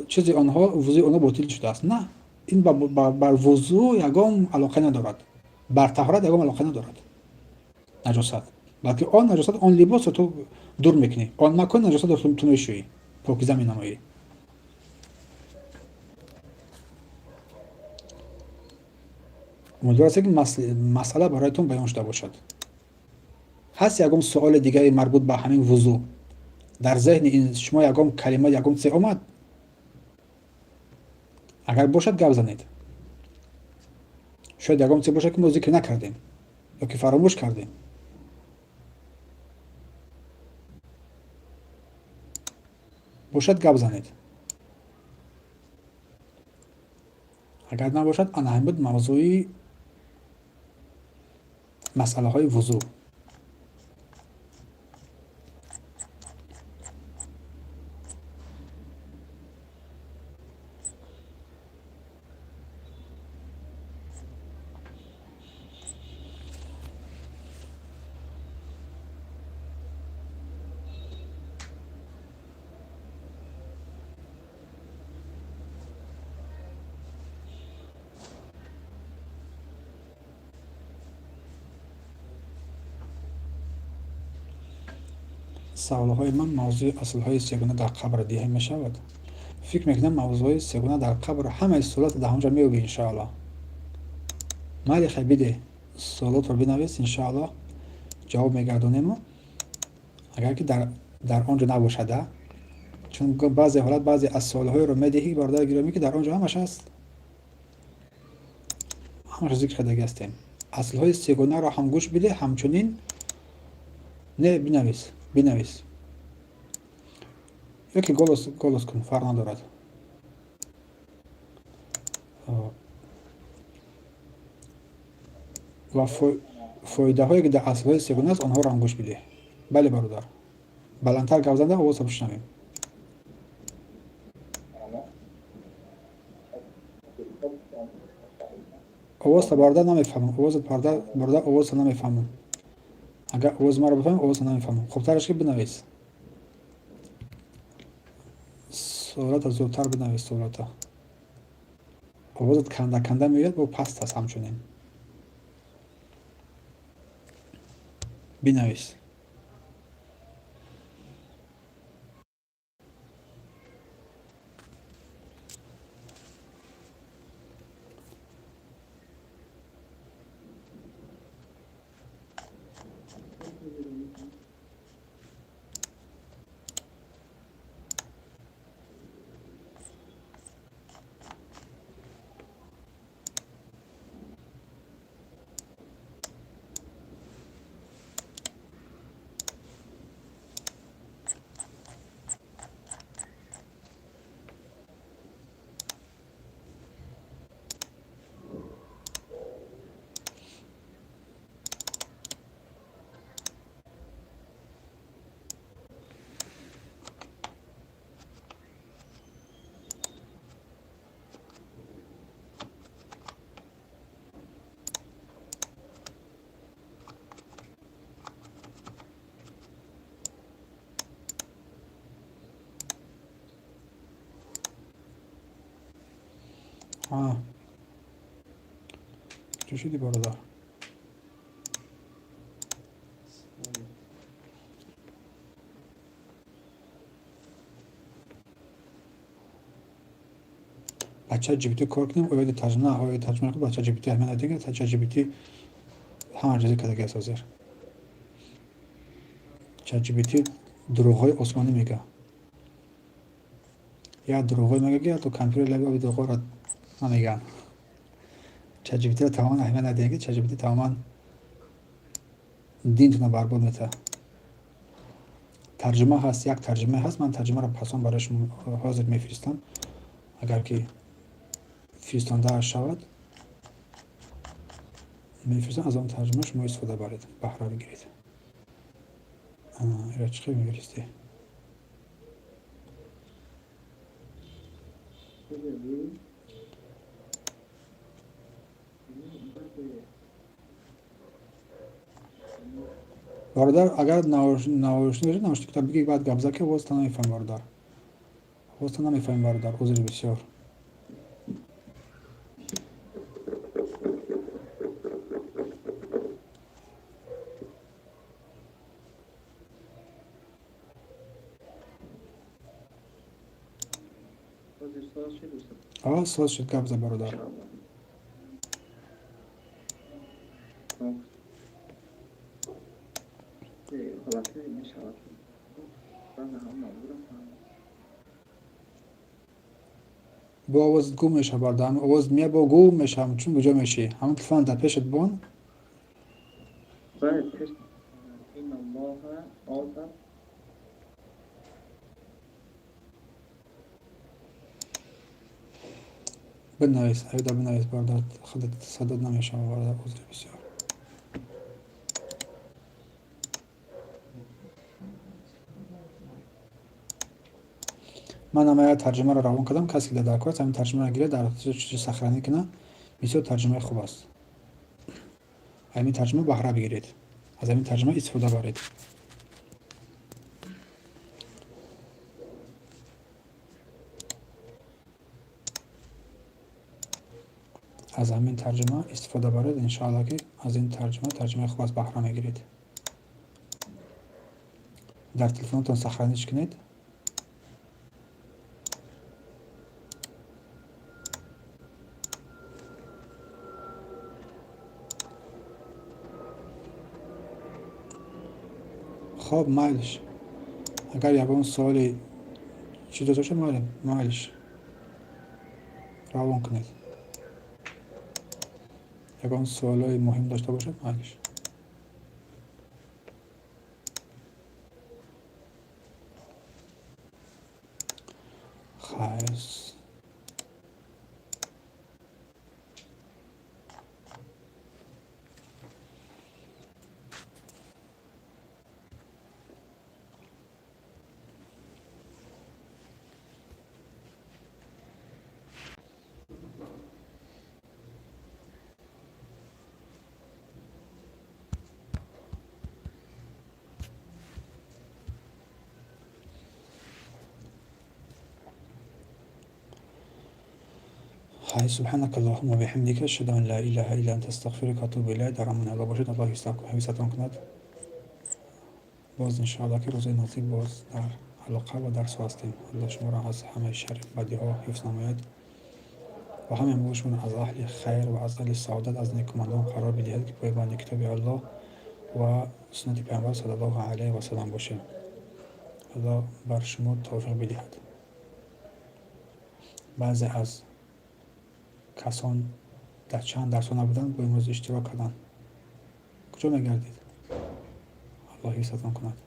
چیزی آنها، وضوی آنها باطل شده است. نه، این بر وضو یگام علاقه ندارد، بر طهارت یگام علاقه ندارد نجاست، بلکه آن نجاست، آن لباس رو تو دور میکنی، آن مکان نجاست رو تو میشویی، پاکیزه مینمایی. امیدوارم که مسئله برایتون بیان شده باشد. هست یگام سوال دیگه مربوط به همین وضو در ذهن این شما؟ یگام کلمه، یگام چیز اومد؟ اگر باشد گپ زنید. شاید یگام چیز باشه که ما ذکر نکردیم یا که فراموش کردیم. باشد گپ زنید. اگر نباشد، آن اهمیت موضوعی مسئله های وضو. саволҳои ман мавзӯи аслҳои сегуна дар қабр диҳа мешавад. фикр мекунам мавзӯи сегуна дар қабр ҳамаи суолоти даҳумҷа мегӯӣ иншоаллоҳ. майли хай биде суолотро бинавис, иншоаллоҳ ҷавоб мегардонему, агар ки дар он ҷо набошада, чун баъзе ҳолат баъзе аз суолҳоеро медиҳӣ бародари гиромӣ ки дар он ҷо ҳамаш аст, ҳамаша зикр кардаги ҳастем. Аслҳои сегунаро ҳам гӯш биде, ҳамчунин не бинавис ёки голос кун, фарқ надорад. ва фоидаҳое ки дар аслҳои сегуна аст, онҳоро ҳам гӯш биде. Бале бародар, баландтар гап зада, овозро бишнавем. овозро бародар намефаҳмам, бародар овозро намефаҳмам. Агар овози маро бифаҳмем, овозро намефаҳмам. хубтараш ки бинавис, суолата зудтар бинавис, суолата. овозат канда меояд, бо паст аст ҳамчунин. бинавис. چی شدی برادر؟ بچه جیبیتی کار کنیم اوید ترجمه کنیم بچه جیبیتی همین دیگه بچه جیبیتی همه جزی کدگی اسازیر چه جیبیتی دروغ‌های عثمانی میگه یا دروغ‌های میگه یا تو کامپیوتر لگه اوید دروغ‌ها را نمیگن چه جیبیتی را تماما همین دیگه چه جیبیتی تماما دین تونه برباد میته ترجمه هست یک ترجمه هست من ترجمه را پسان برایش حاضر میفرستم اگر که فرستنده شود میفرستم از آن ترجمه شما استفاده برید بهره بگیرید ایرا چی میفرستی برادر اگر نوشته کتاب بگی بعد گپ زد که واسه نمیفهم برادر واسه نمیفهم برادر عذر بسیار ساز شد گپ زد برادر با آواز گم میشه برادر آواز میاد با گم میشه چون کجا میشی همون تلفن در پیشت بون بنویس ایدا بنویس برادر خودت صدت نمیشه برادر عذر بسیار من همه ترجمه را روان کردم کسی که در کار است همین ترجمه را گیره در چیزی سخرانی کنه بسیار ترجمه خوب است همین ترجمه بهره بگیرید از همین ترجمه استفاده برید از همین ترجمه استفاده برید انشاءالله که از این ترجمه خوب است بهره میگیرید در تلفنتون سخنش کنید. خب مایلش اگر یگان سوالی چیز داشته مایلش روان کنید. یگان سوالای مهم داشته باشد مایلش. خیس سبحانك اللهم و بحمدك اشهد ان لا اله الا انت استغفرك و اتوب الیک. در امان الله باشید. الله حفظتان کند. باز انشاءالله که روز نصیب باز در علاقه و درس هستیم. الله شما را از همه شر بدی ها حفظ نماید و همه موشون از اهل خیر و از اهل سعادت از نیکومندان قرار بدهد که پایبند کتاب الله و سنت پیامبر صلی الله علیه و سلم باشیم. الله بر شما توفیق بدهد. بعضی از کسان در چند درس نبودن با امروز اشتراک کردن. کجا میگردید؟ الله حفظتان کند.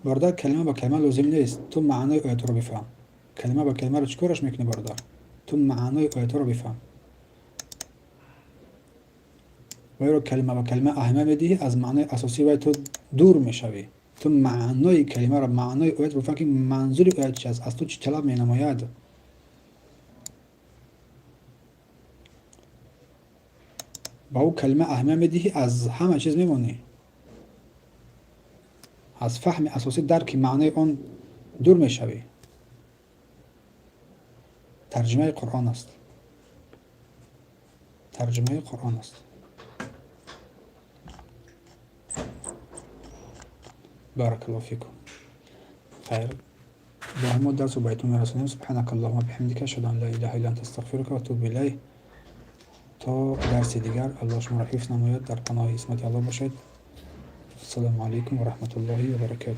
برادر کلمه با کلمه لازم نیست تو معنای آیت رو بفهم. کلمه با کلمه رو چیکارش میکنی برادر؟ تو معنای آیت رو بفهم. و رو کلمه با کلمه اهمیت میدی از معنای اساسی و تو دور میشوی. تو معنای کلمه رو معنای آیت رو بفهم که منظور آیت چی است، از تو چی طلب مینماید. با او کلمه اهمیت میدی از همه چیز میمونی. از فهم اساسی درک معنای اون دور میشوی. ترجمه قرآن است. ترجمه قرآن است. بارك الله فيكم. خير. با همون درس رو بهتون میرسونیم. سبحانك اللهم و بحمدك اشهد ان لا اله الا انت استغفرك و اتوب الیک. تا درس دیگر الله شما را حفظ نماید. در پناه اسمت الله باشید. السلام علیکم و رحمت الله و برکاته.